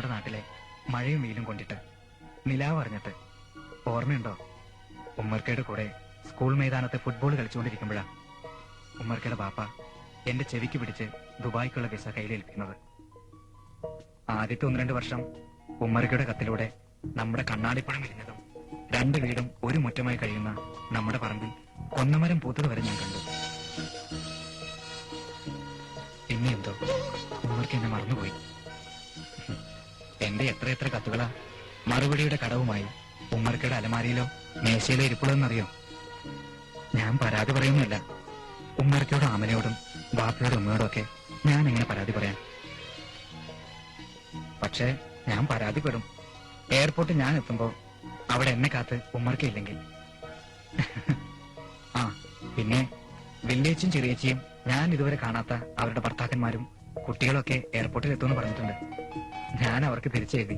നമ്മുടെ നാട്ടിലെ മഴയും വെയിലും കൊണ്ടിട്ട് നിലാവ് അറിഞ്ഞിട്ട് ഓർമ്മയുണ്ടോ? ഉമ്മർക്കയുടെ കൂടെ സ്കൂൾ മൈതാനത്ത് ഫുട്ബോൾ കളിച്ചുകൊണ്ടിരിക്കുമ്പോഴാ ഉമ്മർക്കയുടെ ബാപ്പ എന്റെ ചെവിക്ക് പിടിച്ച് ദുബായ്ക്കുള്ള വിസ കയ്യിലേൽപ്പിക്കുന്നത്. ആദ്യത്തെ 1-2 വർഷം ഉമ്മർക്കയുടെ കത്തിലൂടെ നമ്മുടെ കണ്ണാടിപ്പഴം വിരിഞ്ഞതും 2 വീടും ഒരു മുറ്റമായി കഴിയുന്ന നമ്മുടെ പറമ്പിൽ കൊന്നമരം പൂത്തത് വരെ ഞാൻ കണ്ടു. പിന്നെ എന്തോ ഉമ്മർക്ക് എന്നെ മറന്നുപോയി. എന്റെ എത്ര കത്തുകളാ മറുപടിയുടെ കടവുമായി ഉമ്മർക്കയുടെ അലമാരിയിലോ മേശയിലോ ഇരിപ്പുള്ളതെന്നറിയോ? ഞാൻ പരാതി പറയുന്നില്ല. ഉമ്മർക്കയോടും ആമനയോടും ബാപ്പയോടും ഉമ്മയോടും ഒക്കെ ഞാൻ എങ്ങനെ പരാതി പറയാൻ? പക്ഷേ ഞാൻ പരാതിപ്പെടും. എയർപോർട്ടിൽ ഞാൻ എത്തുമ്പോ അവിടെ എന്നെ കാത്ത് ഉമ്മർക്കയില്ലെങ്കിൽ. ആ പിന്നെ വില്ലേച്ചും ചെറിയച്ചിയും ഞാൻ ഇതുവരെ കാണാത്ത അവരുടെ ഭർത്താക്കന്മാരും കുട്ടികളൊക്കെ എയർപോർട്ടിൽ എത്തുമെന്ന് പറഞ്ഞിട്ടുണ്ട്. ഞാൻ അവർക്ക് തിരിച്ചെഴുതി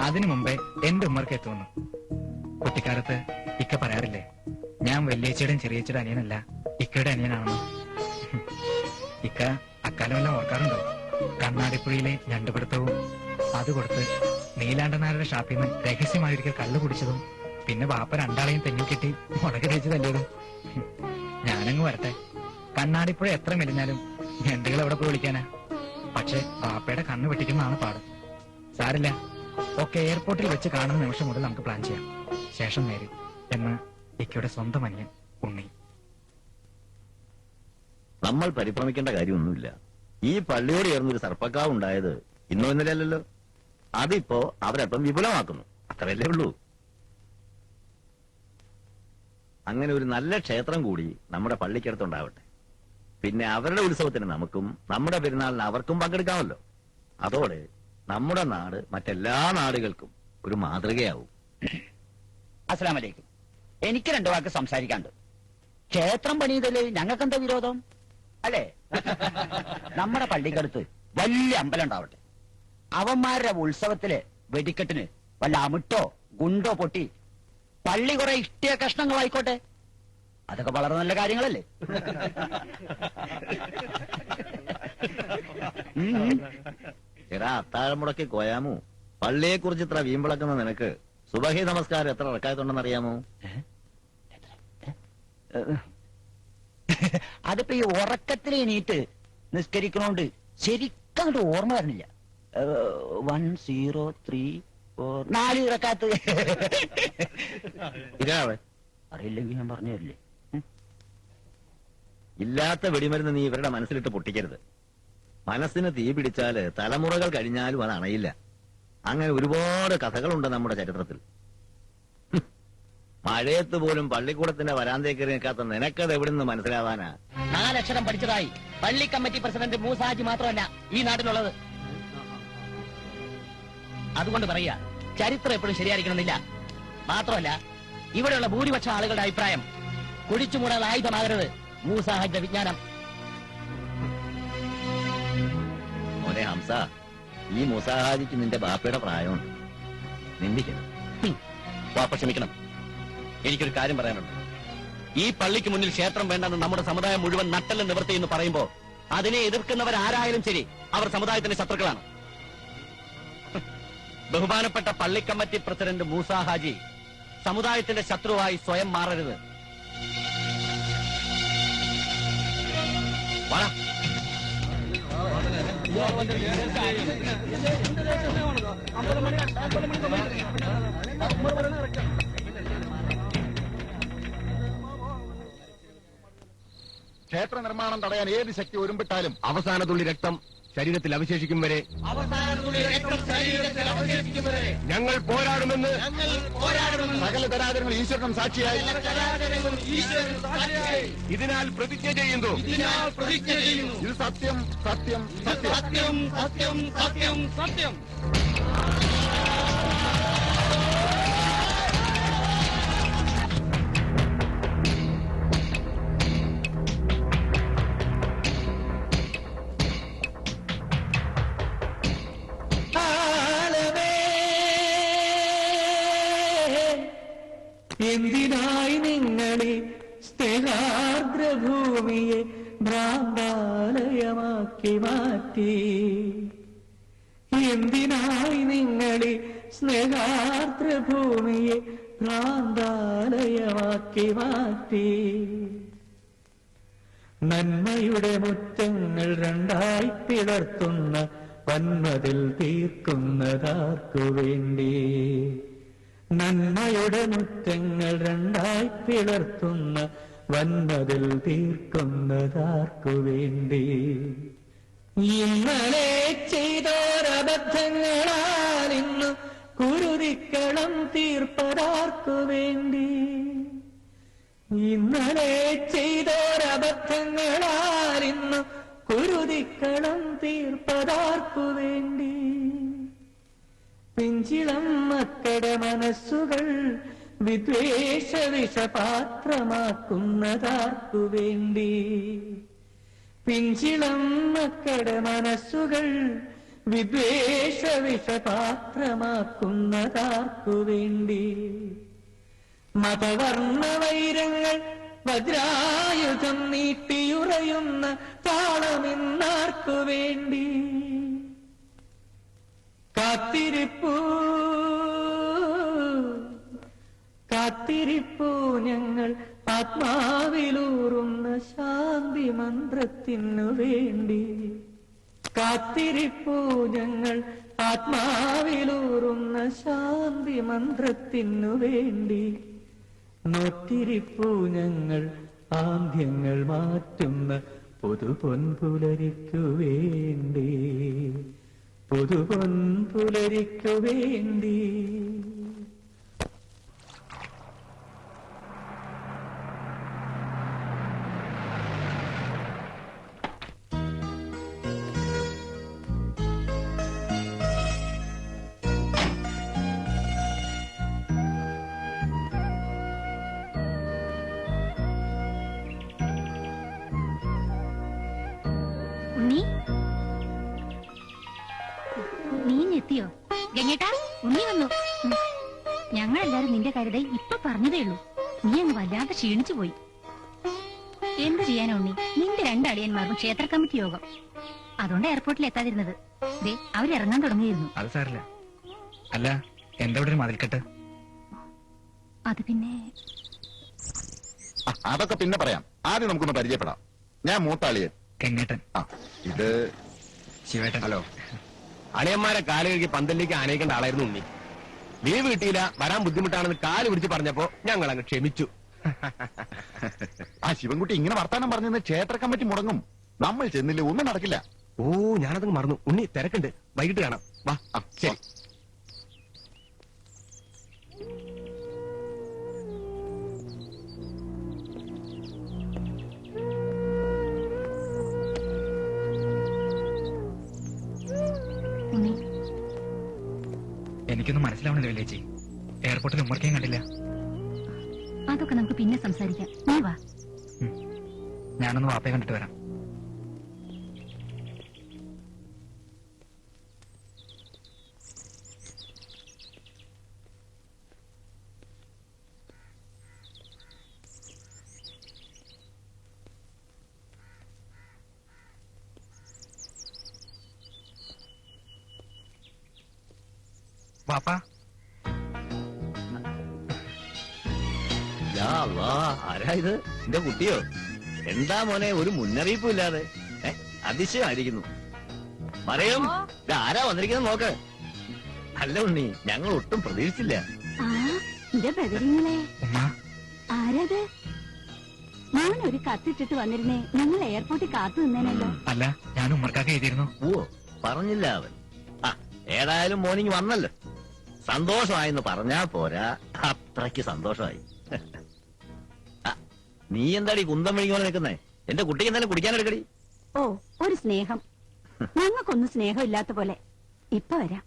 അതിനു മുമ്പേ എന്റെ ഉമ്മർക്ക് എത്തുമെന്ന്. കുട്ടിക്കാലത്ത് ഇക്ക പറയാറില്ലേ, ഞാൻ വല്യേച്ചിയുടെയും ചെറിയച്ചിയുടെ അനിയനല്ല, ഇക്കയുടെ അനിയനാണെന്ന്. ഇക്ക അക്കാലമെല്ലാം ഓർക്കാറുണ്ടോ? കണ്ണാടിപ്പുഴയിലെ ഞണ്ടുപിടുത്തവും അത് കൊടുത്ത് നീലാണ്ടനാരുടെ ഷാപ്പിൽ നിന്ന് രഹസ്യമായൊരിക്കൽ കള്ളു കുടിച്ചതും പിന്നെ ബാപ്പ 2 തെങ്ങിൽ കെട്ടി മുളക് തേച്ച് തല്ലിയതും. ഞാനങ്ങ് വരട്ടെ. കണ്ണാടിപ്പുഴ എത്ര മെലിഞ്ഞാലും ഞണ്ടുകൾ എവിടെ പോയി വിളിക്കാനാ? പക്ഷെ ബാപ്പയുടെ കണ്ണ് വെട്ടിക്കുന്നതാണ് പാട്. സാരില്ല, ഒക്കെ എയർപോർട്ടിൽ വെച്ച് കാണുന്ന നിമിഷം മുതൽ നമുക്ക് പ്ലാൻ ചെയ്യാം. ശേഷം നേരി എന്ന് ഇക്കയുടെ സ്വന്തം അനിയൻ ഉണ്ണി. നമ്മൾ പരിഭ്രമിക്കേണ്ട കാര്യമൊന്നുമില്ല. ഈ പള്ളിയോട് ചേർന്നൊരു സർപ്പക്കാവ് ഉണ്ടായത് ഇന്നോ ഇന്നലെയല്ലല്ലോ. അതിപ്പോ അവരപ്പം വിപുലമാക്കുന്നു, അത്രയല്ലേ ഉള്ളൂ. അങ്ങനെ ഒരു നല്ല ക്ഷേത്രം കൂടി നമ്മുടെ പള്ളിക്കടുത്തുണ്ടാവട്ടെ. പിന്നെ അവരുടെ ഉത്സവത്തിന് നമുക്കും നമ്മുടെ പെരുന്നാളിന് അവർക്കും പങ്കെടുക്കാമല്ലോ. അതോടെ നമ്മുടെ നാട് മറ്റെല്ലാ നാടുകൾക്കും ഒരു മാതൃകയാവും. അസ്സലാമു അലൈക്കും. എനിക്ക് 2 വാക്ക് സംസാരിക്കാണ്ട്. ക്ഷേത്രം പണിയതല്ലേ ഞങ്ങൾക്കെന്താ വിരോധം? അല്ലേ? നമ്മുടെ പള്ളിക്കടുത്ത് വലിയ അമ്പലം ഉണ്ടാവട്ടെ. അവന്മാരുടെ ഉത്സവത്തില് വെടിക്കെട്ടിന് വല്ല അമിട്ടോ ഗുണ്ടോ പൊട്ടി പള്ളി കുറെ ഇഷ്ടിയ കഷ്ണങ്ങളായിക്കോട്ടെ. അതൊക്കെ വളരെ നല്ല കാര്യങ്ങളല്ലേ? എടാ അത്താഴം മുടക്കി കോയാമോ? പള്ളിയെ കുറിച്ച് ഇത്ര വീമ്പിളക്കുന്ന നിനക്ക് സുബഹി നമസ്കാരം എത്ര റക്കായത്തുണ്ടെന്ന് അറിയാമോ? അതിപ്പോ ഈ ഉറക്കത്തിൽ എണീറ്റ് നിസ്കരിക്കണോണ്ട് ശരിക്കും ഓർമ്മ വരണില്ല. 1 0 3 4 4 റക്കാത്ത്. അറിയില്ലെങ്കിൽ ഞാൻ പറഞ്ഞു തരില്ലേ? ഇല്ലാത്ത വെടിമരുന്ന് നീ ഇവരുടെ മനസ്സിലിട്ട് പൊട്ടിക്കരുത്. മനസ്സിന് തീ പിടിച്ചാല് തലമുറകൾ കഴിഞ്ഞാലും അത് അണയില്ല. അങ്ങനെ ഒരുപാട് കഥകളുണ്ട് നമ്മുടെ ചരിത്രത്തിൽ. മഴയത്ത് പോലും പള്ളിക്കൂടത്തിന്റെ വരാന്തേ കയറി നിൽക്കാത്ത നിനക്കത് എവിടെ നിന്ന് മനസ്സിലാവാനാ? 4 അക്ഷരം പഠിച്ചതായി പള്ളി കമ്മിറ്റി പ്രസിഡന്റ് മൂസാജി മാത്രമല്ല ഈ നാട്ടിലുള്ളത്. അതുകൊണ്ട് പറയാ, ചരിത്രം എപ്പോഴും ശരിയായിരിക്കണമെന്നില്ല. മാത്രമല്ല ഇവിടെയുള്ള ഭൂരിപക്ഷം ആളുകളുടെ അഭിപ്രായം കുഴിച്ചുമൂടാൻ ആയുധമാകരുത് മൂസാഹജ വിജ്ഞാനം. മോനെ ഹംസ, ഈ മൂസാഹാജിക്ക് നിന്റെ ബാപ്പയുടെ പ്രായമുണ്ട്. നിന്ദിക്കണം. വാപ്പ ക്ഷമിക്കണം. എനിക്കൊരു കാര്യം പറയാനുണ്ട്. ഈ പള്ളിക്ക് മുന്നിൽ ക്ഷേത്രം വേണ്ടെന്ന് നമ്മുടെ സമുദായം മുഴുവൻ നട്ടെല്ലാം നിവർത്തി എന്ന് പറയുമ്പോ അതിനെ എതിർക്കുന്നവരാരായാലും ശരി, അവർ സമുദായത്തിന്റെ ശത്രുക്കളാണ്. ബഹുമാനപ്പെട്ട പള്ളി കമ്മിറ്റി പ്രസിഡന്റ് മൂസ ഹാജി സമുദായത്തിന്റെ ശത്രുവായി സ്വയം മാറരുത്. ക്ഷേത്ര നിർമ്മാണം തടയാൻ ഏത് ശക്തി ഒരുമ്പിട്ടാലും അവസാന തുള്ളി രക്തം ശരീരത്തിൽ അവശേഷിക്കും വരെ ഞങ്ങൾ പോരാടുമെന്ന് സകല തരാതരങ്ങൾ ഈശ്വരനും സാക്ഷിയായി ഇതിനാൽ പ്രതിജ്ഞ ചെയ്യുന്നു. ഇത് സത്യം സത്യം സത്യം സത്യം സത്യം സത്യം. എന്തിനായി നിങ്ങളെ സ്നേഹാർദ്രഭൂമിയെ ഭ്രാന്താലയമാക്കി മാറ്റി? എന്തിനായി സ്നേഹാർദ്രഭൂമിയെ ഭ്രാന്താലയമാക്കി മാറ്റി. നന്മയുടെ മുറ്റങ്ങൾ രണ്ടായി പിളർത്തുന്ന വന്മതിൽ തീർക്കുന്നതാർക്കു വേണ്ടി? നന്മയുടെ മുറ്റങ്ങൾ രണ്ടായി പിളർത്തുന്ന വന്മതിൽ തീർക്കുന്നതാർക്കു വേണ്ടി? ഇന്നലെ ചെയ്തോരബദ്ധങ്ങളാൽ ഇന്നു കുരുതിക്കളം തീർപ്പതാർക്കു വേണ്ടി? ഇന്നലെ ചെയ്തോരബദ്ധങ്ങളാൽ ഇന്നു കുരുതിക്കളം തീർപ്പതാർക്കു വേണ്ടി? പിഞ്ചിളം മക്കളുടെ മനസ്സുകൾ വിദ്വേഷ വിഷപാത്രമാക്കുന്നതാർക്കു വേണ്ടി? പിഞ്ചിളം മക്കളുടെ മനസ്സുകൾ വിദ്വേഷ വിഷപാത്രമാക്കുന്നതാർക്കു വേണ്ടി? മതവർണ്ണ വൈരങ്ങൾ വജ്രായുധം നീട്ടിയുറയുന്ന താളമിന്നാർക്കു വേണ്ടി? കാത്തിരിപ്പൂ കാത്തിരിപ്പൂ ഞങ്ങൾ ആത്മാവിലൂറുന്ന ശാന്തി മന്ത്രത്തിനു വേണ്ടി. കാത്തിരിപ്പൂ ഞങ്ങൾ ആത്മാവിലൂറുന്ന ശാന്തി മന്ത്രത്തിനു വേണ്ടി. നോറ്റിരിപ്പൂ ഞങ്ങൾ ആദ്യങ്ങൾ മാറ്റുന്ന പുതുപൊൻപുലരിക്കു വേണ്ടി. പുതുപൊൻപുലരിക്കു വേണ്ടി. നീ എത്തിയോ ഗംഗേട്ടാ? ഉണ്ണി വന്നു. ഞങ്ങളെല്ലാരും നിന്റെ കാര്യത്തെ ഇപ്പൊ പറഞ്ഞതേ ഉള്ളൂ. നീ അങ്ങ് വല്ലാതെ ക്ഷീണിച്ചു പോയി. എന്ത് ചെയ്യാനാ ഉണ്ണി, നിന്റെ രണ്ടളിയന്മാർക്കും ക്ഷേത്ര കമ്മിറ്റി യോഗം. അതുകൊണ്ട് എയർപോർട്ടിൽ എത്താതിരുന്നത്. ദേ അവരിറങ്ങാൻ തുടങ്ങിയിരുന്നു. അത് സാറില്ല. അല്ല, എന്താ ഇവിടെ ഒരു മതിൽക്കെട്ട്? അത് പിന്നെ അതൊക്കെ പിന്നെ പറയാം. ആദ്യം നമുക്കൊന്ന് പരിചയപ്പെടാം. ഞാൻ മൂത്താളിയൻ കെങ്ങേട്ടൻ. ഇത് ശിവേട്ടൻ. ഹലോ. അളിയന്മാരെ കാല് കഴുകി പന്തലിലേക്ക് ആനയിക്കേണ്ട ആളായിരുന്നു ഉണ്ണി. ലീവ് കിട്ടിയില്ല, വരാൻ ബുദ്ധിമുട്ടാണെന്ന് കാല് പിടിച്ച് പറഞ്ഞപ്പോ ഞങ്ങൾ അങ്ങ് ക്ഷമിച്ചു. ആ ശിവൻകുട്ടി ഇങ്ങനെ വർത്താനം പറഞ്ഞെന്ന് ക്ഷേത്ര കമ്മിറ്റി മുടങ്ങും. നമ്മൾ ചെന്നില്ല, ഒന്നും നടക്കില്ല. ഓ, ഞാനതങ്ങ് മറന്നു. ഉണ്ണി തിരക്കുണ്ട്, വൈകിട്ട് കാണാം. വാ. ശരി. ഉണ്ണി, എനിക്കൊന്നും മനസ്സിലാവണില്ല വില്ലേച്ചി. എയർപോർട്ടിൽ ഉമ്മർക്കേം കണ്ടില്ല. അതൊക്കെ നമുക്ക് പിന്നെ സംസാരിക്കാം. നീ വാ. ഞാനൊന്ന് വാപ്പയെ കണ്ടിട്ട് വരാം. വാപ്പാ. ആരാ ഇത്? എന്റെ കുട്ടിയോ? എന്താ മോനെ ഒരു മുന്നറിയിപ്പും ഇല്ലാതെ? അതിശയമായിരിക്കുന്നു. മറിയം, ആരാ വന്നിരിക്കുന്നത് നോക്ക്. അല്ല ഉണ്ണി, ഞങ്ങൾ ഒട്ടും പ്രതീക്ഷിച്ചില്ല. ഉമ്മ, ആരത്? ഞാനൊരു കത്തിട്ടിട്ട് വന്നിരുന്നേ. ഞങ്ങൾ എയർപോർട്ടിൽ കാത്തു നിന്നേനല്ലോ. അല്ല, ഞാൻ ഉമ്മർക്കാക്ക് എഴുതിയിരുന്നു. ഓ, പറഞ്ഞില്ല അവൻ. ആ, ഏതായാലും മോർണിംഗ് വന്നല്ലോ. സന്തോഷമായെന്ന് പറഞ്ഞാ പോരാ, അത്രയ്ക്ക് സന്തോഷമായി. നീ എന്താടി കുന്തം വിളിക്കുമ്പോൾ നിൽക്കുന്നേ? എന്റെ കുട്ടിക്ക് എന്തായാലും കുടിക്കാനെടുക്കടി. ഓ, ഒരു സ്നേഹം. ഞങ്ങൾക്കൊന്നും സ്നേഹം ഇല്ലാത്ത പോലെ. ഇപ്പൊ വരാം.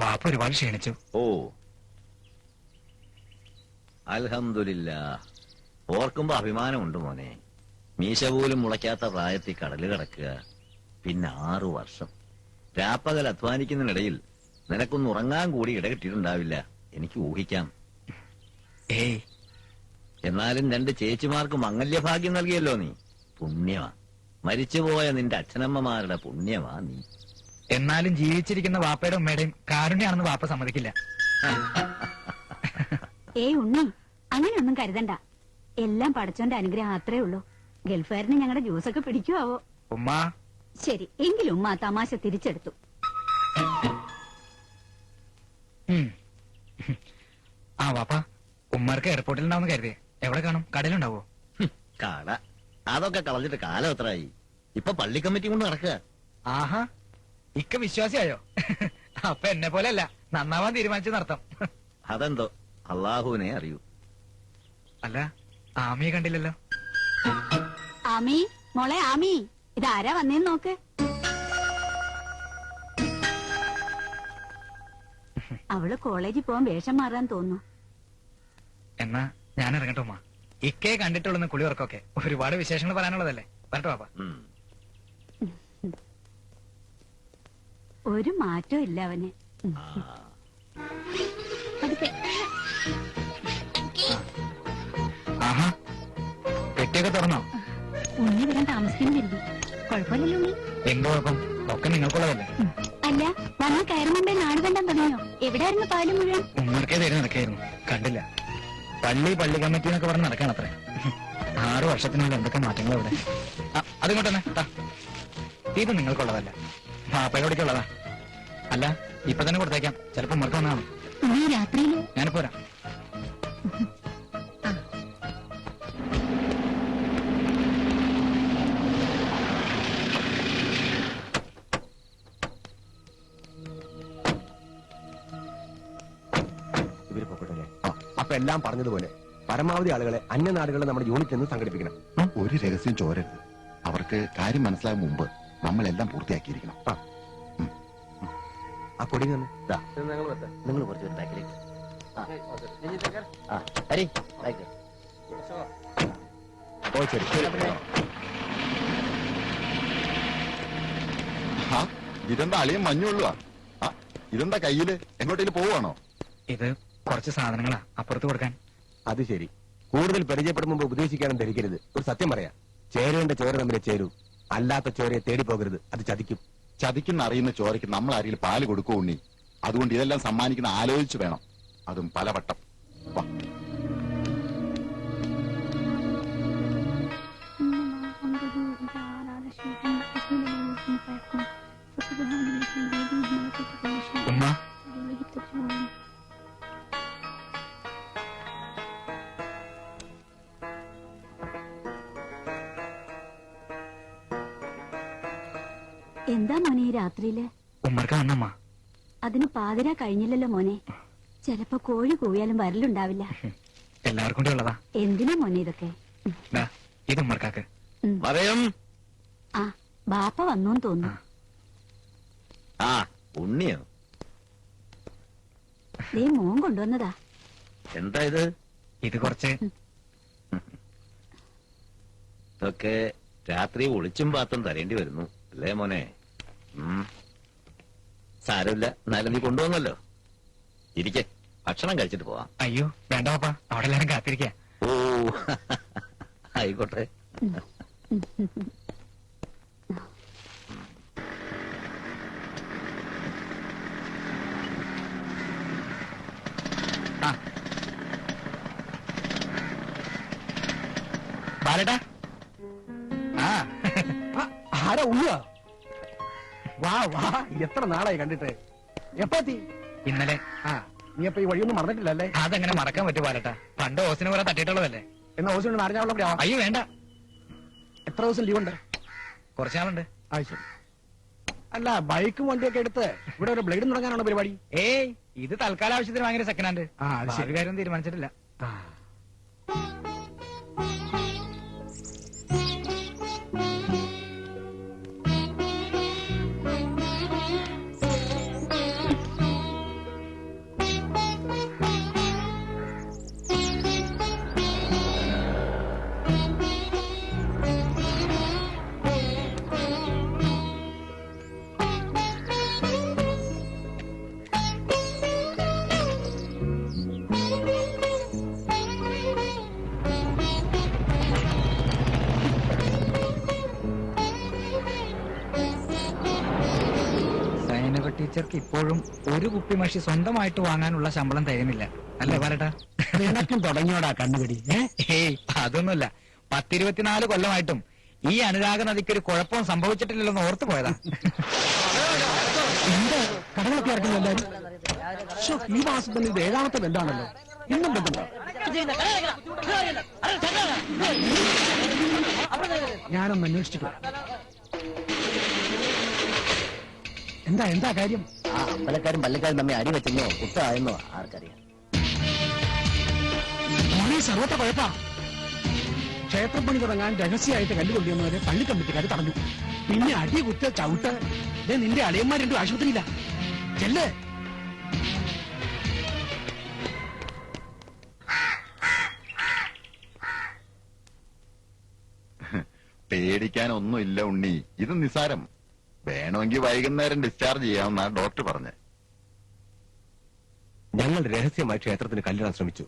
വാപ്പ ഒരുപാട് ക്ഷീണിച്ചു. ഓ, അൽഹംദുലില്ലാ. ഓർക്കുമ്പോ അഭിമാനമുണ്ട് മോനെ. മീശ പോലും മുളയ്ക്കാത്ത പ്രായത്തിൽ കടല് കിടക്കുക. പിന്നെ 6 വർഷം രാപ്പകൽ അധ്വാനിക്കുന്നതിനിടയിൽ നിനക്കൊന്ന് ഉറങ്ങാൻ കൂടി ഇടകിട്ടിട്ടുണ്ടാവില്ല. എനിക്ക് ഊഹിക്കാം. ഏയ്, എന്നാലും 2 ചേച്ചിമാർക്ക് മംഗല്യഭാഗ്യം നൽകിയല്ലോ നീ. പുണ്യമാ. മരിച്ചുപോയ നിന്റെ അച്ഛനമ്മമാരുടെ പുണ്യമാ നീ. എന്നാലും ജീവിച്ചിരിക്കുന്ന വാപ്പയുടെ ഉമ്മയുടെയും കാരുണ്യാണെന്ന് വാപ്പ സമ്മതിക്കില്ല. ഏയ് ഉണ്ണി, അങ്ങനെയൊന്നും കരുതണ്ട. എല്ലാം പടച്ചോന്റെ അനുഗ്രഹം അത്രേ ഉള്ളൂ. ഗൾഫുകാരന് ഞങ്ങളുടെ ജ്യൂസൊക്കെ പിടിക്കുവോ? ഉമ്മ ശരി, എങ്കിലും ഉമ്മ തമാശ തിരിച്ചെടുത്തു. ആ വാപ്പ, ഉമ്മർക്ക് എയർപോർട്ടിൽ ഉണ്ടാവുന്ന കരുതേ. എവിടെ കാണും? കടയിലുണ്ടാവോ? കട അതൊക്കെ കളഞ്ഞിട്ട് കാലം എത്രയായി. ഇപ്പൊ പള്ളി കമ്മിറ്റി കൊണ്ട് നടക്കുക. ആഹാ, ഇക്ക വിശ്വാസിയായോ? അപ്പൊ എന്നെ പോലെ അല്ല, നന്നാവാൻ തീരുമാനിച്ചു നടത്താം. അതെന്തോ അള്ളാഹുവിനെ അറിയൂ. അല്ല, ആമിയെ കണ്ടില്ലല്ലോ. ആമി, മോളെ ആമി, ഇതാരാ വന്നേന്ന് നോക്ക്. അവള് കോളേജിൽ പോകാൻ വേഷം മാറാൻ തോന്നുന്നു. എന്നാ ഞാൻ ഇറങ്ങട്ടെ ഉമ്മ. ഇക്കയെ കണ്ടിട്ടുള്ള കുളി ഉറക്കൊക്കെ ഒരുപാട് വിശേഷങ്ങൾ പറയാനുള്ളതല്ലേ. വരട്ടെ വാപ്പ. ഉം. ഒരു മാറ്റവും ഇല്ല അവന്. പതുക്കെ. ആഹാ, പെട്ടിയൊക്കെ തുറന്നോ? ഉണ്ണി വരാൻ താമസിക്കുന്നു കരുതി. കുഴപ്പമില്ലല്ലോ ഉണ്ണി. എന്ത് കുഴപ്പം? ഒക്കെ നിങ്ങൾക്കുള്ളതല്ലേ. അല്ല, വന്ന് കയറും മുമ്പേ നാട് കണ്ടാൻ തുടങ്ങിയോ? എവിടെയായിരുന്നു പാല് മുഴുവൻ? ഉമ്മർക്കേ തേടി നടക്കായിരുന്നു, കണ്ടില്ല. പള്ളി കമ്മിറ്റി എന്നൊക്കെ പറഞ്ഞ് നടക്കാണത്രേ. 6 വർഷത്തിനുള്ളിൽ എന്തൊക്കെ മാറ്റങ്ങൾ ഇവിടെ. അതിങ്ങോട്ടെന്നെ ഇത് നിങ്ങൾക്കുള്ളതല്ല, പാപ്പയോടേക്കുള്ളതാ. അല്ല, ഇപ്പൊ തന്നെ കൊടുത്തേക്കാം. ചിലപ്പോ ഉമ്മർക്ക് വന്നാണ്. ഉണ്ണി രാത്രിയില് ഞാനിപ്പോ വരാം. ഇവര് പോകട്ടെ. അപ്പൊ എല്ലാം പറഞ്ഞതുപോലെ പരമാവധി ആളുകളെ അന്യനാടുകളിൽ നമ്മുടെ യൂണിറ്റ് നിന്ന് സംഘടിപ്പിക്കണം. ഒരു രഹസ്യം ചോരരുത്. അവർക്ക് കാര്യം മനസ്സിലാകും മുമ്പ് നമ്മളെല്ലാം പൂർത്തിയാക്കിയിരിക്കണം. ആ കൊടി തന്നെ നിങ്ങൾ കുറച്ച് ബാക്കിലേക്ക്. ഹരി ബാക്ക്. ഓ ശരി. ഇതെന്താ അളിയും മഞ്ഞുള്ളുവാ? ഇതെന്താ കയ്യില്? എങ്ങോട്ടേലും പോവാണോ? ഇത് കുറച്ച് സാധനങ്ങളാ അപ്പുറത്ത് കൊടുക്കാൻ. അത് ശരി. കൂടുതൽ പരിചയപ്പെടുമ്പോ ഉപദേശിക്കാനും ധരിക്കരുത്. ഒരു സത്യം പറയാം, ചേരേണ്ട ചോര തമ്മിലെ ചേരൂ, അല്ലാത്ത ചോരയെ തേടി പോകരുത്. അത് ചതിക്കും. ചതിക്കുന്ന അറിയുന്ന ചോരയ്ക്ക് നമ്മൾ ആരെങ്കിലും പാല് കൊടുക്കോ ഉണ്ണി? അതുകൊണ്ട് ഇതെല്ലാം സമ്മാനിക്കുന്ന ആലോചിച്ച് വേണം, അതും പലവട്ടം. വാ. ഉമ്മ, എന്താ മോനെ ഈ രാത്രിയില്? ഉമ്മർക്ക് വന്നമ്മ. അതിന് പാതിര കഴിഞ്ഞില്ലല്ലോ മോനെ. ചിലപ്പോ കോഴി കൂവിയാലും വരലുണ്ടാവില്ല. എല്ലാവർക്കും കൂടി ഉള്ളതാ. എന്തിനാ മോനെ ഇതൊക്കെ? ദാ, ഇത് ഉമ്മർക്കാക്ക്. മറയും. ആ, ബാപ്പ വന്നോന്ന് തോന്നുന്നു. ആ ഉണ്ണിയോ? ദേ മോൻ കൊണ്ടുവന്നതാ. എന്താ ഇത്? ഇത് കുറച്ച് ഇതൊക്കെ രാത്രി ഒളിച്ചും പാത്തും തരേണ്ടി വരുന്നു അല്ലേ മോനെ? സാരമില്ല, എന്നാലും നീ കൊണ്ടുവന്നല്ലോ. ഇരിക്കെ, ഭക്ഷണം കഴിച്ചിട്ട് പോവാം. അയ്യോ വേണ്ട പാപ്പ, അവിടെ എല്ലാരും കാത്തിരിക്ക. ഓ ആയിക്കോട്ടെ. ബാലേട്ടാ. ആരാ ഉള്ളുക? വാ വാ, എത്ര നാളായി കണ്ടിട്ട്. എപ്പാത്തി? ഇന്നലെ. നീ അപ്പൊ ഈ വഴിയൊന്നും മറന്നിട്ടില്ലല്ലേ? അതെങ്ങനെ മറക്കാൻ പറ്റും ബാലേട്ടാ? പണ്ട് ഓസിന് കുറെ തട്ടിയിട്ടുള്ളതല്ലേ. എന്നാ ഓസിന് നാരങ്ങാവെള്ളം ആവാം. അയ്യോ വേണ്ട. എത്ര ദിവസം ലീവ് ഉണ്ട്? കുറച്ചാളുണ്ട്. ശരി. അല്ല, ബൈക്കും വണ്ടിയൊക്കെ എടുത്ത് ഇവിടെ ഒരു ബ്ലേഡ് തുടങ്ങാനാണോ പരിപാടി? ഏയ്, ഇത് തൽക്കാല ആവശ്യത്തിന് ഭയങ്കര സെക്കൻഡ് ഹാൻഡ്. അത് ശരി. കാര്യം തീരുമാനിച്ചിട്ടില്ല. മൈനവ ടീച്ചർക്ക് ഇപ്പോഴും ഒരു കുപ്പി മഷി സ്വന്തമായിട്ട് വാങ്ങാനുള്ള ശമ്പളം തികയുന്നില്ല അല്ലേ പറട്ടാ? നിനക്കും തുടങ്ങിയോടാ കണ്ണുപിടി. ഏയ് അതൊന്നുമല്ല, 10-24 കൊല്ലമായിട്ടും ഈ അനുരാഗ നദിക്ക് ഒരു കുഴപ്പവും സംഭവിച്ചിട്ടില്ലല്ലോ എന്ന് ഓർത്തു പോയതാ. കടകളൊക്കെ ഇറക്കുന്നു എല്ലാരും. ഈ മാസത്തിൽ ഇത് 7ാമത്തെ ബന്ധാണല്ലോ. ഇന്നും ബന്ധമുണ്ടോ? ഞാനൊന്ന് അന്വേഷിച്ചിട്ട് എന്താ കാര്യം? അമ്പലക്കാരും പള്ളിക്കാരും തമ്മിൽ അടി വെച്ചെന്നോ കുത്തായെന്നോ ആർക്കറിയാം. സർവത്തെ കുഴപ്പാ. ക്ഷേത്രപ്പണി തുടങ്ങാൻ രഹസ്യമായിട്ട് കല്ലുകൊണ്ടിയെന്നവരെ പള്ളി കമ്മിറ്റിക്കാർ തടഞ്ഞു. പിന്നെ അടി കുത്ത ചവിട്ട്. നിന്റെ അളിയന്മാർ രണ്ടും ആശുപത്രിയില്ല. ചെല്ലേ. പേടിക്കാനൊന്നുമില്ല ഉണ്ണി, ഇത് നിസാരം. വേണമെങ്കിൽ വൈകുന്നേരം ഡിസ്ചാർജ് ചെയ്യാമെന്നാ ഡോക്ടർ പറഞ്ഞത്. ഞങ്ങൾ രഹസ്യമായി ക്ഷേത്രത്തിന് കല്ലിടാൻ ശ്രമിച്ചു.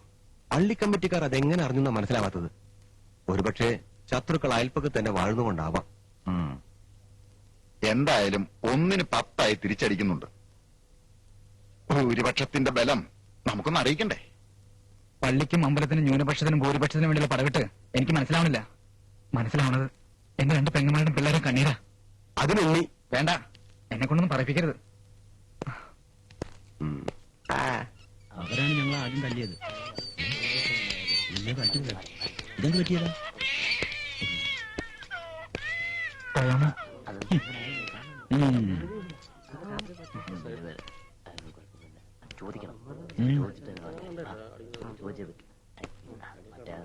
പള്ളി കമ്മിറ്റിക്കാർ അതെങ്ങനെ അറിഞ്ഞെന്നാ മനസ്സിലാവാത്തത്. ഒരുപക്ഷെ ശത്രുക്കൾ അയൽപ്പക്കത്ത് തന്നെ വാഴുന്നുകൊണ്ടാവാം. എന്തായാലും 1-ന് 10 തിരിച്ചടിക്കുന്നുണ്ട്. ഭൂരിപക്ഷത്തിന്റെ ബലം നമുക്കൊന്ന് അറിയിക്കണ്ടേ? പള്ളിക്കും അമ്പലത്തിനും ന്യൂനപക്ഷത്തിനും ഭൂരിപക്ഷത്തിനും വേണ്ടിയുള്ള പടവിട്ട് എനിക്ക് മനസ്സിലാവണില്ല. മനസ്സിലാവണത് എന്റെ 2 പെങ്ങന്മാരുടെ പിള്ളേരെ കണ്ണീരാ. അതിനുണ്ണി വേണ്ട, എന്നെ കൊണ്ടൊന്നും പറയിപ്പിക്കരുത്. അവരാണ് ഞങ്ങൾ ആദ്യം തല്ലിയത്. ഇതെന്ത് പറ്റിയതാ? കൊള്ളാമോ? ചോദിക്കണം. ചോദിച്ചത് മറ്റേ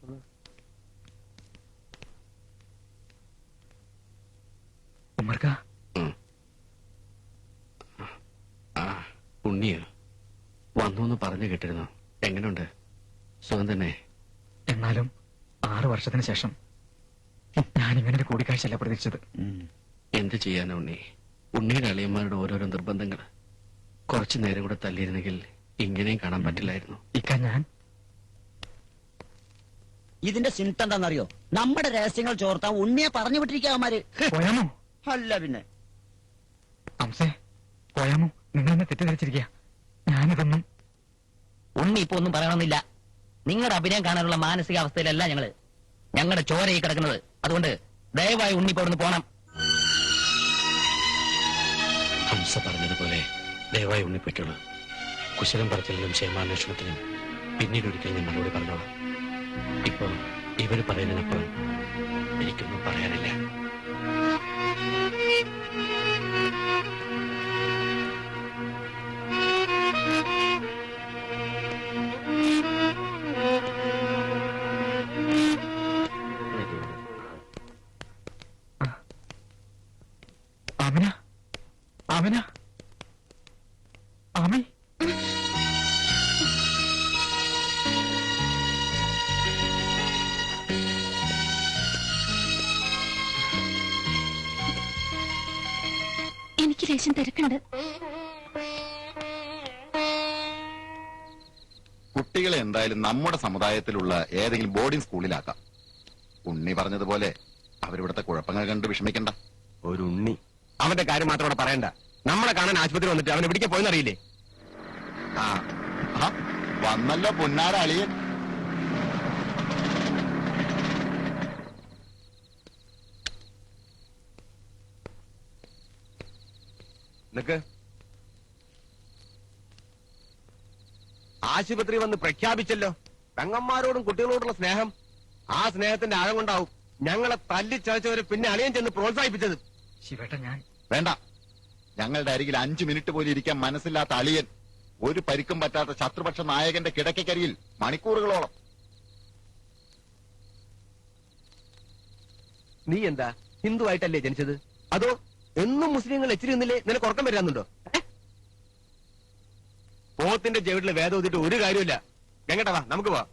പിന്നെ ഉമ്മർക്ക ഉണ്ണിയോ വന്നു പറഞ്ഞു കേട്ടിരുന്നു. എങ്ങനെയുണ്ട്? സുഖം തന്നെ. എന്നാലും 6 വർഷത്തിന് ശേഷം ഞാൻ ഇങ്ങനൊരു കൂടിക്കാഴ്ചയല്ല പ്രതീക്ഷിച്ചത്. എന്ത് ചെയ്യാനാ ഉണ്ണി? ഉണ്ണിയുടെ അളിയന്മാരുടെ ഓരോരോ നിർബന്ധങ്ങൾ. കുറച്ചു നേരം കൂടെ തല്ലിയിരുന്നെങ്കിൽ ഇങ്ങനെയും കാണാൻ പറ്റില്ലായിരുന്നു. ഇക്ക ഞാൻ ഇതിന്റെ സിംറ്റം എന്താണെന്നറിയോ? നമ്മുടെ രഹസ്യങ്ങൾ ചോർത്താൻ ഉണ്ണിയെ പറഞ്ഞു വിട്ടിരിക്കാമാര്. പോയാമോ? അല്ല പിന്നെ. അംസേ, പോയാമോ? നിങ്ങൾ എന്നെ തെറ്റിദ്ധരിച്ചിരിക്കുക. ഞാനിതൊന്നും. ഉണ്ണി ഇപ്പൊ ഒന്നും പറയണമെന്നില്ല. നിങ്ങളുടെ അഭിനയം കാണാനുള്ള മാനസികാവസ്ഥയിലല്ല ഞങ്ങളുടെ ചോരയിൽ കിടക്കുന്നത്. അതുകൊണ്ട് ദയവായി ഉണ്ണി ഇപ്പൊ അവിടുന്ന് പോണം. ഹംസ പറഞ്ഞതുപോലെ ദയവായി ഉണ്ണിപ്പറ്റുള്ളൂ. കുശലം പറച്ചിലിനും ക്ഷേമാന്വേഷണത്തിനും പിന്നീട് ഒരിക്കൽ ഞാൻ മറുപടി പറഞ്ഞോളാം. ഇപ്പൊ ഇവര് പറയുന്നതിനപ്പുറം എനിക്കൊന്നും പറയാനില്ല. ആമിന, ആമിന, ആമി. എനിക്ക് ലേശം തിരക്കുണ്ട്. കുട്ടികളെ എന്തായാലും നമ്മുടെ സമുദായത്തിലുള്ള ഏതെങ്കിലും ബോർഡിംഗ് സ്കൂളിലാക്കാം. ഉണ്ണി പറഞ്ഞതുപോലെ അവരിവിടുത്തെ കുഴപ്പങ്ങൾ കണ്ട് വിഷമിക്കണ്ട. ഒരു ഉണ്ണി. അവന്റെ കാര്യം മാത്രം അവിടെ പറയണ്ട. നമ്മളെ കാണാൻ ആശുപത്രി വന്നിട്ട് അവൻ എവിടേക്ക് പോയെന്നറിയില്ലേ? വന്നല്ലോ പൊന്നാര അളിയൻ. നിനക്ക് ആശുപത്രി വന്ന് പ്രഖ്യാപിച്ചല്ലോ പെങ്ങന്മാരോടും കുട്ടികളോടുള്ള സ്നേഹം. ആ സ്നേഹത്തിന്റെ ആഴം കൊണ്ടാവും ഞങ്ങളെ തല്ലിച്ചതച്ചവരെ പിന്നെ അളിയൻ ചെന്ന് പ്രോത്സാഹിപ്പിച്ചത്. ശിവേട്ട, ഞാൻ വേണ്ട, ഞങ്ങളുടെ അരികിൽ 5 മിനിറ്റ് പോലും ഇരിക്കാൻ മനസ്സില്ലാത്ത അളിയൻ ഒരു പരിക്കും പറ്റാത്ത ശത്രുപക്ഷ നായകന്റെ കിടക്കക്കരിയിൽ മണിക്കൂറുകളോളം. നീ എന്താ ഹിന്ദുവായിട്ടല്ലേ ജനിച്ചത്? അതോ എന്നും മുസ്ലിങ്ങൾ എച്ചിരുന്നില്ലേ നിനക്ക് ഉറക്കം വരാന്നുണ്ടോ? പോത്തിന്റെ ചെവിട്ടില് വേദം ഓതിട്ട് ഒരു കാര്യമില്ല. എങ്ങട്ടാ വാ, നമുക്ക് പോവാ.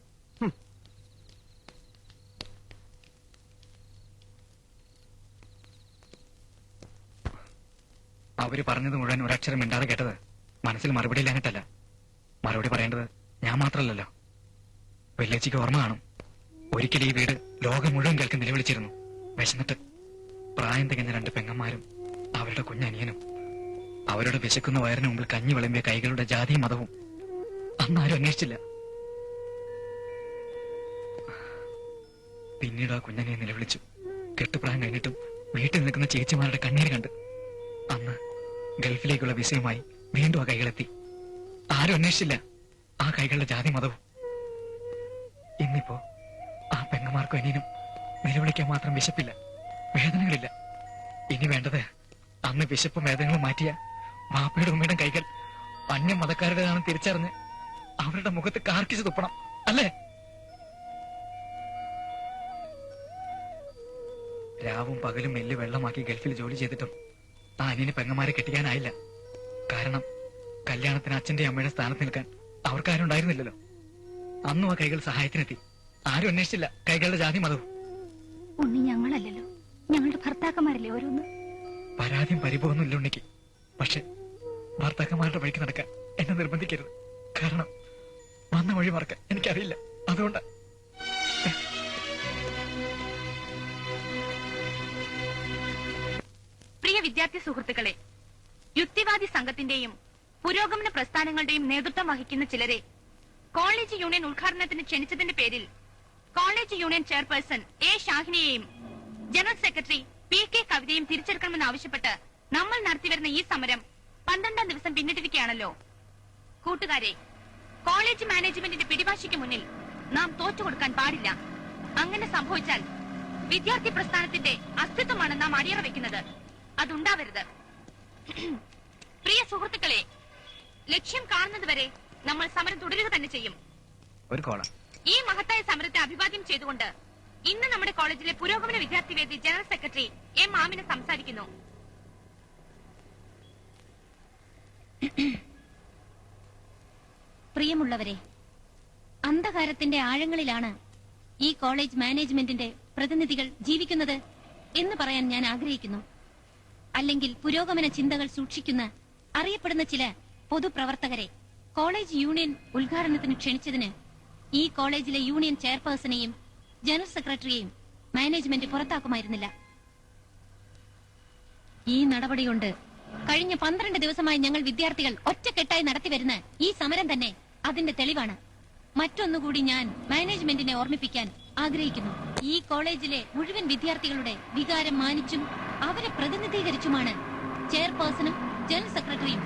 അവര് പറഞ്ഞത് മുഴുവൻ ഒരക്ഷരം മിണ്ടാതെ കേട്ടത് മനസ്സിൽ മറുപടി ഇല്ലാഞ്ഞിട്ടല്ല. മറുപടി പറയേണ്ടത് ഞാൻ മാത്രമല്ലല്ലോ, വെല്ലേച്ചിക്ക് ഓർമ്മ കാണും. ഒരിക്കൽ ഈ വീട് ലോകം മുഴുവൻ കേൾക്കും നിലവിളിച്ചിരുന്നു. വിശന്നിട്ട് പ്രായം തികഞ്ഞ 2 പെങ്ങന്മാരും അവരുടെ കുഞ്ഞനിയനും അവരുടെ വിശക്കുന്ന വയറിന് മുമ്പിൽ കഞ്ഞി വിളമ്പിയ കൈകളുടെ ജാതിയും മതവും അന്നാരും അന്വേഷിച്ചില്ല. പിന്നീട് ആ കുഞ്ഞനിയെ നിലവിളിച്ചു. കെട്ടുപ്രായം കഴിഞ്ഞിട്ടും വീട്ടിൽ നിൽക്കുന്ന ചേച്ചിമാരുടെ കണ്ണീര് കണ്ട് അന്ന് ഗൾഫിലേക്കുള്ള വിസയുമായി വീണ്ടും ആ കൈകളെത്തി. ആരും അന്വേഷിച്ചില്ല ആ കൈകളുടെ ജാതി മതവും. ഇന്നിപ്പോ ആ പെങ്ങന്മാർക്കും അനിയനും നിലവിളിക്കാൻ മാത്രം വിശപ്പില്ല, വേദനകളില്ല. ഇനി വേണ്ടത് അന്ന് വിശപ്പും വേദനകളും മാറ്റിയ വാപ്പയുടെ ഉമ്മയുടെ കൈകൾ അന്യ മതക്കാരുടേതാണെന്ന് തിരിച്ചറിഞ്ഞ് അവരുടെ മുഖത്ത് കാർക്കിച്ച് തുപ്പണം, അല്ലേ? രാവും പകലും മെല്ല് വെള്ളമാക്കി ഗൾഫിൽ ജോലി ചെയ്തിട്ടും ആ അനിയന് പെങ്ങന്മാരെ കെട്ടിക്കാനായില്ല. കാരണം കല്യാണത്തിന് അച്ഛന്റെ അമ്മയുടെ സ്ഥാനത്ത് നിൽക്കാൻ അവർക്കാരും ഉണ്ടായിരുന്നില്ലല്ലോ. അന്നും ആ കൈകൾ സഹായത്തിനെത്തി. ആരും അന്വേഷിച്ചില്ല കൈകളുടെ ജാതി മതവും. ഉണ്ണി ഞങ്ങളല്ലല്ലോ, ഞങ്ങളുടെ ഭർത്താക്കന്മാരല്ലേ ഓരോന്ന്. പരാതിയും പരിഭവമൊന്നും ഇല്ല ഉണ്ണിക്ക്. പക്ഷെ ഭർത്താക്കന്മാരുടെ വഴിക്ക് നടക്കാൻ എന്നെ നിർബന്ധിക്കരുത്. കാരണം വന്ന വഴി മറക്കാൻ എനിക്കറിയില്ല. അതുകൊണ്ട് പ്രിയ വിദ്യാർത്ഥി സുഹൃത്തുക്കളെ, യുക്തിവാദി സംഘത്തിന്റെയും പുരോഗമന പ്രസ്ഥാനങ്ങളുടെയും നേതൃത്വം വഹിക്കുന്ന ചിലരെ കോളേജ് യൂണിയൻ ഉദ്ഘാടനത്തിന് ക്ഷണിച്ചതിന്റെ പേരിൽ കോളേജ് യൂണിയൻ ചെയർപേഴ്സൺ എ ഷാഹിനെയും ജനറൽ സെക്രട്ടറി പി കെ കവിതയും തിരിച്ചെടുക്കണമെന്നാവശ്യപ്പെട്ട് നമ്മൾ നടത്തിവരുന്ന ഈ സമരം 12ാം ദിവസം പിന്നിട്ടിരിക്കുകയാണല്ലോ. കൂട്ടുകാരെ, കോളേജ് മാനേജ്മെന്റിന്റെ പിടിവാശിക്ക് മുന്നിൽ നാം തോറ്റുകൊടുക്കാൻ പാടില്ല. അങ്ങനെ സംഭവിച്ചാൽ വിദ്യാർത്ഥി പ്രസ്ഥാനത്തിന്റെ അസ്തിത്വമാണ് നാം അടിയറ വെക്കുന്നത്. അതുണ്ടാവരുത്. പ്രിയ സുഹൃത്തുക്കളെ, ലക്ഷ്യം കാണുന്നതുവരെ നമ്മൾ സമരം തുടരുക തന്നെ ചെയ്യും. ഒരു കോളം ഈ മഹത്തായ സമരത്തെ അഭിവാദ്യം ചെയ്തുകൊണ്ട് ഇന്ന് നമ്മുടെ കോളേജിലെ പുരോഗമന വിദ്യാർത്ഥി വേദി ജനറൽ സെക്രട്ടറി എം ആമിന സംസാരിക്കുന്നു. പ്രിയമുള്ളവരെ, അന്ധകാരത്തിന്റെ ആഴങ്ങളിലാണ് ഈ കോളേജ് മാനേജ്മെന്റിന്റെ പ്രതിനിധികൾ ജീവിക്കുന്നത് എന്ന് പറയാൻ ഞാൻ ആഗ്രഹിക്കുന്നു. അല്ലെങ്കിൽ പുരോഗമന ചിന്തകൾ സൂക്ഷിക്കുന്ന അറിയപ്പെടുന്ന ചില പൊതുപ്രവർത്തകരെ കോളേജ് യൂണിയൻ ഉദ്ഘാടനത്തിന് ക്ഷണിച്ചതിന് ഈ കോളേജിലെ യൂണിയൻ ചെയർപേഴ്സണെയും ജനറൽ സെക്രട്ടറിയെയും മാനേജ്മെന്റ് പുറത്താക്കുമായിരുന്നില്ല. ഈ നടപടി കൊണ്ട് കഴിഞ്ഞ 12 ദിവസമായി ഞങ്ങൾ വിദ്യാർത്ഥികൾ ഒറ്റക്കെട്ടായി നടത്തിവരുന്ന ഈ സമരം തന്നെ അതിന്റെ തെളിവാണ്. മറ്റൊന്നുകൂടി ഞാൻ മാനേജ്മെന്റിനെ ഓർമ്മിപ്പിക്കാൻ ആഗ്രഹിക്കുന്നു. ഈ കോളേജിലെ മുഴുവൻ വിദ്യാർത്ഥികളുടെ വികാരം മാനിച്ചും അവരെ പ്രതിനിധീകരിച്ചുമാണ് ചെയർപേഴ്സണും ജനറൽ സെക്രട്ടറിയും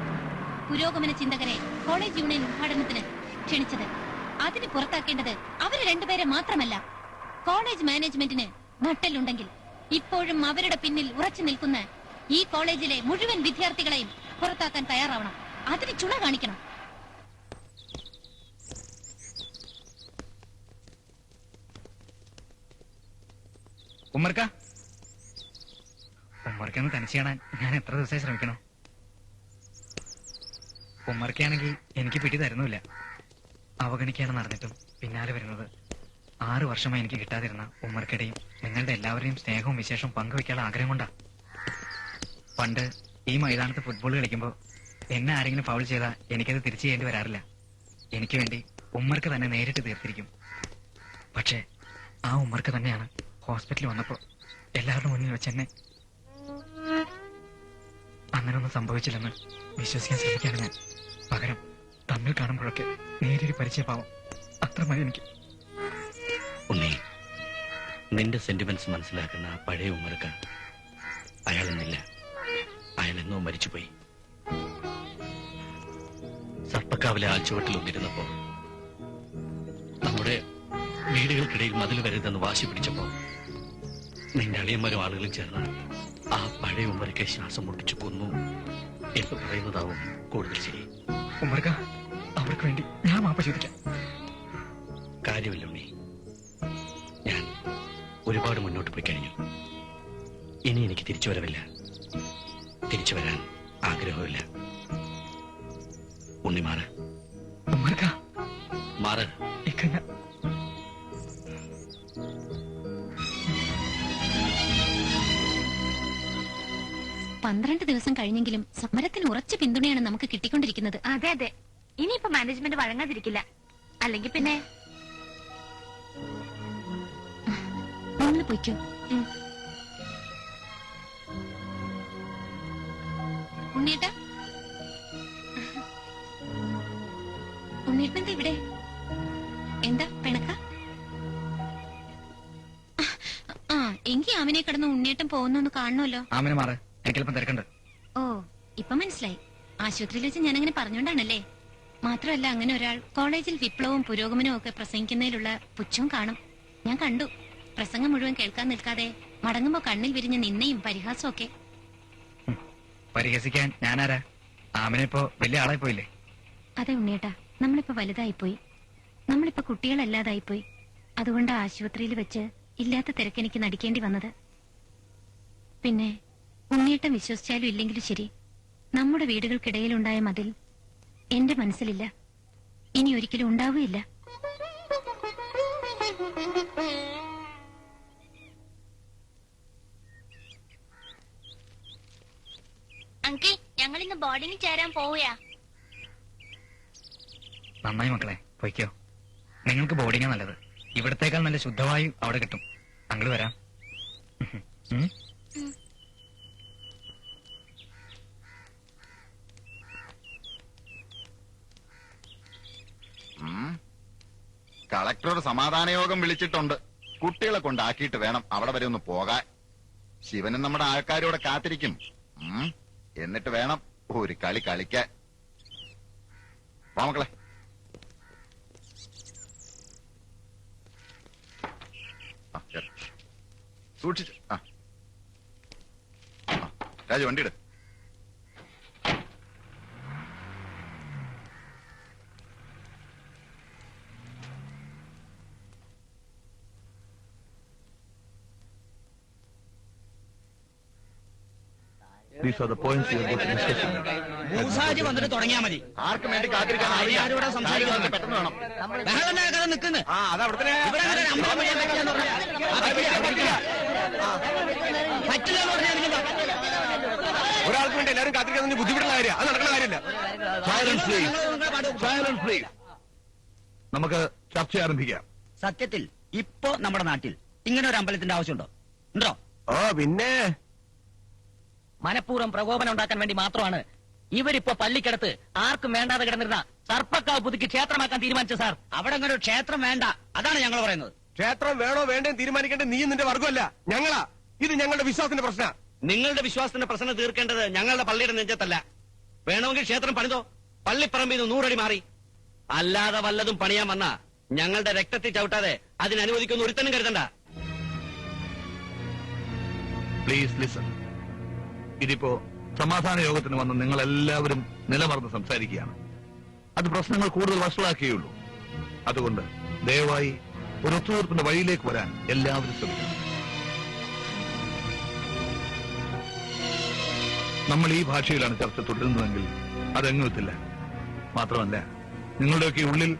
പുരോഗമന ചിന്തകരെ കോളേജ് യൂണിയൻ ഉദ്ഘാടനത്തിന് ക്ഷണിച്ചത്. അതിന് പുറത്താക്കേണ്ടത് അവര് രണ്ടുപേരെ മാത്രമല്ല. കോളേജ് മാനേജ്മെന്റിന് നട്ടെല്ലുണ്ടെങ്കിൽ ഇപ്പോഴും അവരുടെ പിന്നിൽ ഉറച്ചു നിൽക്കുന്ന ഈ കോളേജിലെ മുഴുവൻ വിദ്യാർത്ഥികളെയും പുറത്താക്കാൻ തയ്യാറാവണം. അതിന് ചുണ കാണിക്കണം. ഉമ്മർക്കെന്ന് തനിച്ച് കാണാൻ ഞാൻ എത്ര ദിവസമായി ശ്രമിക്കണോ? ഉമ്മർക്കാണെങ്കിൽ എനിക്ക് പിടി തരുന്നില്ല. അവഗണിക്കാണ് നടന്നിട്ടും പിന്നാലെ വരുന്നത്. 6 വർഷമായി എനിക്ക് കിട്ടാതിരുന്ന ഉമ്മർക്കിടയും നിങ്ങളുടെ എല്ലാവരുടെയും സ്നേഹവും വിശേഷവും പങ്കുവെക്കാനുള്ള ആഗ്രഹം കൊണ്ടാ. പണ്ട് ഈ മൈതാനത്ത് ഫുട്ബോൾ കളിക്കുമ്പോൾ എന്നെ ആരെങ്കിലും ഫൗൾ ചെയ്താൽ എനിക്കത് തിരിച്ചു ചെയ്യേണ്ടി വരാറില്ല. എനിക്ക് വേണ്ടി ഉമ്മർക്ക് തന്നെ നേരിട്ട് തീർത്തിരിക്കും. പക്ഷേ ആ ഉമ്മർക്ക് തന്നെയാണ് ഹോസ്പിറ്റലിൽ വന്നപ്പോ എല്ലാവരുടെ മുന്നിൽ വെച്ചെന്നെ അങ്ങനൊന്നും സംഭവിച്ചില്ലെന്ന് വിശ്വസിക്കാൻ ശ്രമിക്കാണ് ഞാൻ. പകരം തമ്മിൽ കാണുമ്പോഴൊക്കെ നേരിയൊരു പരിചയഭാവം, അത്ര മതി എനിക്ക്. ഉണ്ണി, നിന്റെ സെന്റിമെന്റ്സ് മനസ്സിലാക്കുന്ന പഴയ ഉമ്മർക്ക് അയാളെന്നില്ല. അയാളെന്നോ മരിച്ചുപോയി. സർപ്പക്കാവിലെ ആൽച്ചുവട്ടിൽ ഒന്നിരുന്നപ്പോ നമ്മുടെ വീടുകൾക്കിടയിൽ മതിൽ വരരുതെന്ന് വാശി പിടിച്ചപ്പോ നിന്റെ അളിയന്മാരും ആളുകളും ചേർന്ന് ആ പഴയ ഉമ്മരക്കെ ശ്വാസം മുട്ടിച്ചു കൊന്നു എന്ന് പറയുന്നതാവും കൂടുതൽ ശരി. ഉമ്മർക്ക, അവർക്ക് വേണ്ടി ഞാൻ മാപ്പ് ചോദിക്കാം. കാര്യമില്ല ഉണ്ണി, ഞാൻ ഒരുപാട് മുന്നോട്ട് പോയി കഴിഞ്ഞു. ഇനി എനിക്ക് തിരിച്ചു വരവില്ല, തിരിച്ചു വരാൻ ആഗ്രഹമില്ല. ഉണ്ണി മാറ്, ഉമ്മർക്ക മാറ്. ഇക്കഞ്ഞ 12 ദിവസം കഴിഞ്ഞെങ്കിലും സമരത്തിന് ഉറച്ച പിന്തുണയാണ് നമുക്ക് കിട്ടിക്കൊണ്ടിരിക്കുന്നത്. അതെ അതെ, ഇനിയിപ്പോ മാനേജ്മെന്റ് വഴങ്ങാതിരിക്കില്ല. അല്ലെങ്കിൽ പിന്നെ നിങ്ങൾ പൊയ്ക്കോ. ഉണ്ണിയേട്ട ഉണ്ണിയേട്ടൻ ഇവിടെ എന്താ പിണക്ക? ആ എങ്കി ആമിനെ കിടന്ന് ഉണ്ണിയേട്ടൻ പോകുന്നൊന്ന് കാണണമല്ലോ. ആമിനെ മാറ്, എനിക്കല്പം തിരക്കുണ്ട്. ഓ ഇപ്പൊ മനസ്സിലായി. ആശുപത്രിയിൽ വെച്ച് ഞാനങ്ങനെ പറഞ്ഞോണ്ടാണല്ലേ. മാത്രമല്ല അങ്ങനെ ഒരാൾ കോളേജിൽ വിപ്ലവവും പുരോഗമനവും ഒക്കെ പ്രസംഗിക്കുന്നതിലുള്ള പുച്ഛവും കാണും. ഞാൻ കണ്ടു. പ്രസംഗം മുഴുവൻ കേൾക്കാൻ നിൽക്കാതെ മടങ്ങുമ്പോ കണ്ണിൽ വിരിഞ്ഞ നിന്നയും പരിഹാസവും ഒക്കെ. പരിഹസിക്കാൻ ഞാനാരാ? ആമിനെ ഇപ്പോ വലിയ ആളായി പോയില്ലേ? അതെ ഉണ്ണിയേട്ടാ, നമ്മളിപ്പോ വലുതായിപ്പോയി. നമ്മളിപ്പോ കുട്ടികളല്ലാതായിപ്പോയി. അതുകൊണ്ട് ആശുപത്രിയിൽ വെച്ച് ഇല്ലാത്ത തിരക്കെനിക്ക് നടിക്കേണ്ടി വന്നത്. പിന്നെ ഉണ്ണിയേട്ടൻ വിശ്വസിച്ചാലും ഇല്ലെങ്കിലും ശരി, നമ്മുടെ വീടുകൾക്കിടയിലുണ്ടായ മതിൽ എന്റെ മനസ്സിലില്ല. ഇനി ഒരിക്കലും ഉണ്ടാവുകയില്ല. അങ്കിൾ ഞങ്ങൾ ഇന്ന് ബോർഡിങ്ങിൽ ചേരാൻ പോവുകയാ. നന്നായി മക്കളെ, പൊയ്ക്കോ. നിങ്ങൾക്ക് ബോർഡിങ്ങാ നല്ലത്. ഇവിടത്തേക്കാൾ നല്ല ശുദ്ധവായു അവിടെ കിട്ടും. അങ്ങോട്ട് വരാം. കളക്ടർ സമാധാന യോഗം വിളിച്ചിട്ടുണ്ട്. കുട്ടികളെ കൊണ്ടാക്കിയിട്ട് വേണം അവിടെ വരെ ഒന്ന് പോകാൻ. ശിവനും നമ്മുടെ ആൾക്കാരോടെ കാത്തിരിക്കും. എന്നിട്ട് വേണം ഒരു കളി കളിക്കാൻ. വാ മക്കളെ. സൂക്ഷിച്ച്. Raju വണ്ടിയിട്. These are the points we are going to discuss. Moosaji വന്നിട്ട് തുടങ്ങിയാ മതി. ആർക്കും വേണ്ടി കാത്തിരിക്കാൻ ആരോടെ സംസാരിക്കാൻ പെട്ടെന്ന് വേണം. നിൽക്കുന്നു. ഒരാൾക്ക് വേണ്ടി എല്ലാവരും കാത്തിരിക്കാൻ ബുദ്ധിമുട്ടുള്ള കാര്യം, അത് നടക്കുന്ന കാര്യമില്ല. നമുക്ക് ചർച്ച ആരംഭിക്കാം. സത്യത്തിൽ ഇപ്പോ നമ്മുടെ നാട്ടിൽ ഇങ്ങനെ ഒരു അമ്പലത്തിന്റെ ആവശ്യമുണ്ടോ? ഉണ്ടോ? ഓ പിന്നെ മനഃപൂർവ്വം പ്രകോപനം ഉണ്ടാക്കാൻ വേണ്ടി മാത്രമാണ് ഇവരിപ്പോ പള്ളിക്കടുത്ത് ആർക്കും വേണ്ടാതെ കിടന്നിരുന്ന സർപ്പക്കാവ് പുതുക്കി ക്ഷേത്രമാക്കാൻ തീരുമാനിച്ചു സാർ. അവിടെ അങ്ങനെ ഒരു ക്ഷേത്രം വേണ്ട, അതാണ് ഞങ്ങൾ പറയുന്നത്. ക്ഷേത്രം വേണോ വേണ്ടേ തീരുമാനിക്കേണ്ടത് നീയും നിന്റെ വർഗമല്ല, ഞങ്ങളാ. ഇത് ഞങ്ങളുടെ വിശ്വാസത്തിന്റെ പ്രശ്നം. നിങ്ങളുടെ വിശ്വാസത്തിന്റെ പ്രശ്നം തീർക്കേണ്ടത് ഞങ്ങളുടെ പള്ളിയുടെ നെഞ്ചത്തല്ല. വേണമെങ്കിൽ ക്ഷേത്രം പണിതോ, പള്ളിപ്പറമ്പിൽ നിന്ന് 100 അടി മാറി. അല്ലാതെ വല്ലതും പണിയാൻ വന്ന ഞങ്ങളുടെ രക്തത്തിൽ ചവിട്ടാതെ അതിനനുവദിക്കൊന്നും ഒരുത്തനും കരുതണ്ട. Please listen. ഇതിപ്പോ സമാധാന യോഗത്തിന് വന്ന് നിങ്ങൾ എല്ലാവരും നിലമറന്ന് സംസാരിക്കുകയാണ്. അത് പ്രശ്നങ്ങൾ കൂടുതൽ വഷളാക്കിയുള്ളൂ. അതുകൊണ്ട് ദയവായി ഒരു ഒത്തുതീർപ്പിന്റെ വഴിയിലേക്ക് വരാൻ എല്ലാവരും ശ്രമിക്കണം. നമ്മൾ ഈ ഭാഷയിലാണ് ചർച്ച തുടരുന്നതെങ്കിൽ അതെങ്ങുമെത്തില്ല. മാത്രമല്ല നിങ്ങളുടെയൊക്കെ ഉള്ളിൽ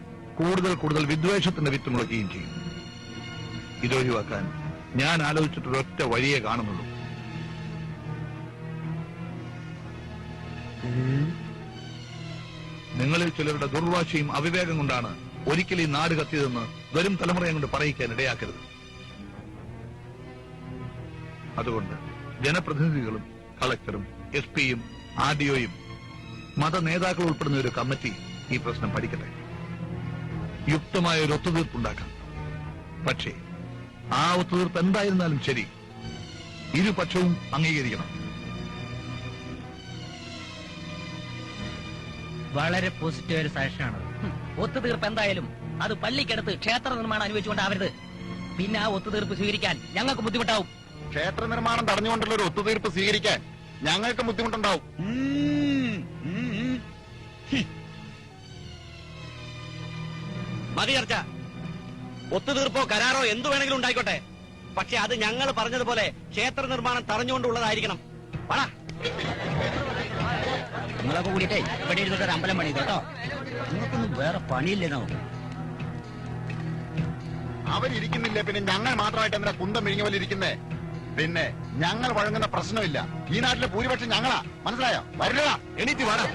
കൂടുതൽ വിദ്വേഷത്തിന്റെ വിത്ത് മുളയ്ക്കുകയും ചെയ്യും. ഇതൊഴിവാക്കാൻ ഞാൻ ആലോചിച്ചിട്ടൊരൊറ്റ വഴിയേ കാണുന്നുള്ളൂ. നിങ്ങളിൽ ചിലരുടെ ദുർവാശിയും അവിവേകം കൊണ്ടാണ് ഒരിക്കലും ഈ നാട് കത്തിയതെന്ന് വരും തലമുറയെ കൊണ്ട് പറയിക്കാൻ ഇടയാക്കരുത്. അതുകൊണ്ട് ജനപ്രതിനിധികളും കളക്ടറും SP-യും RDO-യും മത നേതാക്കൾ ഉൾപ്പെടുന്ന ഒരു കമ്മിറ്റി ഈ പ്രശ്നം പഠിക്കട്ടെ. യുക്തമായ ഒരു ഒത്തുതീർപ്പുണ്ടാക്കാം. പക്ഷേ ആ ഒത്തുതീർപ്പ് എന്തായിരുന്നാലും ശരി, ഇരുപക്ഷവും അംഗീകരിക്കണം. വളരെ പോസിറ്റീവ് ഒരു സജഷനാണ്. ഒത്തുതീർപ്പ് എന്തായാലും അത് പള്ളിക്കടുത്ത് ക്ഷേത്ര നിർമ്മാണം അനുവദിച്ചുകൊണ്ടാവരുത്. പിന്നെ ആ ഒത്തുതീർപ്പ് സ്വീകരിക്കാൻ ഞങ്ങൾക്ക് ബുദ്ധിമുട്ടാവും. ക്ഷേത്ര നിർമ്മാണം തടഞ്ഞുകൊണ്ടുള്ള ഒരു ഒത്തുതീർപ്പ് സ്വീകരിക്കാൻ ഞങ്ങൾക്ക് ബുദ്ധിമുട്ടുണ്ടാവും. മതി ചർച്ച. ഒത്തുതീർപ്പോ കരാറോ എന്തു വേണമെങ്കിലും ഉണ്ടായിക്കോട്ടെ. പക്ഷെ അത് ഞങ്ങൾ പറഞ്ഞതുപോലെ ക്ഷേത്ര നിർമ്മാണം തടഞ്ഞുകൊണ്ടുള്ളതായിരിക്കണം. വള നിങ്ങളൊക്കെ കൂടിയിട്ടേ ഇവിടെ ഇരുന്നിട്ട് ഒരു അമ്പലം പണി കേട്ടോ. നിങ്ങൾക്കൊന്നും വേറെ പണിയില്ലേ നമുക്ക്? അവരിയ്ക്കുന്നില്ല, പിന്നെ ഞങ്ങൾ മാത്രമായിട്ട് എന്താ കുന്തം വിഴിഞ്ഞ പോലെ ഇരിക്കുന്നേ? പിന്നെ ഞങ്ങൾ വഴങ്ങുന്ന പ്രശ്നമില്ല. ഈ നാട്ടിലെ ഭൂരിപക്ഷം ഞങ്ങളാ, മനസ്സിലായോ? വരില്ല, എണീറ്റ് വേണം.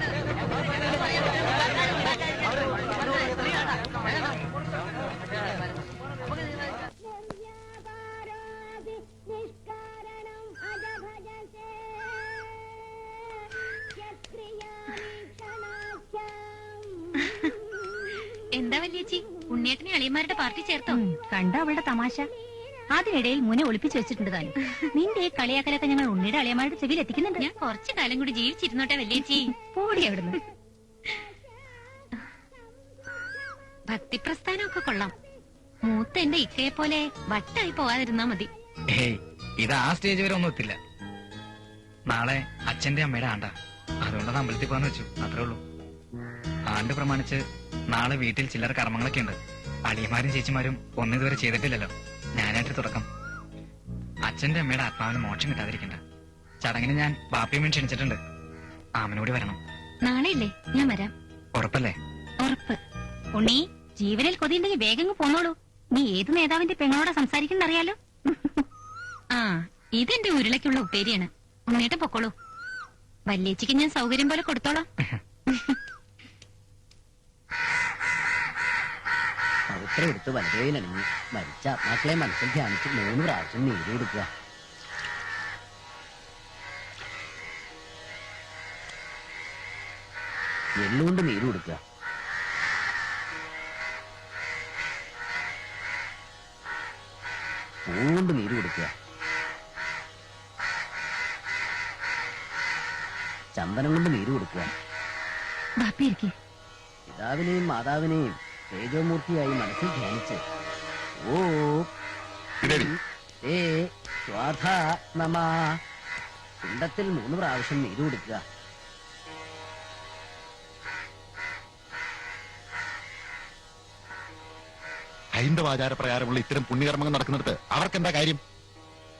എന്താ വല്യേച്ചി, ഉണ്ണിയേട്ടനെ അളിയന്മാരുടെ പാർട്ടി ചേർത്തോ? കണ്ട അവളുടെ തമാശ. അതിനിടയിൽ മുനെ ഒളിപ്പിച്ചു വെച്ചിട്ടുണ്ട് താനും. നിന്റെ ഈ കളിയാക്കലൊക്കെ ഞങ്ങൾ ഉണ്ണിയുടെ അളിയന്മാരുടെ ചെവിയിൽ എത്തിക്കുന്നുണ്ട്. ഞാൻ കുറച്ചു കാലം കൂടി ജീവിച്ചിരുന്നോട്ടെ വല്യേച്ചി. പോടി അവിടുന്ന്. ഭക്തിപ്രസ്ഥാനമൊക്കെ കൊള്ളാം. മൂത്ത എന്റെ ഇക്കയെ പോലെ വട്ടായി പോവാതിരുന്നാ മതി. ഏയ്, ഇത് ആ സ്റ്റേജ് വരെ ഒന്നും എത്തില്ല. നാളെ അച്ഛന്റെ അമ്മയുടെ ആണ്ടാ, അതുകൊണ്ടാണ് അമ്പലത്തിൽ പോകാന്ന് വെച്ചു, അത്രേ ഉള്ളൂ. ആണ്ട് പ്രമാണിച്ച് നാളെ വീട്ടിൽ ചില്ലറ കർമ്മങ്ങളൊക്കെ ഉണ്ട്. അളിയന്മാരും ചേച്ചിമാരും ഒന്നും ഇതുവരെ ചെയ്തിട്ടില്ലല്ലോ, ഞാനായിട്ട് തുടക്കം. അച്ഛന്റെ അമ്മയുടെ ആത്മാവിന് മോക്ഷം കിട്ടാതിരിക്കണ്ട. ചടങ്ങിന് ഞാൻ ബാപ്പിയമ്മ ക്ഷണിച്ചിട്ടുണ്ട്. ആമനോടി വരണം. നാളെ ഇല്ലേ? ഞാൻ വരാം. ഉറപ്പല്ലേ? ഉറപ്പ്. ഉണ്ണി, ജീവനിൽ കൊതിയുണ്ടെങ്കിൽ വേഗം പോന്നോളൂ. നീ ഏത് നേതാവിന്റെ പെങ്ങളോടാ സംസാരിക്കുന്നറിയാലോ. ആ, ഇതെന്റെ ഉരുളയ്ക്കുള്ള ഉപ്പേരിയാണ്. ഉണ്ണിയേട്ടൻ പൊക്കോളൂ. വല്യേച്ചിക്ക് ഞാൻ സൗകര്യം പോലെ കൊടുത്തോളാം. പവിത്രം എടുത്ത് വലതയിലണിഞ്ഞ് മരിച്ച ആത്മാക്കളെ മനസ്സിൽ ധ്യാനിച്ച് 3 പ്രാവശ്യം നീര് കൊടുക്കുക. എള്ളുകൊണ്ട് നീര് കൊടുക്കുക. പൂവുകൊണ്ട് നീര് കൊടുക്കുക. ചന്ദനം കൊണ്ട് നീര് കൊടുക്കുക. ബാപ്പിയിരിക്കെ പിതാവിനെയും മാതാവിനെയും തേജോമൂർത്തിയായി മനസ്സിൽ ധ്യാനിച്ച് ഓ ഏ സ്വാധ നമ പിണ്ടത്തിൽ 3 പ്രാവശ്യം നീര് കൊടുക്കുക. ഹൈന്ദവാചാരപ്രകാരമുള്ള ഇത്തരം പുണ്യകർമ്മങ്ങൾ നടക്കുന്നിടത്ത് അവർക്കെന്താ കാര്യം?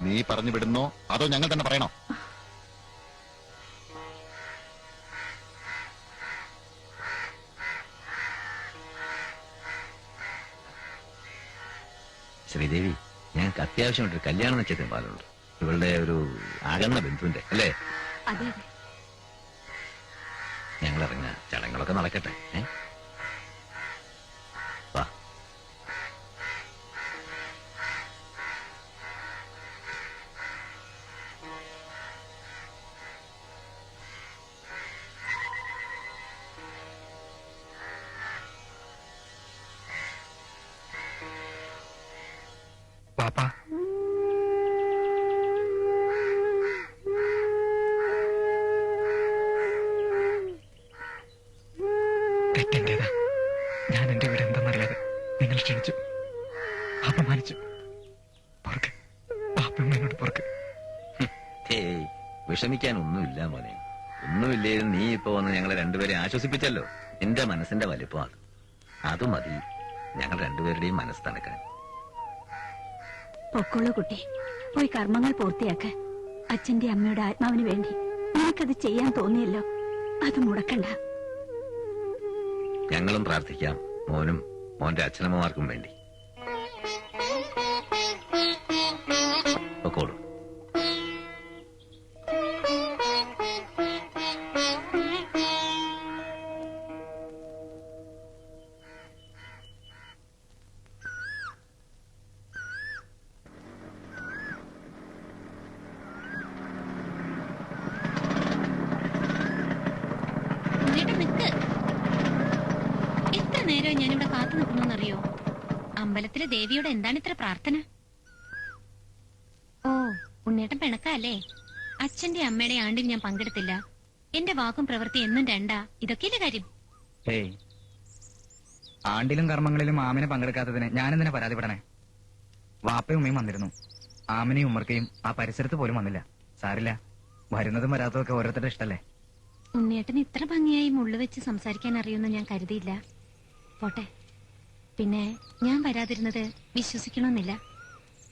നീ പറഞ്ഞു വിടുന്നോ അതോ ഞങ്ങൾ തന്നെ പറയണോ? ശ്രീദേവി, ഞങ്ങൾക്ക് അത്യാവശ്യമായിട്ടൊരു കല്യാണ നിശ്ചയത്തിന് പാലുണ്ട്. ഇവളുടെ ഒരു ആകന്ന ബന്ധുവിന്റെ അല്ലേ? അതെ. ഞങ്ങൾ ഇറങ്ങാ, ചടങ്ങുകളൊക്കെ നടക്കട്ടെ. വാ. പാപ്പാ, തെറ്റെന്റേതാ. ഞാൻ എന്റെ വീട് എന്തെന്നറിയാതെ നിങ്ങൾ ക്ഷണിച്ചു, അപമാനിച്ചു. പൊറുക്ക് പാപ്പ, എന്നോട് പൊറുക്ക്. ഏയ്, വിഷമിക്കാനൊന്നുമില്ല മോനെ. ഒന്നുമില്ലേലും നീ ഇപ്പൊ വന്ന് ഞങ്ങളെ രണ്ടുപേരെ ആശ്വസിപ്പിച്ചല്ലോ. എന്റെ മനസ്സിന്റെ വലിപ്പം അത് മതി ഞങ്ങൾ രണ്ടുപേരുടെയും മനസ്സ് തണുക്കാൻ. പൊക്കോളൂ കുട്ടി, പോയി കർമ്മങ്ങൾ പൂർത്തിയാക്ക. അച്ഛന്റെ അമ്മയുടെ ആത്മാവിന് വേണ്ടി നിനക്കത് ചെയ്യാൻ തോന്നിയല്ലോ, അത് മുടക്കണ്ട. ഞങ്ങളും പ്രാർത്ഥിക്കാം മോനും മോന്റെ അച്ഛനമ്മമാർക്കും വേണ്ടി. പൊക്കോളൂ. നിക്ക്. എത്ര നേരം ഞാനിവിടെ കാത്തു നിൽക്കുന്നറിയോ? അമ്പലത്തിലെ ദേവിയോട് എന്താണ് ഇത്ര പ്രാർത്ഥന? ഓ, ഉണ്ണേട്ടൻ പിണക്കല്ലേ? അച്ഛന്റെ അമ്മയുടെ ആണ്ടിൽ ഞാൻ പങ്കെടുത്തില്ല, എന്റെ വാക്കും പ്രവൃത്തി എന്നും രണ്ടാ, ഇതൊക്കെയല്ലേ കാര്യം? ഏയ്, ആണ്ടിലും കർമ്മങ്ങളിലും ആമിനെ പങ്കെടുക്കാത്തതിന് ഞാനെന്തിനാ പരാതിപ്പെടണേ? വാപ്പയും ഉമ്മയും വന്നിരുന്നു. ആമിനെയും ഉമ്മർക്കയും ആ പരിസരത്ത് പോലും വന്നില്ല. സാരില്ല, വരുന്നതും വരാത്തതും ഒക്കെ ഓരോരുത്തരുടെ ഇഷ്ടല്ലേ. ഉണ്ണിയേട്ടന് ഇത്ര ഭംഗിയായി മുള്ളു വെച്ച് സംസാരിക്കാൻ അറിയുമെന്ന് ഞാൻ കരുതിയില്ല. പോട്ടെ, പിന്നെ ഞാൻ വരാതിരുന്നത് വിശ്വസിക്കണമെന്നില്ല.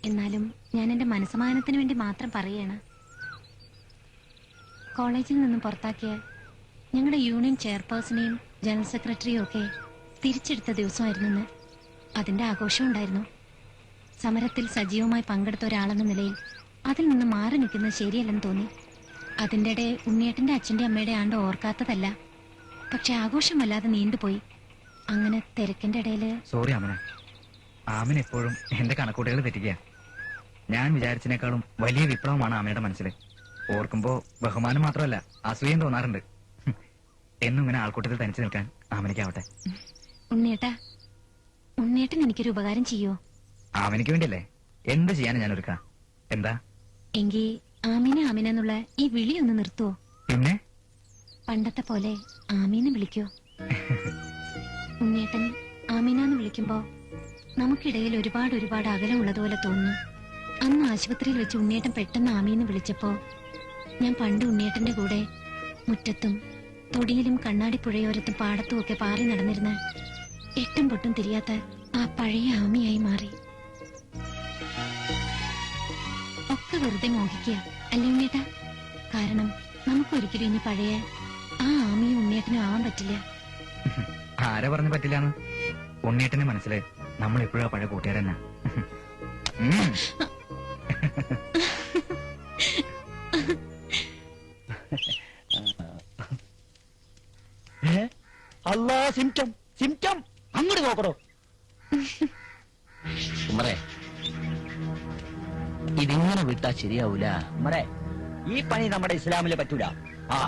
എന്നാലും ഞാൻ എന്റെ മനസ്സമാധാനത്തിന് വേണ്ടി മാത്രം പറയാണ്. കോളേജിൽ നിന്നും പുറത്താക്കിയ ഞങ്ങളുടെ യൂണിയൻ ചെയർപേഴ്സണെയും ജനറൽ സെക്രട്ടറിയും ഒക്കെ തിരിച്ചെടുത്ത ദിവസമായിരുന്നെന്ന്. അതിന്റെ ആഘോഷം ഉണ്ടായിരുന്നു. സമരത്തിൽ സജീവമായി പങ്കെടുത്ത ഒരാളെന്ന നിലയിൽ അതിൽ നിന്ന് മാറി നിൽക്കുന്നത് ശരിയല്ലെന്ന് തോന്നി. അതിന്റെ ഇടയിൽ ഉണ്ണിയേട്ടന്റെ അച്ഛന്റെ അമ്മയുടെ ആണ്ട് ഓർക്കാത്തതല്ല, പക്ഷെ ആഘോഷം വല്ലാതെ നീണ്ടുപോയി. അങ്ങനെ തിരക്കിന്റെ ഇടയില് സോറി ആമന. ആമിന് എപ്പോഴും എന്റെ കണക്കൂട്ടുകൾ തെറ്റിക്കുക. ഞാൻ വിചാരിച്ചതിനേക്കാളും വലിയ വിപ്ലവമാണ് ആമയുടെ മനസ്സിൽ. ഓർക്കുമ്പോ ബഹുമാനം മാത്രമല്ല, അസൂയം തോന്നാറുണ്ട്. എന്നും ഇങ്ങനെ ആൾക്കൂട്ടത്തിൽ തനിച്ചു നിൽക്കാൻ ആമനയ്ക്കാവട്ടെ. ഉണ്ണിയേട്ടാ, ഉണ്ണേട്ടൻ എനിക്കൊരു ഉപകാരം ചെയ്യോ? അവനിക്ക് വേണ്ടിയല്ലേ എന്ത് ചെയ്യാനും ഞാൻ ഒരുക്കാം. എന്താ? എങ്കി ആമീന ആമീന എന്നുള്ള ഈ വിളി ഒന്ന് നിർത്തുവോ? പിന്നെ പണ്ടത്തെ പോലെ ആമീനെ വിളിക്കോ? ഉണ്ണേട്ടൻ ആമീനാന്ന് വിളിക്കുമ്പോ നമുക്കിടയിൽ ഒരുപാട് അകലമുള്ളതുപോലെ തോന്നുന്നു. അന്ന് ആശുപത്രിയിൽ വെച്ച് ഉണ്ണേട്ടൻ പെട്ടെന്ന് ആമീന്ന് വിളിച്ചപ്പോ ഞാൻ പണ്ട് ഉണ്ണേട്ടന്റെ കൂടെ മുറ്റത്തും തൊടിയിലും കണ്ണാടിപ്പുഴയോരത്തും പാടത്തും ഒക്കെ പാറി നടന്നിരുന്ന എട്ടും പൊട്ടും തിരിയാത്ത ആ പഴയ ആമിയായി മാറി. ഒക്കെ വെറുതെ മോഹിക്കുക അല്ലേ ഉണ്ണേട്ട? കാരണം നമുക്കൊരിക്കലും ഇനി പഴയ ആ ആമിയും ഉണ്ണേട്ടനും ആവാൻ പറ്റില്ല. ആരെ പറഞ്ഞു പറ്റില്ലാന്ന്? ഉണ്ണേട്ടന്റെ മനസ്സില് നമ്മൾ എപ്പോഴാ പഴയ കൂട്ടുകാരെന്നാ. അല്ലാ, സിംറ്റം സിംറ്റം അങ്ങോട്ട് നോക്കണോ? ഉമ്മറേ, ഇതിങ്ങനെ വിട്ടാ ശരിയാവൂല. ഉമ്മറേ, ഈ പണി നമ്മുടെ ഇസ്ലാമില് പറ്റൂല. ആ,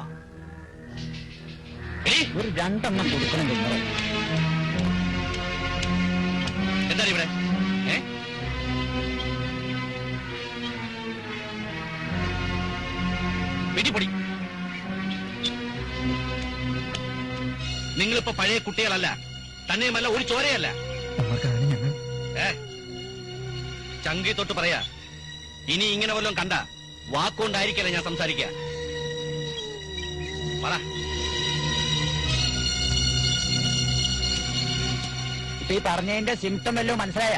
ഒരു 2 എണ്ണം കൊടുക്കണം ഉമ്മറേ. എന്താണ് ഇവിടെ? വെടിപ്പൊടി. നിങ്ങളിപ്പോ പഴയ കുട്ടികളല്ല, തന്നെയുമല്ല ഒരു ചോരയല്ല. ചങ്കി തൊട്ട് പറയാ, ഇനി ഇങ്ങനെ വല്ലതും കണ്ട വാക്കുകൊണ്ടായിരിക്കല്ല ഞാൻ സംസാരിക്കുക. പറ. ഇപ്പൊ ഈ പറഞ്ഞതിന്റെ സിംറ്റം എല്ലാം മനസ്സിലായ?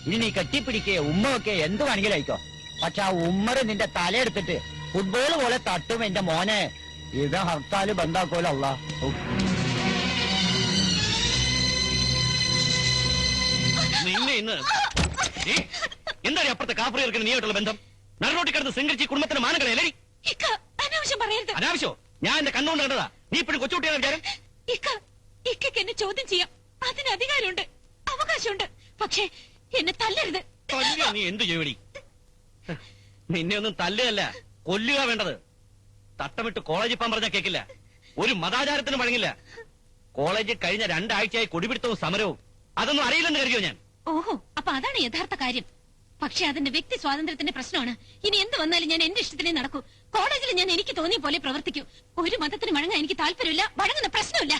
ഇനി നീ കെട്ടിപ്പിടിക്കേ ഉമ്മ ഒക്കെ എന്ത് വേണമെങ്കിലും ആയിക്കോ. പക്ഷെ ആ ഉമ്മറ് നിന്റെ തലയെടുത്തിട്ട് ഫുട്ബോൾ പോലെ തട്ടും എന്റെ മോനെ. ഇത് ഹർത്താല് ബന്ധാക്കോലോ. അല്ല, നിന്നെ ഇന്ന് എന്താണ് അപ്പുറത്തെ കാപ്പറി ഇറക്കുന്ന നീയായിട്ടുള്ള ബന്ധം? നടുറോട്ടി കിടന്ന് ശൃംഗരിച്ച് കുടുംബത്തിന്റെ മാനങ്ങളെ അല്ലേ? അനാവശ്യം പറയരുത്. അനാവശ്യോ? ഞാൻ എന്റെ കണ്ണുകൊണ്ട് കണ്ടതാ. നീ ഇപ്പോഴും കൊച്ചുകുട്ടിയാണ് വിചാരം? ഇക്കയ്ക്ക് എന്നെ ചോദ്യം ചെയ്യാം, അതിന് അധികാരമുണ്ട്, അവകാശമുണ്ട്. പക്ഷേ എന്നെ തല്ലരുത്. തല്ലുക? നീ എന്തു ചെയ്യടി? നിന്നെ ഒന്നും തല്ലുകയല്ല, കൊല്ലുക വേണ്ടത്. തട്ടമിട്ട് കോളേജിൽ പോകാൻ പറഞ്ഞാൽ കേക്കില്ല, ഒരു മതാചാരത്തിന് വഴങ്ങില്ല. കോളേജിൽ കഴിഞ്ഞ 2 ആഴ്ചയായി കൊടിപിടുത്തവും സമരവും. അതൊന്നും അറിയില്ലെന്ന് കരുതിയോ ഞാൻ? ഓഹോ, അപ്പൊ അതാണ് യഥാർത്ഥ കാര്യം. പക്ഷെ അതിന്റെ വ്യക്തി സ്വാതന്ത്ര്യത്തിന്റെ പ്രശ്നമാണ്. ഇനി എന്ത് വന്നാലും ഞാൻ എന്റെ ഇഷ്ടത്തിനേ നടക്കൂ. കോളേജിൽ ഞാൻ എനിക്ക് തോന്നിയ പോലെ പ്രവർത്തിക്കൂ. ഒരു മതത്തിന് വഴങ്ങാൻ എനിക്ക് താല്പര്യമില്ല, വഴങ്ങുന്ന പ്രശ്നമില്ല.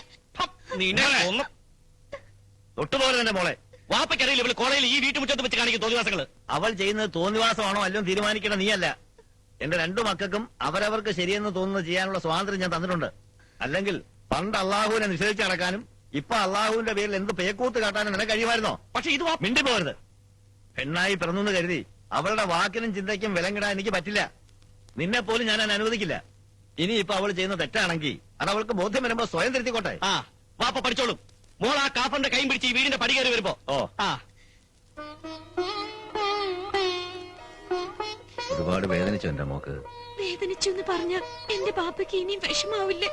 തൊട്ടുപോലെ തന്നെ മോളെ. വാപ്പയ്ക്കറിയില്ല ഇവള് കോളേജിൽ ഈ വീട്ടുമുറ്റത്ത് വെച്ച് കാണിക്കും തോന്നിവാസങ്ങള്. അവൾ ചെയ്യുന്നത് തോന്നിവാസമാണോ അല്ലോ തീരുമാനിക്കണം നീയല്ല. എന്റെ 2 മക്കൾക്കും അവരവർക്ക് ശരിയെന്ന് തോന്നുന്നത് ചെയ്യാനുള്ള സ്വാതന്ത്ര്യം ഞാൻ തന്നിട്ടുണ്ട്. അല്ലെങ്കിൽ പണ്ട് അള്ളാഹുവിനെ നിഷേധിച്ച് നടക്കാനും ഇപ്പൊ അള്ളാഹുവിന്റെ പേരിൽ എന്ത് പേക്കൂത്ത് കാട്ടാനും നിനക്ക് കഴിയുമായിരുന്നോ? പക്ഷെ ഇത് മിണ്ടി പോകരുത്. പെണ്ണായി പിറന്നു കരുതി അവളുടെ വാക്കിനും ചിന്തയ്ക്കും വിലങ്ങിടാൻ എനിക്ക് പറ്റില്ല. നിന്നെ പോലും ഞാൻ അനുവദിക്കില്ല. ഇനി ഇപ്പൊ അവൾ ചെയ്യുന്ന തെറ്റാണെങ്കിൽ അത് അവൾക്ക് ബോധ്യം വരുമ്പോ സ്വയം തിരുത്തിക്കോട്ടെ. ആ, വാപ്പ പഠിച്ചോളും. മോൾ ആ കാപ്പന്റെ കൈയും പിടിച്ച് ഈ വീടിന്റെ പടി കയറി വരുമ്പോ. ഓ, ആ, ഒരുപാട് വേദനിച്ചു എന്റെ മോക്ക്. വേദനിച്ചു എന്ന് പറഞ്ഞ എന്റെ പാപ്പയ്ക്ക് ഇനിയും വിഷമാവില്ലേ?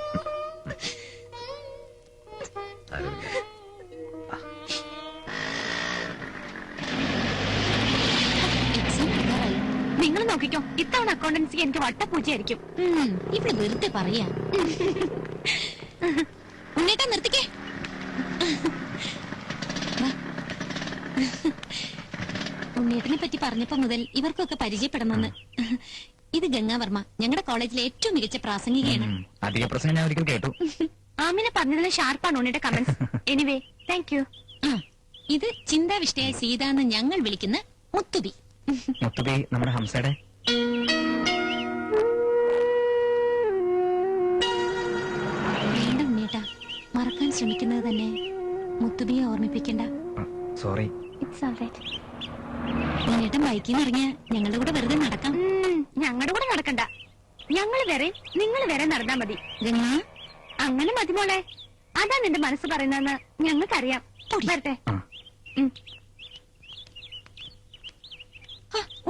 നിങ്ങൾ നോക്കിക്കോ, ഇത്തവണ അക്കൗണ്ടൻസി എനിക്ക് വട്ടപ്പൂജയായിരിക്കും. ഇവിടെ വെറുതെ പറയാ. ഉണ്ണേട്ടാ നിർത്തിക്കേ. ഉണ്ണേട്ടനെ പറ്റി പറഞ്ഞപ്പോ മുതൽ ഇവർക്കൊക്കെ പരിചയപ്പെടണമെന്ന്. ഇത് ഗംഗാവർമ്മ, ഞങ്ങളുടെ കോളേജിലെ ഏറ്റവും മികച്ച പ്രാസംഗികയാണ്. അധിക പ്രസംഗം ഞാൻ ഒരിക്കൽ കേട്ടു. ആമിനെ പറഞ്ഞതിന് ഷാർപ്പാണ് ഉണ്ണിയുടെ കമന്റ്സ്. Anyway, thank you. ഇത് ചിന്താവിഷ്ടയായ സീത എന്ന് ഞങ്ങൾ വിളിക്കുന്ന മുത്തുബി. മുത്തുബി നമ്മുടെ ഹംസയുടെ. വേണ്ട ഉണ്ണേട്ടാ, മറക്കാൻ ശ്രമിക്കുന്നത് തന്നെ മുത്തുബിയെ ഓർമ്മിപ്പിക്കണ്ട. സോറി. It's alright. ഉണ്ണേട്ടൻ ബൈക്കിൽ നിന്ന് ഇറങ്ങിയ ഞങ്ങളുടെ കൂടെ വെറുതെ നടക്കാം. ഞങ്ങളുടെ കൂടെ നടക്കണ്ട, ഞങ്ങൾ വേറെ നിങ്ങൾ വേറെ നടന്നാ മതി. ഗംഗ, അങ്ങനെ മതി മോളെ. അതാ നിന്റെ മനസ്സ് പറയുന്നതെന്ന് ഞങ്ങൾക്കറിയാം. വരട്ടെ.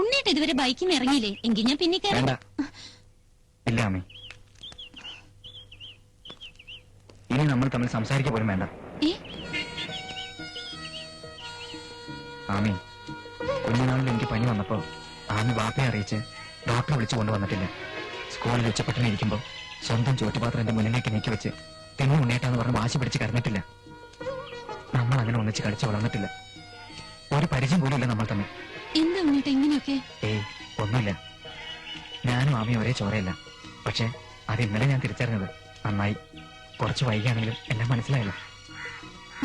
ഉണ്ണേട്ട ഇതുവരെ ബൈക്കിൽ നിന്ന് ഇറങ്ങിയില്ലേ? എങ്കിൽ ഞാൻ പിന്നെ കയറാം. വേണ്ട. ഇല്ല അമ്മി, ഇനി നമ്മൾ തമ്മിൽ സംസാരിക്കുക പോലും വേണ്ട. ആമി, കുഞ്ഞുനാളിൽ എനിക്ക് പനി വന്നപ്പോ ആമി ബാപ്പയെ അറിയിച്ച് ഡോക്ടറെ വിളിച്ചു കൊണ്ടുവന്നിട്ടില്ല. സ്കൂളിൽ ഉച്ചപ്പെട്ടിനെ ഇരിക്കുമ്പോ സ്വന്തം ചോറ്റുപാത്രം എന്റെ മുന്നിലേക്ക് നീക്കി വെച്ച് തെങ്ങ് ഉണ്ണേട്ടാന്ന് പറഞ്ഞ് വാശി പിടിച്ച് കരഞ്ഞിട്ടില്ല. നമ്മൾ അങ്ങനെ ഒന്നിച്ച് കളിച്ച് വളർന്നിട്ടില്ല. ഒരു പരിചയം പോലും ഇല്ല നമ്മൾ തമ്മിൽ. എന്താ ഉണ്ണേട്ടാ ഇങ്ങനെയൊക്കെ? ഏയ് ഒന്നുമില്ല. ഞാനും ആമയും ഒരേ ചോരയല്ല. പക്ഷെ അത് ഇന്നലെ ഞാൻ തിരിച്ചറിഞ്ഞത്. നന്നായി. കുറച്ച് വൈകിയാണെങ്കിലും എല്ലാം മനസ്സിലായല്ലോ.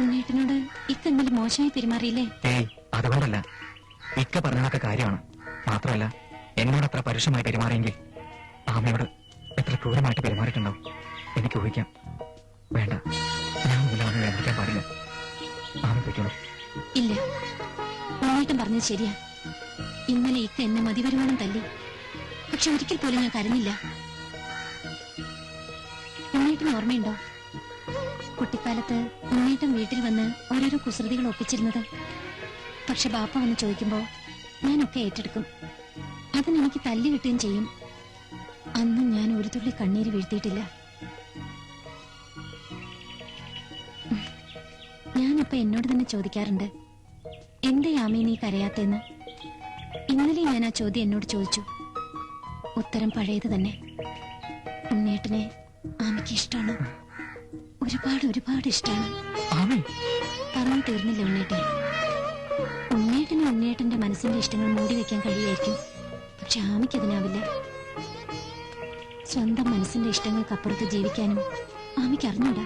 ഉണ്ണേട്ടനോട് ഇക്കെന്തെങ്കിലും മോശമായി പെരുമാറിയില്ലേ? ഏയ് അതുകൊണ്ടല്ല. ഇക്ക പറഞ്ഞതൊക്കെ കാര്യമാണ്. മാത്രമല്ല എന്നോട് അത്ര പരുഷമായി പെരുമാറിയെങ്കിൽ ആമയോട് എത്ര ക്രൂരമായിട്ട് പെരുമാറിയിട്ടുണ്ടാവും എനിക്ക് ഊഹിക്കാം. വേണ്ട, ഞാൻ മുന്നിൽ വന്ന് വേദനിക്കാൻ പാടില്ല. ആമ പോയിക്കോളൂ. ഇല്ല, ഉണ്ണേട്ടൻ പറഞ്ഞത് ശരിയാ. ഇന്നലെ ഇക്ക എന്നെ മതിവരുമാനം തല്ലി. പക്ഷെ ഒരിക്കൽ പോലും ഞാൻ കരഞ്ഞില്ല. ഉണ്ണേട്ടന് ഓർമ്മയുണ്ടോ കുട്ടിക്കാലത്ത് ഉണ്ണേട്ടൻ വീട്ടിൽ വന്ന് ഓരോരോ കുസൃതികൾ ഒപ്പിച്ചിരുന്നത്? പക്ഷെ ബാപ്പ വന്ന് ചോദിക്കുമ്പോ ഞാനൊക്കെ ഏറ്റെടുക്കും. അതിനെനിക്ക് തല്ലി കിട്ടുകയും ചെയ്യും. അന്നും ഞാൻ ഒരു തുള്ളി കണ്ണീര് വീഴ്ത്തിയിട്ടില്ല. ഞാനിപ്പോ എന്നോട് തന്നെ ചോദിക്കാറുണ്ട്, എന്തേ ആമി നീ കരയാത്തേന്ന്. ഇന്നലെ ഞാൻ ആ ചോദ്യം എന്നോട് ചോദിച്ചു. ഉത്തരം പഴയത് തന്നെ. ഉണ്ണേട്ടനെ ആമിക്ക് ഇഷ്ടമാണ്. ഒരുപാട് ഇഷ്ടമാണ്. പറഞ്ഞു തീർന്നില്ല ഉണ്ണേട്ടൻ. ഉണ്ണേട്ടന് ഉണ്ണേട്ടന്റെ മനസ്സിന്റെ ഇഷ്ടങ്ങൾ മൂടി വെക്കാൻ കഴിയായിരിക്കും. പക്ഷെ ആമിക്കതിനാവില്ല. സ്വന്തം മനസ്സിന്റെ ഇഷ്ടങ്ങൾക്കപ്പുറത്ത് ജീവിക്കാനും ആമിക്ക് അറിഞ്ഞൂടാ.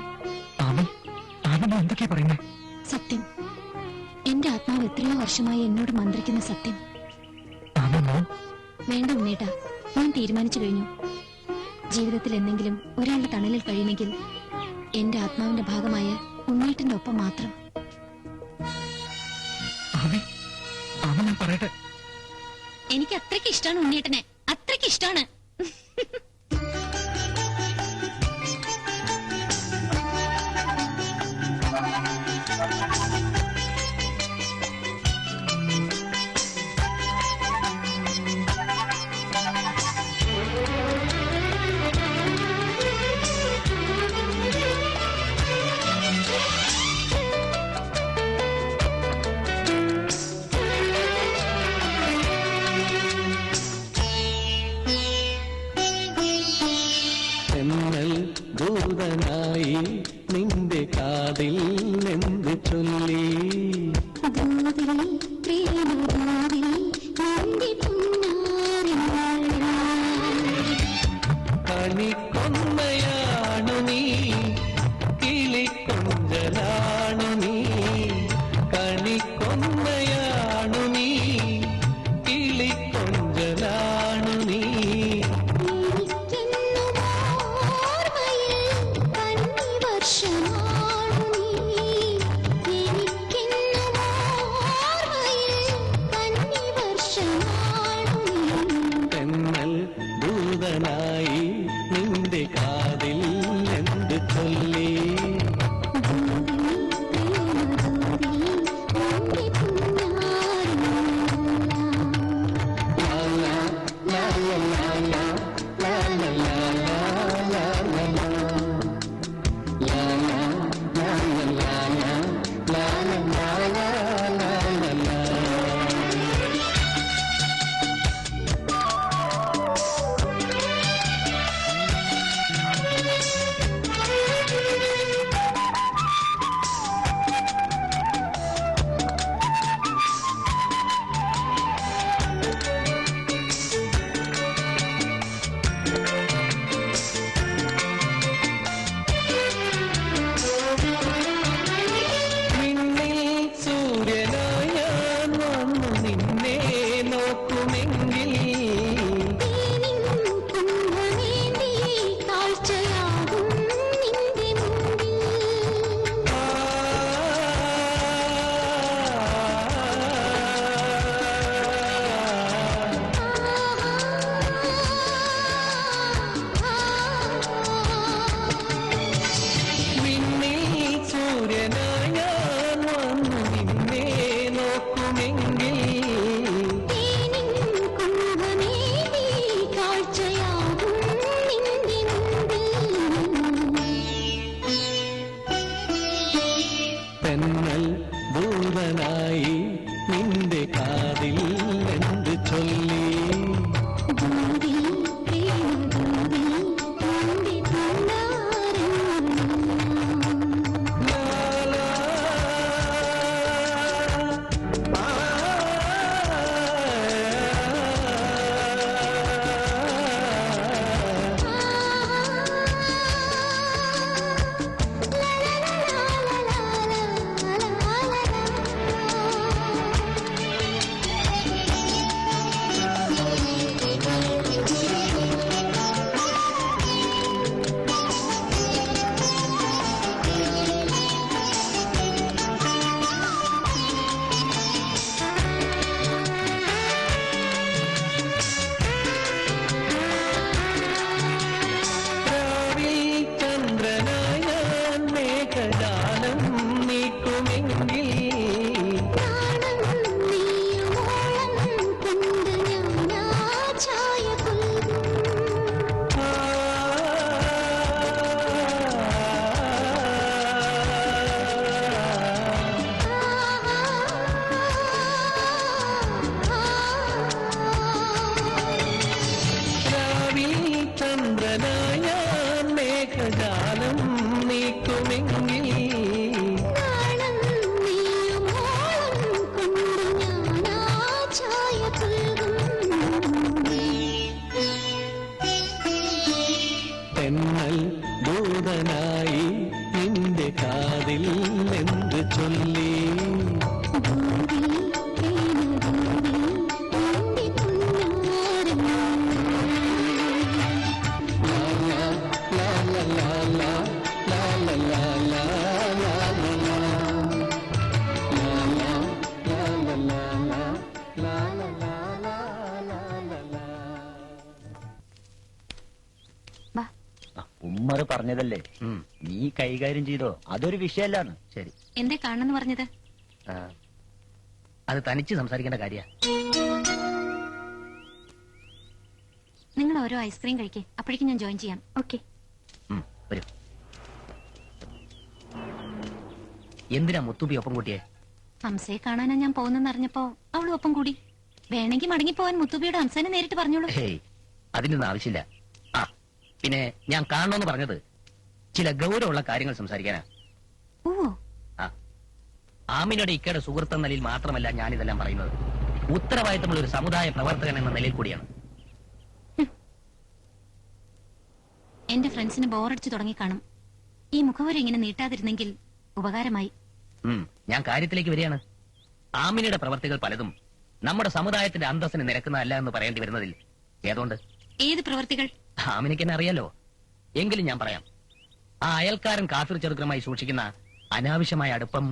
സത്യം. എന്റെ ആത്മാവ് എത്രയോ വർഷമായി എന്നോട് മന്ത്രിക്കുന്ന സത്യം. വേണ്ട ഉണ്ണേട്ടാ, ഞാൻ തീരുമാനിച്ചു കഴിഞ്ഞു. ജീവിതത്തിൽ എന്തെങ്കിലും ഒരാളുടെ തണലിൽ കഴിയുമെങ്കിൽ എന്റെ ആത്മാവിന്റെ ഭാഗമായ ഉണ്ണേട്ടന്റെ ഒപ്പം മാത്രം. എനിക്ക് അത്രയ്ക്ക് ഇഷ്ടമാണ് ഉണ്ണേട്ടനെ, അത്രയ്ക്ക് ഇഷ്ടമാണ്. ദൂതനായി നിന്റെ കാതിൽ എന്ത് ചൊല്ലി? കണിക്കൊന്നയാണു നീ, കിളിക്കൊഞ്ചലാണു നീ. കണിക്കൊന്നയാണു നീ, കിളിക്കൊഞ്ചലാണു നീ. ദൂതനായി നിന്റെ കാതിൽ എന്ത് ചൊല്ലി? തെന്നൽ ദൂതനായി നിന്റെ കാതിൽ എന്ത് ചൊല്ലി? ലാ ഉമ്മറ് പറഞ്ഞതല്ലേ, ഉം, നീ കൈകാര്യം ചെയ്തോ, അതൊരു വിഷയല്ലാണ്. ശരി. എന്തേ കാണണമെന്ന് പറഞ്ഞത്? ആ, അത് തനിച്ച് സംസാരിക്കേണ്ട കാര്യ. നിങ്ങൾ ഓരോ ഐസ്ക്രീം കഴിക്കേ, അപ്പോഴേക്കും ഞാൻ ജോയിൻ ചെയ്യാം. ഓക്കെ. വരൂ. എന്തിനാ മുത്തുബി ഒപ്പം കൂട്ടിയേ? ഹംസയെ കാണാനാ ഞാൻ പോകുന്നെന്ന് അറിഞ്ഞപ്പോ അവളും ഒപ്പം കൂടി. വേണമെങ്കിൽ മടങ്ങിപ്പോവാൻ മുത്തുബിയോട് ഹംസനെ നേരിട്ട് പറഞ്ഞോളൂ. ഹേയ്, അതിനൊന്നും ആവശ്യമില്ല. ആ, പിന്നെ ഞാൻ കാണണമെന്ന് പറഞ്ഞത് ചില ഗൗരവമുള്ള കാര്യങ്ങൾ സംസാരിക്കാനാ. ഓ, ആ, ആമിനയുടെ ഇക്കയുടെ സുഹൃത്ത് എന്ന നിലയിൽ മാത്രമല്ല ഞാനിതെല്ലാം പറയുന്നത്. ഉത്തരവാദിത്തമുള്ള ഒരു സമുദായ പ്രവർത്തകൻ എന്ന നിലയിൽ കൂടിയാണ്. എന്റെ ഫ്രണ്ട്സിന് ബോറടിച്ചു തുടങ്ങി കാണും. ഈ മുഖവര ഇങ്ങനെ നീട്ടാതിരുന്നെങ്കിൽ ഉപകാരമായി. ഞാൻ കാര്യത്തിലേക്ക് വരികയാണ്. ആമിനയുടെ പ്രവർത്തികൾ പലതും നമ്മുടെ സമുദായത്തിന്റെ അന്തസ്സിന് നിരക്കുന്നതല്ല എന്ന് പറയേണ്ടി വരുന്നതിൽ ഏതുകൊണ്ട്? ഏത് പ്രവർത്തികൾ? ആമിനയ്ക്ക് എന്നെ അറിയാലോ. എങ്കിലും ഞാൻ പറയാം. ആ അയൽക്കാരൻ കാഫിർ ചെറുക്കനുമായി സൂക്ഷിക്കുന്ന അനാവശ്യമായ അടുപ്പം,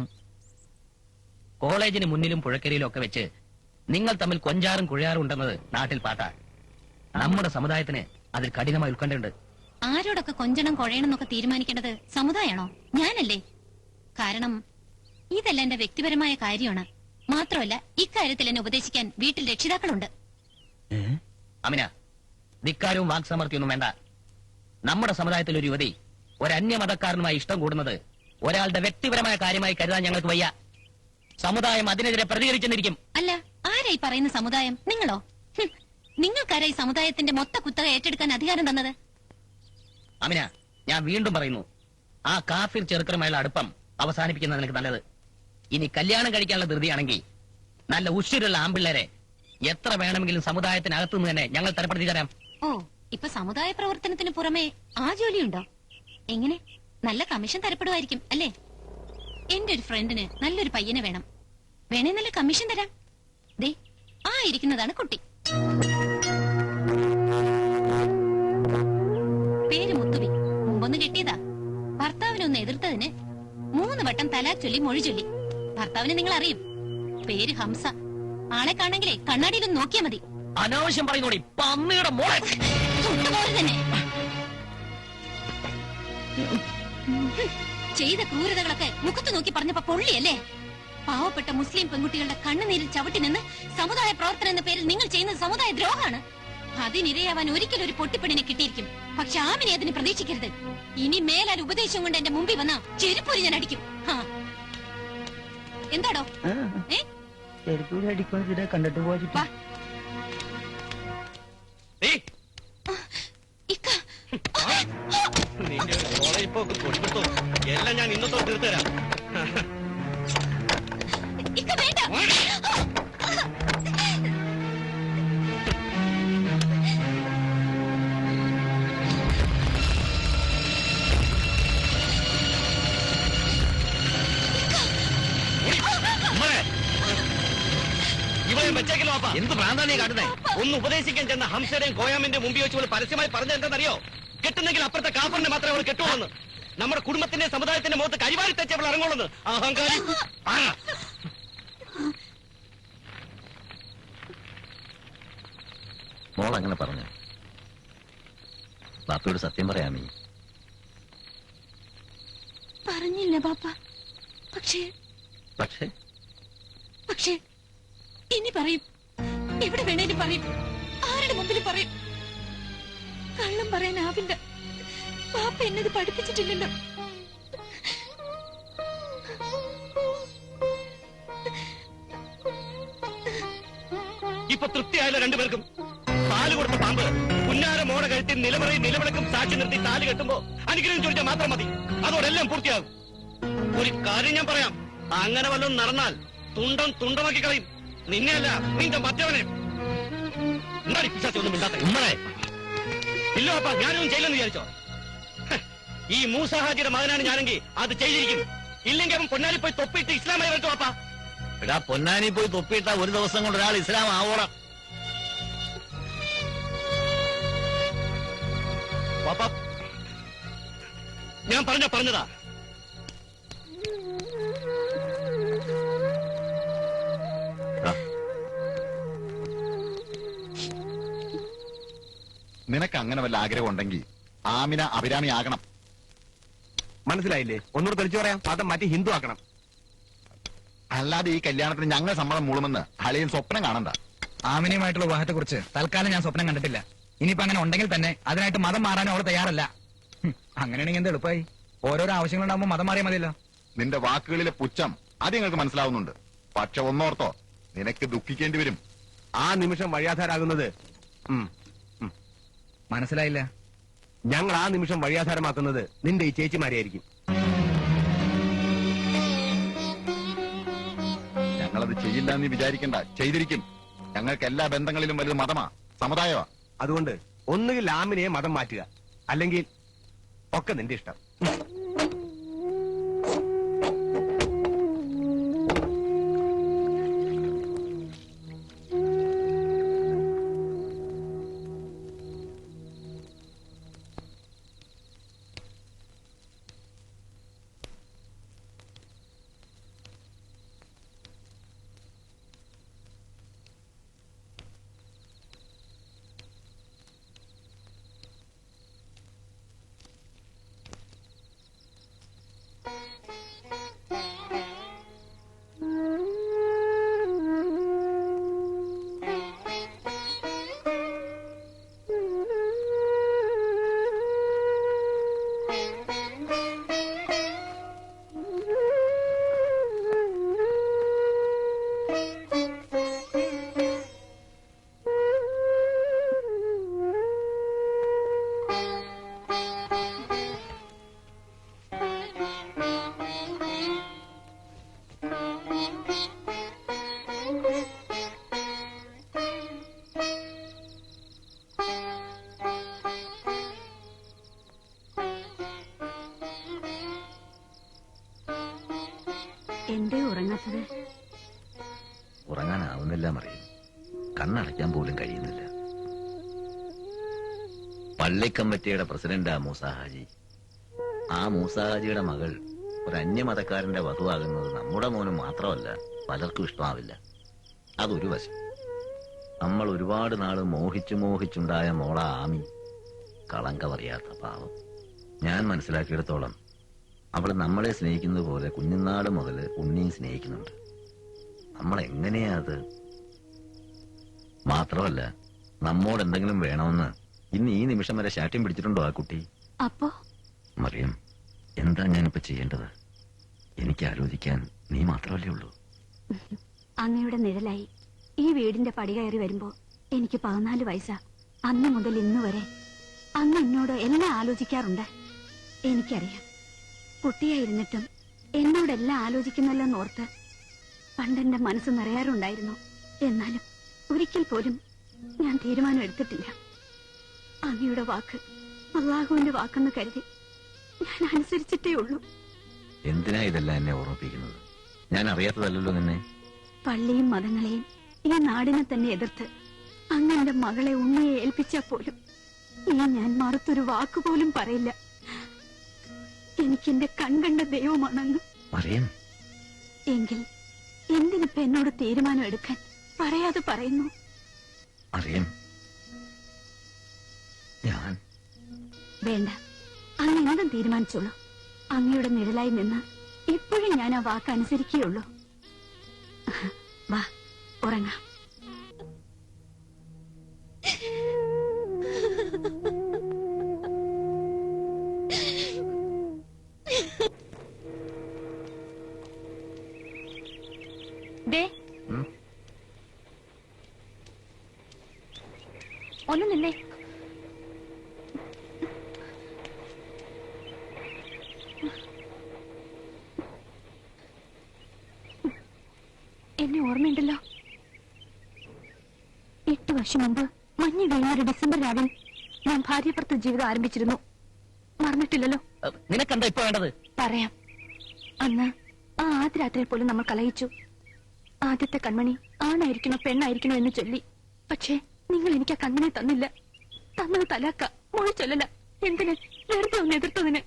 കോളേജിന് മുന്നിലും പുഴക്കരയിലും ഒക്കെ വെച്ച് നിങ്ങൾ തമ്മിൽ കൊഞ്ചാറും കുഴയാറും ഉണ്ടെന്നത് നാട്ടിൽ പാട്ടാ. നമ്മുടെ സമുദായത്തിന് അതിൽ കഠിനമായി ഉൾക്കൊണ്ടുണ്ട്. ആരോടൊക്കെ കൊഞ്ചണം കുഴയണം എന്നൊക്കെ തീരുമാനിക്കേണ്ടത് സമുദായാണോ? ഞാനല്ലേ? കാരണം ഇതെല്ലാം എന്റെ വ്യക്തിപരമായ കാര്യമാണ്. മാത്രമല്ല, ഇക്കാര്യത്തിൽ എന്നെ ഉപദേശിക്കാൻ വീട്ടിൽ രക്ഷിതാക്കളുണ്ട്. അമിന, ധിക്കാരവും വാക്സാമർത്ഥ്യമൊന്നും വേണ്ട. നമ്മുടെ സമുദായത്തിൽ ഒരു യുവതി ഒരു അന്യമതക്കാരനുമായി ഇഷ്ടം കൂടുന്നത് ഒരാളുടെ വ്യക്തിപരമായ കാര്യമായി കരുതാൻ ഞങ്ങൾക്ക് വയ്യ. സമുദായം അതിനെതിരെ പ്രതികരിച്ചെന്നിരിക്കും. അല്ല, ആരായി പറയുന്ന സമുദായം? നിങ്ങളോ? നിങ്ങൾക്കാരായി സമുദായത്തിന്റെ മൊത്ത കുത്തക ഏറ്റെടുക്കാൻ അധികാരം തന്നത്? അമിന, ഞാൻ വീണ്ടും പറയുന്നു, ആ കാഫിർ ചെറുക്കനുമായുള്ള അടുപ്പം അവസാനിപ്പിക്കുന്നത് നിനക്ക് നല്ലത്. ഇനി കല്യാണം കഴിക്കാനുള്ള ധൃതിയാണെങ്കിൽ നല്ല ഉശിരുള്ള ആമ്പിള്ളേരെ എത്ര വേണമെങ്കിലും സമുദായത്തിനകത്തുനിന്ന് തന്നെ ഞങ്ങൾ തരപ്പെടുത്തി തരാം. ഓ, ഇപ്പൊ സമുദായ പ്രവർത്തനത്തിന് പുറമെ ആ ജോലിയുണ്ടോ? എങ്ങനെ? നല്ല കമ്മീഷൻ തരപ്പെടുമായിരിക്കും അല്ലേ? എന്റെ ഒരു ഫ്രണ്ടിന് നല്ലൊരു പയ്യനെ വേണം. വേണേ നല്ല കമ്മീഷൻ തരാം. ദേ, ആ ഇരിക്കുന്നതാണ് കുട്ടി. പേര് മുത്തുബി. മുമ്പൊന്ന് കെട്ടിയതാ. ഭർത്താവിനൊന്ന് എതിർത്തതിന് 3 വട്ടം തലാ ചൊല്ലി മൊഴി ചൊല്ലി. ഭർത്താവിനെ നിങ്ങൾ അറിയും. പേര് ഹംസ. ആളെ കാണെങ്കിലേ കണ്ണാടിയിലൊന്ന് നോക്കിയാ മതി. അനാവശ്യം പറയുന്നോടി പന്നിയുടെ മോളെ. തൊട്ടുപോലെ തന്നെ ചെയ്ത ക്രൂരതകളൊക്കെ മുഖത്ത് നോക്കി പറഞ്ഞപ്പോ പൊള്ളിയല്ലേ? പാവപ്പെട്ട മുസ്ലിം പെൺകുട്ടികളുടെ കണ്ണുനീരിൽ ചവിട്ടി നിന്ന് സമുദായ പ്രവർത്തനം എന്ന പേരിൽ നിങ്ങൾ ചെയ്യുന്നത് സമുദായ ദ്രോഹമാണ്. അതിനിരയാവാൻ ഒരിക്കലും ഒരു പൊട്ടിപ്പെണ്ണിനെ കിട്ടിയിരിക്കും. പക്ഷെ ആമിനെ അതിന് പ്രതീക്ഷിക്കരുത്. ഇനി മേലാൽ ഉപദേശം കൊണ്ട് എന്റെ മുമ്പിൽ വന്നാ ചെരുപ്പൂരി ഞാൻ അടിക്കും. എന്താടോ? കണ്ടിട്ട് പോയിട്ട് നിന്റെ ഒരു കോളേജ് പോക്ക് കൊടിപിടുത്തോ എല്ലാം ഞാൻ ഇന്നത്തോട് തീർത്തുതരാം. ഇവളെ വെച്ചേക്കല്ലോ അപ്പ. എന്ത് ഭ്രാന്താണ് നീ കാട്ടുന്നേ? ഒന്ന് ഉപദേശിക്കാൻ ചെന്ന ഹംസയുടെയും കോയാമിന്റെ മുമ്പിൽ വെച്ച് പരസ്യമായി പറഞ്ഞത് എന്താണെന്നറിയോ? കെട്ടുന്നെങ്കിൽ അപ്പുറത്തെ കാഫറിനെ മാത്രമേ അവൾ കെട്ടുള്ളൂ. നമ്മുടെ കുടുംബത്തിന്റെ സമുദായത്തിന്റെ മുഖത്ത് കരിവാരി തെച്ച് അവൾ ഇറങ്ങുള്ളൂ. അഹങ്കാരി. മോൾ അങ്ങനെ പറഞ്ഞു. ബാപ്പയോട് സത്യം പറയാമീ. പറഞ്ഞില്ല ബാപ്പ. പക്ഷേ പക്ഷേ ഇനി പറയും. എവിടെ വേണേലും പറയും. ആരുടെ മുമ്പിൽ പറയും. കള്ളം പറയാനാവില്ല. പാപ്പ എന്നത് പഠിപ്പിച്ചിട്ടില്ലല്ലോ. ഇപ്പൊ തൃപ്തിയായല്ലോ രണ്ടുപേർക്കും? താല് കൊടുത്ത പാമ്പ് പുന്നാര മോണ കഴുത്തിൽ നിലവറയും നിലവിളക്കും സാക്ഷി നിർത്തി താല് കെട്ടുമ്പോ അനുഗ്രഹം ചോദിച്ചാൽ മാത്രം മതി. അതോടെല്ലാം പൂർത്തിയാകും. ഒരു കാര്യം ഞാൻ പറയാം, അങ്ങനെ വല്ലതും നടന്നാൽ തുണ്ടം തുണ്ടമാക്കി കളയും. നിന്നെയല്ല, നിന്റെ മറ്റവനെ. എന്താടി പിശാചി ഒന്നും മിണ്ടാത്ത ഉമ്മനെ? ഇല്ലോ അപ്പ, ഞാനൊന്നും ചെയ്യില്ലെന്ന് വിചാരിച്ചോ? ഈ മൂസാഹാജിയുടെ മകനാണ് ഞാനെങ്കിൽ അത് ചെയ്തിരിക്കും. ഇല്ലെങ്കിൽ അവൻ പൊന്നാനി പോയി തൊപ്പിയിട്ട് ഇസ്ലാമായി വരട്ടോ അപ്പ. എടാ, പൊന്നാനി പോയി തൊപ്പിയിട്ട ഒരു ദിവസം കൊണ്ട് ഒരാൾ ഇസ്ലാം ആവോളം. പാപ്പ, ഞാൻ പറഞ്ഞതാ. നിനക്ക് അങ്ങനെ വല്ല ആഗ്രഹം ഉണ്ടെങ്കിൽ ആമിന അഭിരാമി ആകണം. മനസ്സിലായില്ലേ? ഒന്നുകൂടെ തെളിച്ചു പറയാം, മതം മാറ്റി ഹിന്ദു ആക്കണം. അല്ലാതെ ഈ കല്യാണത്തിന് ഞങ്ങൾ സമ്മതം മൂളുമെന്ന് അളിയൻ സ്വപ്നം കാണണ്ട. ആമിനിയുമായിട്ടുള്ള വിവാഹത്തെ കുറിച്ച് തൽക്കാലം ഞാൻ സ്വപ്നം കണ്ടിട്ടില്ല. ഇനിയിപ്പോ അങ്ങനെ ഉണ്ടെങ്കിൽ തന്നെ അതിനായിട്ട് മതം മാറാനും അവൾ തയ്യാറല്ല. അങ്ങനെയാണെങ്കിൽ എന്ത് എളുപ്പമായി? ഓരോരോ ആവശ്യങ്ങളുണ്ടാകുമ്പോൾ മതം മാറിയാൽ മതിയല്ലോ. നിന്റെ വാക്കുകളിലെ പുച്ഛം അത് ഞങ്ങൾക്ക് മനസ്സിലാവുന്നുണ്ട്. പക്ഷെ ഒന്നോർത്തോ, നിനക്ക് ദുഃഖിക്കേണ്ടി വരും. ആ നിമിഷം വഴിയാധാരാകുന്നത് മനസ്സിലായില്ല. ഞങ്ങൾ ആ നിമിഷം വഴിയാധാരമാക്കുന്നത് നിന്റെ ഈ ചേച്ചിമാരെയായിരിക്കും. ഞങ്ങളത് ചെയ്യില്ല എന്ന് വിചാരിക്കണ്ട, ചെയ്തിരിക്കും. ഞങ്ങൾക്ക് എല്ലാ ബന്ധങ്ങളിലും വലുത് മതമാ, സമുദായമാ. അതുകൊണ്ട് ഒന്നുകിൽ ആമിനെ മതം മാറ്റുക, അല്ലെങ്കിൽ ഒക്കെ നിന്റെ ഇഷ്ടം. എന്തേ ഉറങ്ങാത്തത്? ഉറങ്ങാനാവുന്നില്ല മറിയും, കണ്ണടയ്ക്കാൻ പോലും കഴിയുന്നില്ല. പള്ളി കമ്മിറ്റിയുടെ പ്രസിഡന്റ് മൂസാഹാജി. ആ മൂസാഹാജിയുടെ മകൾ ഒരു അന്യമതക്കാരന്റെ വധുവാകുന്നത് നമ്മുടെ മോന് മാത്രമല്ല, പലർക്കും ഇഷ്ടമാവില്ല. അതൊരു വശം. നമ്മൾ ഒരുപാട് നാള് മോഹിച്ചുണ്ടായ മോള ആമി കളങ്കമറിയാത്ത പാവം. ഞാൻ മനസ്സിലാക്കിയെടുത്തോളം അവൾ നമ്മളെ സ്നേഹിക്കുന്നത് പോലെ കുഞ്ഞുനാട് മുതൽ ഉണ്ണിയും സ്നേഹിക്കുന്നുണ്ട്. നമ്മൾ എങ്ങനെയാ അത്? മാത്രമല്ല, നമ്മോട് എന്തെങ്കിലും വേണമെന്ന് ഇന്ന് ഈ നിമിഷം വരെ ശാഠ്യം പിടിച്ചിട്ടുണ്ടോ ആ കുട്ടി? അപ്പോ മറിയം, എന്താ ഞാനിപ്പോ ചെയ്യേണ്ടത്? എനിക്ക് ആലോചിക്കാൻ നീ മാത്രമല്ലേ ഉള്ളൂ. അങ്ങയുടെ നിഴലായി ഈ വീടിന്റെ പടി കയറി വരുമ്പോ എനിക്ക് 14 വയസ്സാ. അന്ന് മുതൽ ഇന്ന് വരെ അങ്ങ് എന്നോട് എല്ലാം ആലോചിക്കാറുണ്ട്. എനിക്കറിയാം, കുട്ടിയായിരുന്നിട്ടും എന്നോടെല്ലാം ആലോചിക്കുന്നല്ലോ എന്നോർത്ത് പണ്ടെന്റെ മനസ്സ് നിറയാറുണ്ടായിരുന്നു. എന്നാലും ഒരിക്കൽ പോലും ഞാൻ തീരുമാനം എടുത്തിട്ടില്ല. അങ്ങയുടെ വാക്ക് അള്ളാഹുവിന്റെ വാക്കെന്ന് കരുതി ഞാൻ അനുസരിച്ചിട്ടേ ഉള്ളൂ. എന്തിനാ ഇതെല്ലാം എന്നെ ഓർമ്മിപ്പിക്കുന്നത്? ഞാൻ അറിയാത്തതല്ലോ നിന്നെ. പള്ളിയും മതങ്ങളെയും ഈ നാടിനെ തന്നെ എതിർത്ത് അങ്ങന്റെ മകളെ ഉണ്ണിയെ ഏൽപ്പിച്ചാൽ പോലും ഞാൻ മറുത്തൊരു വാക്കുപോലും പറയില്ല. എനിക്കെന്റെ കൺകണ്ട ദൈവമാണങ്ങ്. എങ്കിൽ എന്തിനിപ്പ എന്നോട് തീരുമാനം എടുക്കാൻ പറയാതെ പറയുന്നു? വേണ്ട, അങ്ങ് എന്തും തീരുമാനിച്ചോളൂ. അങ്ങയുടെ നിഴലായി നിന്ന് ഇപ്പോഴും ഞാൻ ആ വാക്ക് അനുസരിക്കുകയുള്ളൂ. വാ, ഉറങ്ങാം. ഒന്ന് നിന്നേ. എന്നെ ഓർമ്മയുണ്ടല്ലോ. 8 വർഷം മുമ്പ് മഞ്ഞ് വീണൊരു ഡിസംബർ രാവിലെ ഞാൻ ഭാര്യഭർത്തൃ ജീവിതം ആരംഭിച്ചിരുന്നു. മറന്നിട്ടില്ലല്ലോ. നിനക്കെന്താ ഇപ്പൊ വേണ്ടത്? പറയാം. അന്ന് ആ ആദ്യ രാത്രിയിൽ പോലും നമ്മൾ കലഹിച്ചു. ആദ്യത്തെ കൺമണി ആണായിരിക്കണോ പെണ്ണായിരിക്കണോ എന്ന് ചൊല്ലി. പക്ഷേ നിങ്ങൾ എനിക്ക് ആ കൺമണി തന്നില്ല. തന്നത് തലാക്ക, മൊഴി ചൊല്ലല. എന്തിന്? വെറുതെ ഒന്ന് എതിർത്തതിന്.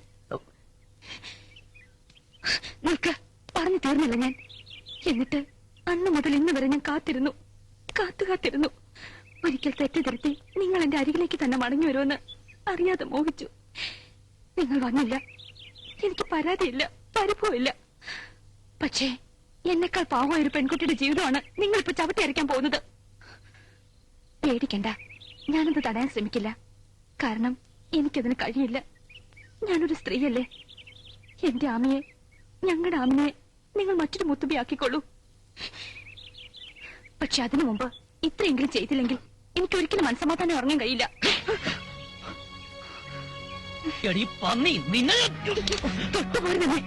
നിൽക്ക്, പറഞ്ഞു തീർന്നില്ല ഞാൻ. എന്നിട്ട് അന്ന് മുതൽ ഇന്ന് വരെ ഞാൻ കാത്തിരുന്നു. ഒരിക്കൽ തെറ്റിദ്ധരുത്തി നിങ്ങൾ എന്റെ അരികിലേക്ക് തന്നെ മടങ്ങി വരുമെന്ന് അറിയാതെ മോഹിച്ചു. നിങ്ങൾ വന്നില്ല. എനിക്ക് പരാതിയില്ല, പരിഭവമില്ല. പക്ഷേ എന്നെക്കാൾ പാവമായ ഒരു പെൺകുട്ടിയുടെ ജീവിതമാണ് നിങ്ങളിപ്പോ ചവിട്ടിയരയ്ക്കാൻ പോകുന്നത്. പേടിക്കണ്ട, ഞാനത് തടയാൻ ശ്രമിക്കില്ല. കാരണം എനിക്കതിന് കഴിയില്ല. ഞാനൊരു സ്ത്രീയല്ലേ. എന്റെ ആമിയെ, ഞങ്ങളുടെ ആമിനെ നിങ്ങൾ മറ്റൊരു മുത്തുബിയാക്കിക്കൊള്ളൂ. പക്ഷെ അതിനു മുമ്പ് ഇത്രയെങ്കിലും ചെയ്തില്ലെങ്കിൽ എനിക്കൊരിക്കലും മനസ്സമാധാനം ഉറങ്ങാൻ കഴിയില്ല. എടീ പന്നി, നിന്നെ തൊട്ടുപോയി തന്നെ.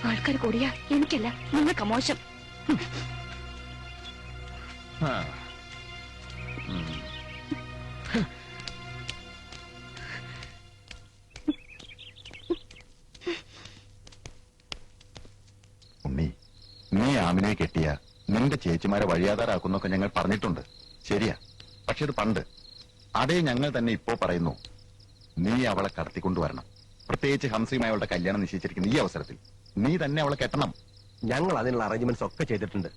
ആൾക്കാർ കൂടിയാ എനിക്കല്ല, നിങ്ങൾക്ക് മോശം. ഉണ്ണി, നീ ആമിനെ കെട്ടിയ നിന്റെ ചേച്ചിമാരെ വഴിയാതാരാക്കുന്നൊക്കെ ഞങ്ങൾ പറഞ്ഞിട്ടുണ്ട്. ശരിയാ, പക്ഷെ ഇത് പണ്ട്. അതേ ഞങ്ങൾ തന്നെ ഇപ്പോ പറയുന്നു. നീ അവളെ കടത്തിക്കൊണ്ടുവരണം. പ്രത്യേകിച്ച് ഹംസയുമായി അവളുടെ കല്യാണം നിശ്ചയിച്ചിരിക്കുന്ന ഈ അവസരത്തിൽ നീ തന്നെ അവളെ കെട്ടണം. ഞങ്ങൾ അതിനുള്ള അറേഞ്ച്മെന്റ്സ് ഒക്കെ ചെയ്തിട്ടുണ്ട്.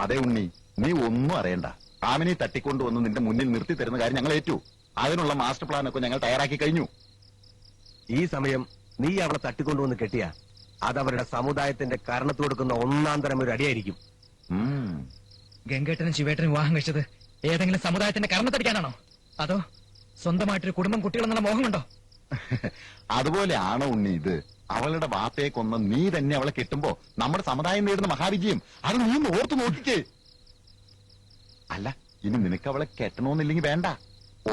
അതെ ഉണ്ണി, നീ ഒന്നും അറിയണ്ട. ആമിനെ തട്ടിക്കൊണ്ടുവന്ന് നിന്റെ മുന്നിൽ നിർത്തി തരുന്ന കാര്യം ഞങ്ങൾ ഏറ്റു. അതിനുള്ള മാസ്റ്റർ പ്ലാൻ ഒക്കെ ഞങ്ങൾ തയ്യാറാക്കി കഴിഞ്ഞു. ഈ സമയം നീ അവളെ തട്ടിക്കൊണ്ടുവന്ന് കെട്ടിയ അതവരുടെ സമുദായത്തിന്റെ കരണത്ത് കൊടുക്കുന്ന ഒന്നാം തരം ഒരു അടിയായിരിക്കും. ഗംഗേട്ടനും ശിവേട്ടനും വിവാഹം കഴിച്ചത് ഏതെങ്കിലും സമുദായത്തിന്റെ കർമ്മത്തടിക്കാനാണോ? അതോ സ്വന്തമായിട്ടൊരു കുടുംബം കുട്ടികളെന്നുള്ള മോഹമുണ്ടോ? അതുപോലെ ആണോ ഉണ്ണി ഇത്? അവളുടെ ബാപ്പയെ കൊന്ന നീ തന്നെ അവളെ കെട്ടുമ്പോ നമ്മുടെ സമുദായം നേടുന്ന മഹാവിജയം അത് നീ ഒന്ന് ഓർത്തു നോക്കിക്കേ. അല്ല, ഇനി നിനക്ക് അവളെ കെട്ടണമെന്നില്ലെങ്കിൽ വേണ്ട,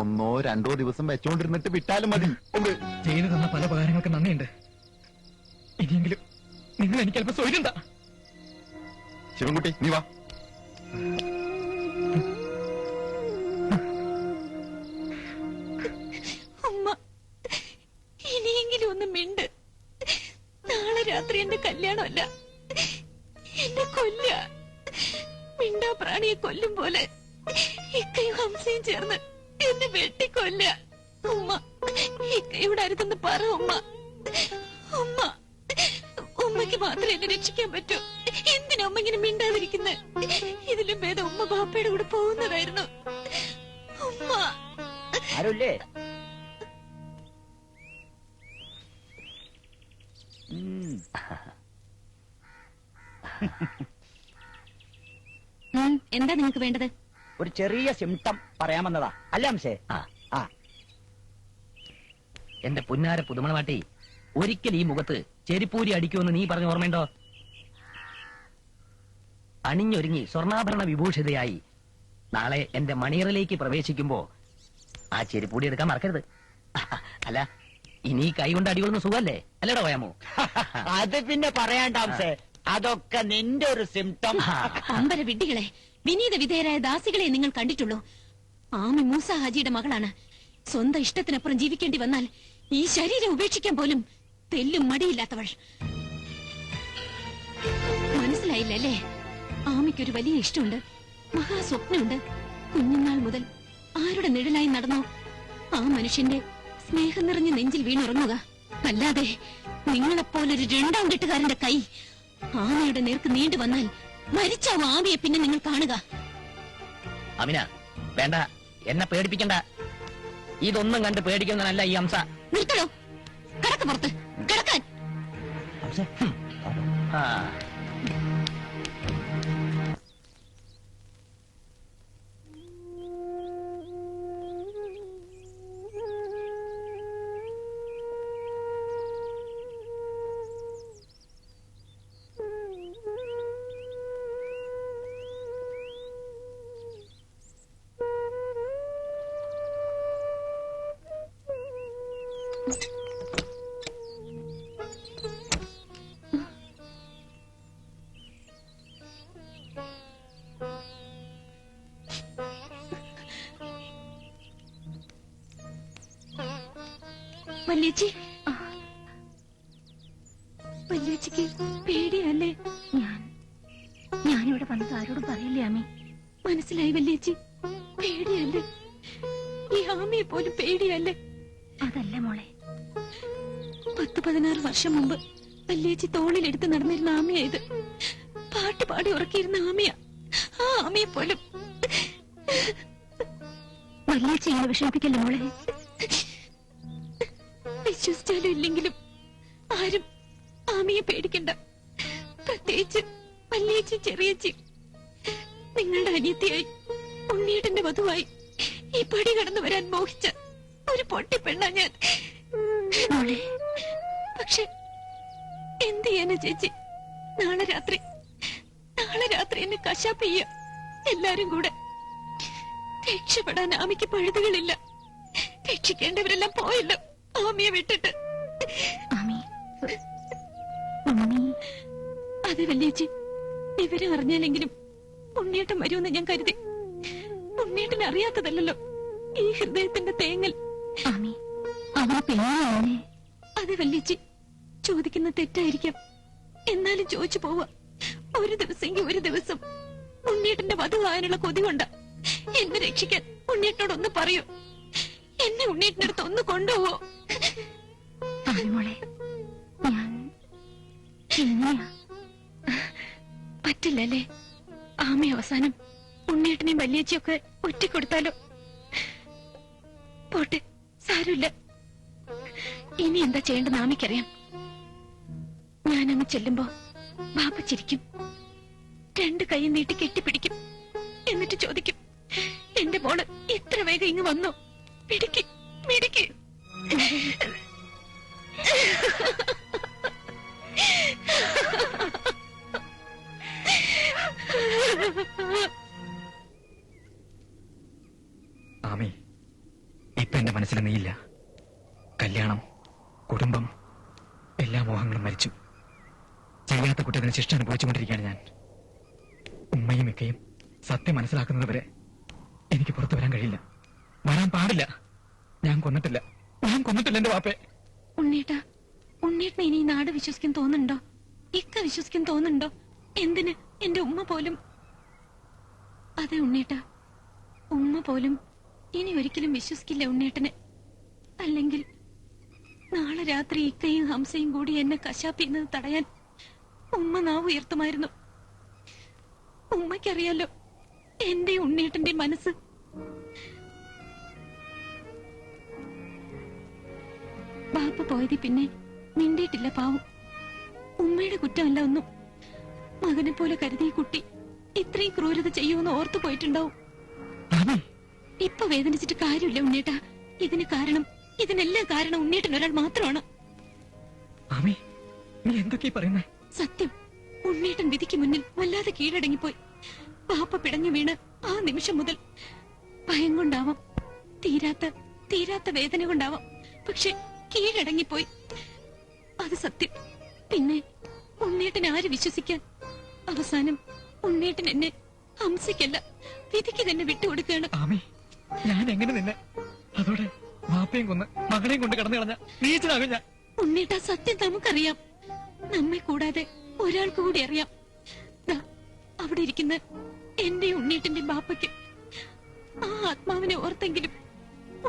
1-2 ദിവസം വെച്ചോണ്ടിരുന്നിട്ട് വിട്ടാലും മതി. ചെയ്തു തന്ന പല ഉപകാരങ്ങൾക്ക് നന്ദിയുണ്ട്. ഇനിയെങ്കിലും നിങ്ങൾ എനിക്ക് അല്പം സ്വൈര്യം താ. ശിവൻകുട്ടി, നീ വാ. അമ്മ, ഇനിയെങ്കിലും ഒന്ന് മിണ്ട്. നാളെ രാത്രി എന്റെ കല്യാണമല്ല, എന്നെ കൊല്ല. മിണ്ടാ പ്രാണിയെ കൊല്ലും പോലെ ഇക്കയും ഹംസയും ചേർന്ന് എന്നെ വെട്ടിക്കൊല്ല. ഉമ്മ, ഇക്കയോട് അരുതെന്ന് പറ ഉമ്മ. ഉമ്മ, ഉമ്മയ്ക്ക് മാത്രമേ എന്നെ രക്ഷിക്കാൻ പറ്റൂ. എന്തിനാ ഉമ്മ ഇങ്ങനെ മിണ്ടാതിരിക്കുന്നത്? ഇതിലും ഭേദം ഉമ്മ ബാപ്പയുടെ കൂടെ പോകുന്നതായിരുന്നു. ഉമ്മ. ആരുല്ലേ? എന്താ നിങ്ങൾക്ക് വേണ്ടത്? ഒരു ചെറിയ സിംറ്റം പറയാമെന്നതാ. അല്ല ഹംസേ? ആ, എന്റെ പുന്നാര പുതുമണവാട്ടി, ഒരിക്കൽ ഈ മുഖത്ത് ചെരിപ്പൂരി അടിക്കുമെന്ന് നീ പറഞ്ഞ ഓർമ്മയുണ്ടോ? അണിഞ്ഞൊരുങ്ങി സ്വർണ്ണാഭരണ വിഭൂഷിതയായി നാളെ എന്റെ മണിയറിലേക്ക് പ്രവേശിക്കുമ്പോ ആ ചെരിപ്പൂടി എടുക്കാൻ മറക്കരുത്. അല്ല, ഇനി കൈ കൊണ്ട് അടികൊള്ളുന്ന സുഖല്ലേ? അല്ലേടോ പോയാമോ? അത് പിന്നെ പറയാണ്ട ഹംസേ, അതൊക്കെ നിന്റെ ഒരു സിംറ്റം. അമ്പര വിഡ്ഢികളെ, വിനീത വിധേയരായ ദാസികളെ നിങ്ങൾ കണ്ടിട്ടുള്ളൂ. ആമി മൂസ ഹാജിയുടെ മകളാണ്. സ്വന്തം ഇഷ്ടത്തിനപ്പുറം ജീവിക്കേണ്ടി വന്നാൽ ഈ ശരീരം ഉപേക്ഷിക്കാൻ പോലും തെല്ലും മടിയില്ലാത്തവൾ. മനസ്സിലായില്ലല്ലേ? ആമിക്കൊരു വലിയ ഇഷ്ടമുണ്ട്, മഹാസ്വപ്നമുണ്ട്. കുഞ്ഞുനാൾ മുതൽ ആരുടെ നിഴലായി നടന്നോ ആ മനുഷ്യന്റെ സ്നേഹം നിറഞ്ഞ നെഞ്ചിൽ വീണുറങ്ങുക. അല്ലാതെ നിങ്ങളെപ്പോലൊരു 2ാം കെട്ടുകാരന്റെ കൈ ആമയുടെ നേർക്ക് നീണ്ടു വന്നാൽ മരിച്ചാവും ആമയെ പിന്നെ നിങ്ങൾ കാണുക. അമിന, വേണ്ട, എന്നെ പേടിപ്പിക്കണ്ട. ഇതൊന്നും കണ്ട് പേടിക്കുന്നതല്ല ഈ ഹംസ. നിർത്തണോ? കടക്ക് പുറത്ത് കിടക്കാൻ. ആ, വല്യേച്ചി, വല്യേച്ചിക്ക് പേടിയല്ലേ? ഞാനിവിടെ വന്നത് ആരോടും പറയില്ലേ ആമി? മനസ്സിലായി വല്യേച്ചി, പേടിയല്ലേ? ഈ ആമിയെ പോലും പേടിയല്ലേ? അതല്ല മോളെ, 10-16 വർഷം മുമ്പ് വല്യേച്ചി തോളിലെടുത്ത് നടന്നിരുന്ന ആമിയായത്. പാട്ട് പാടി ഉറക്കിയിരുന്ന ആമിയ. ആ ആമിയെ പോലും വല്യേച്ചി ഇങ്ങനെ വിഷമിപ്പിക്കല്ലേ മോളെ. വിശ്വസിച്ചാലും ഇല്ലെങ്കിലും ആരും ആമിയെ പേടിക്കണ്ട. പ്രത്യേകിച്ച് വല്യേച്ചി ചെറിയച്ചി. നിങ്ങളുടെ അനിയത്തിയായി ഉണ്ണിയേട്ടന്റെ വധുവായി ഈ പടി കടന്നു വരാൻ മോഹിച്ച ഒരു പൊട്ടിപ്പെണ്ണ ഞാൻ. മോളെ, പക്ഷെ എന്ത് ചെയ്യാനാ ചേച്ചി? നാളെ രാത്രി എന്നെ കശാപ്പ് ചെയ്യ എല്ലാരും കൂടെ. രക്ഷപ്പെടാൻ ആമിക്ക് പഴുതുകളില്ല. രക്ഷിക്കേണ്ടവരെല്ലാം പോയല്ലോ ആമിയെ വിട്ടിട്ട്. അതെ വല്യേച്ചി, വിവരം അറിഞ്ഞാലെങ്കിലും ഉണ്ണിയേട്ടൻ വരുമെന്ന് ഞാൻ കരുതി. ഉണ്ണിയേട്ടൻ അറിയാത്തതല്ലോ ഈ ഹൃദയത്തിന്റെ തേങ്ങൽ. അതെ വല്യേച്ചി, ചോദിക്കുന്ന തെറ്റായിരിക്കാം, എന്നാലും ചോദിച്ചു പോവാ. ഒരു ദിവസം ഉണ്ണിയേട്ടന്റെ വധുവാനുള്ള കൊതി കൊണ്ട എന്നെ രക്ഷിക്കാൻ ഉണ്ണിയേട്ടനോടൊന്ന് പറയൂ. എന്നെ ഉണ്ണിയേട്ടന്റെ അടുത്ത് ഒന്ന് കൊണ്ടുപോവോ? പറ്റില്ലല്ലേ? ആമി അവസാനം ഉണ്ണിയേട്ടനെയും വല്യേച്ചിയൊക്കെ ഒറ്റക്കൊടുത്താലോ? പോട്ടെ, സാരമില്ല. ഇനി എന്താ ചെയ്യേണ്ടെന്ന് ആമിക്കറിയാം. ഞാനങ്ങ് ചെല്ലുമ്പോ ബാപ്പ ചിരിക്കും, 2 കൈ നീട്ടി കെട്ടിപ്പിടിക്കും. എന്നിട്ട് ചോദിക്കും, എന്റെ മോള് ഇത്ര വേഗം ഇങ്ങ് വന്നോ? പിടിക്ക് മിടിക്ക്. ആമി, ഇപ്പൊ എന്റെ മനസ്സിൽ നീയില്ല. കല്യാണം, കുടുംബം, എല്ലാ മോഹങ്ങളും മരിച്ചു. ചെയ്യാത്ത കുറ്റത്തിന് ശിക്ഷ അനുഭവിച്ചുകൊണ്ടിരിക്കുകയാണ് ഞാൻ. ഉമ്മയും മിക്കയും സത്യം മനസ്സിലാക്കുന്നത് വരെ എനിക്ക് പുറത്തു വരാൻ കഴിയില്ല. വരാൻ പാടില്ല. ഞാൻ കൊന്നിട്ടില്ല എന്റെ വാപ്പേ. ഉണ്ണേട്ടനെ ഇനി ഈ നാട് വിശ്വസിക്കാൻ തോന്നുന്നുണ്ടോ? ഇക്ക വിശ്വസിക്കാൻ തോന്നുന്നുണ്ടോ? എന്തിന് എന്റെ ഉമ്മ പോലും. അതെ ഉണ്ണേട്ട, ഉമ്മ പോലും ഇനി ഒരിക്കലും വിശ്വസിക്കില്ല ഉണ്ണേട്ടനെ. അല്ലെങ്കിൽ നാളെ രാത്രി ഇക്കയും ഹംസയും കൂടി എന്നെ കശാപ്പിക്കുന്നത് തടയാൻ ഉമ്മ നാവ് ഉയർത്തുമായിരുന്നു. ഉമ്മയ്ക്കറിയാലോ എന്റെ ഉണ്ണേട്ടന്റെ മനസ്സ്. ബാപ്പ പോയത് പിന്നെ മിണ്ടിയിട്ടില്ല പാവം. ഉമ്മയുടെ കുറ്റമല്ല ഒന്നും. മകനെ പോലെ കരുതിയ കുട്ടി ഇത്രയും ക്രൂരത ചെയ്യുമെന്ന് ഓർത്തു പോയിട്ടുണ്ടാവും. ഇപ്പൊ വേദനിച്ചിട്ട് കാര്യമില്ല ഉണ്ണേട്ട. ഇതിനെല്ലാം കാരണം ഉണ്ണേട്ടൻ ഒരാൾ മാത്രമാണ്. സത്യം, ഉണ്ണേട്ടൻ വിധിക്ക് മുന്നിൽ വല്ലാതെ കീഴടങ്ങിപ്പോയി. പാപ്പ പിടഞ്ഞു വീണ് ആ നിമിഷം മുതൽ ഭയം കൊണ്ടാവാം, തീരാത്ത വേദന കൊണ്ടാവാം, പക്ഷെ കീഴടങ്ങിപ്പോയി. അത് സത്യം. പിന്നെ ഉണ്ണേട്ടൻ ആര് വിശ്വസിക്കാൻ? അവസാനം ഉണ്ണേട്ടൻ എന്നെ ഹംസയ്ക്കല്ല വിധിക്ക് തന്നെ വിട്ടുകൊടുക്കുകയാണ്. ഞാൻ എങ്ങനെ നിന്നെ അതോടെ വാപ്പയും കൊന്ന് മകളെയും കൊണ്ട് കടന്നു കളഞ്ഞ നീച്ചനാകും ഞാൻ. ഉണ്ണേട്ട, സത്യം നമുക്കറിയാം. നമ്മെ കൂടാതെ ഒരാൾക്ക് കൂടി അറിയാം. അവിടെ ഇരിക്കുന്ന എന്റെ ഉണ്ണീട്ടന്റെ ബാപ്പയ്ക്ക് ആ ആത്മാവിനെ ഓർത്തെങ്കിലും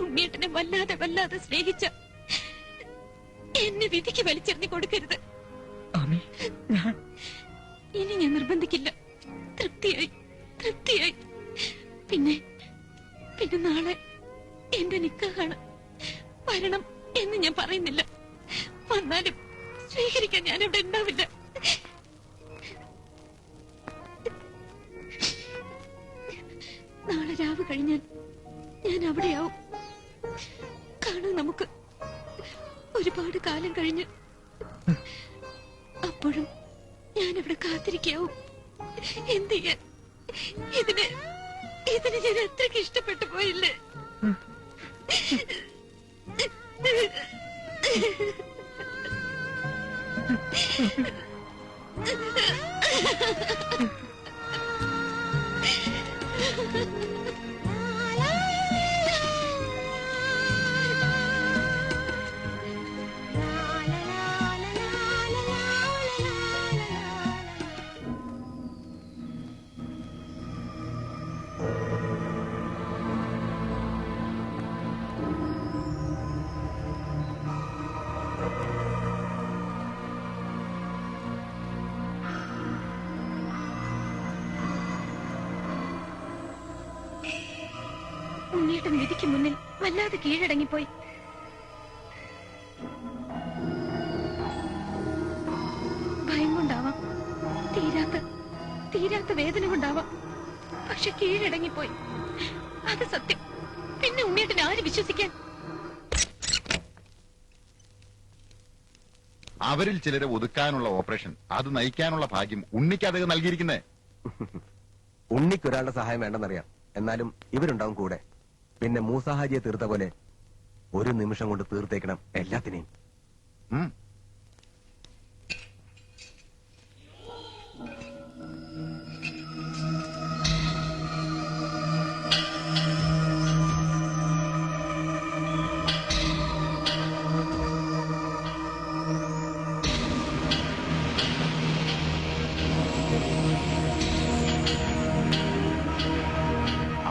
ഉണ്ണീട്ടനെ വല്ലാതെ സ്നേഹിച്ച എന്നെ വിധിക്ക് വലിച്ചെറിഞ്ഞു കൊടുക്കരുത്. ഇനി ഞാൻ നിർബന്ധിക്കില്ല. തൃപ്തിയായി. പിന്നെ നാളെ എന്റെ നിക്കാഹാണ്. വരണം എന്ന് ഞാൻ പറയുന്നില്ല. വന്നാലും സ്വീകരിക്കാൻ ഞാൻ ഇവിടെ ഉണ്ടാവില്ല. നാളെ രാവ് കഴിഞ്ഞാൽ ഞാൻ അവിടെയാവും. കാണാം നമുക്ക്. ഒരുപാട് കാലം കഴിഞ്ഞ് അപ്പോഴും ഞാൻ ഇവിടെ കാത്തിരിക്കാവും. എന്ത് ചെയ്യാൻ? ഇതിന് ഞാൻ അത്രയ്ക്ക് ഇഷ്ടപ്പെട്ടു പോയില്ലേ? ഉണ്ണിയേട്ടൻ വിധിക്ക് മുന്നിൽ വല്ലാതെ കീഴടങ്ങിപ്പോയി. ഭയം കൊണ്ടാവാം, തീരാത്ത വേദന കൊണ്ടാവാം, പക്ഷെ കീഴടങ്ങിപ്പോയി. അത് സത്യം. പിന്നെ ഉണ്ണിയേട്ടൻ ആര് വിശ്വസിക്കാൻ? അവരിൽ ചിലരെ ഒതുക്കാനുള്ള ഓപ്പറേഷൻ, അത് നയിക്കാനുള്ള ഭാഗ്യം ഉണ്ണിക്ക് അദ്ദേഹം നൽകിയിരിക്കുന്നേ. ഉണ്ണിക്ക് ഒരാളുടെ സഹായം വേണ്ടെന്നറിയാം, എന്നാലും ഇവരുണ്ടാവും കൂടെ. പിന്നെ മൂസാഹാജിയെ തീർത്ത പോലെ ഒരു നിമിഷം കൊണ്ട് തീർത്തേക്കണം എല്ലാത്തിനെയും.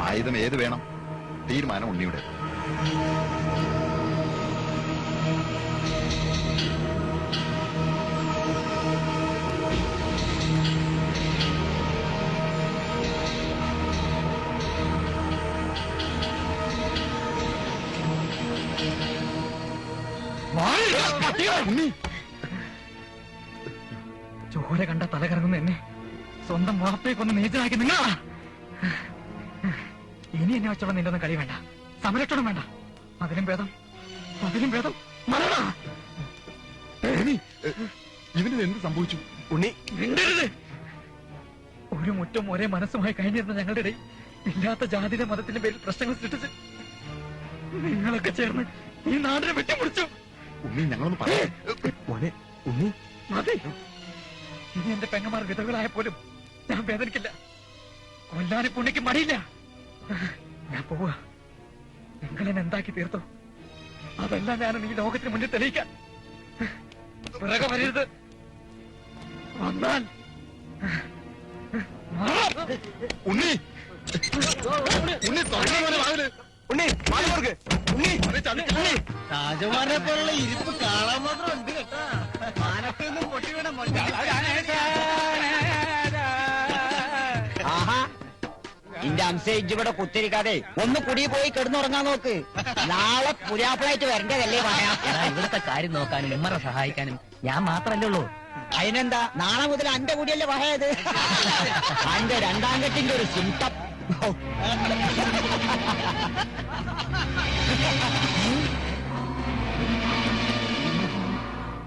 ആയുധം ഏത് വേണം? തീരുമാനം ഉണ്ണിയുടെ. ചോര കണ്ട തല കറങ്ങുന്ന എന്നെ സ്വന്തം വാപ്പയെ കൊന്ന് നീചനാക്കി നിങ്ങളാ. ഇനി എന്നെ വെച്ചോളം നിന്റെ കളി വേണ്ട, സമരക്ഷണം വേണ്ട. അതിലും ഭേദം മരണ. ഇവന് എന്ത് സംഭവിച്ചു? ഉണ്ണി മിണ്ടരുത്. ഒരു മുറ്റും ഒരേ മനസ്സുമായി കഴിഞ്ഞിരുന്ന ഞങ്ങളുടെ ഇടയിൽ ഇല്ലാത്ത ജാതിയുടെ മതത്തിന്റെ പേരിൽ പ്രശ്നങ്ങൾ സൃഷ്ടിച്ച് നിങ്ങളൊക്കെ ചേർന്ന് ഈ നാടിനെ വെട്ടിമുറിച്ചു. ഉണ്ണി ഞങ്ങളൊന്ന് പറയാ. മോനെ ഉണ്ണി മതി. ഇനി എന്റെ പെങ്ങന്മാർ വിധവകളായ പോലും ഞാൻ വേദനിക്കില്ല. കൊല്ലാനെ പുണ്യക്ക് മടിയില്ല. ഞാൻ പോവുക. നിങ്ങളെന്നെ എന്താക്കി തീർത്തോ അതെല്ലാം ഞാൻ ഈ ലോകത്തിന് മുന്നിൽ തെളിയിക്കാൻ. പിറകെ വരരുത്. വന്നാൽ ഉണ്ണി ഉണ്ണി ഉണ്ണി മാറിമാർക്ക്. ഉണ്ണി രാജകുമാരനെ പോലുള്ള ഇരിപ്പ് കാണാൻ മാത്രം ഉണ്ട് കേട്ടാ. മാനത്തൊന്നും പൊട്ടി വേണം. ആഹാ, ഇന്റെ അംശയിച്ച് ഇവിടെ കുത്തിരിക്കാതെ ഒന്ന് കുടി പോയി കിടന്നുറങ്ങാൻ നോക്ക്. നാളെ പുരാപ്പിളായിട്ട് വരണ്ടതല്ലേ പറയാം. ഇവിടുത്തെ കാര്യം നോക്കാനും ഉമ്മറെ സഹായിക്കാനും ഞാൻ മാത്രല്ലേ ഉള്ളൂ. അതിനെന്താ, നാളെ മുതൽ അന്റെ കൂടിയല്ലേ പറയാത്. അന്റെ രണ്ടാം കെട്ടിന്റെ ഒരു സിംറ്റം.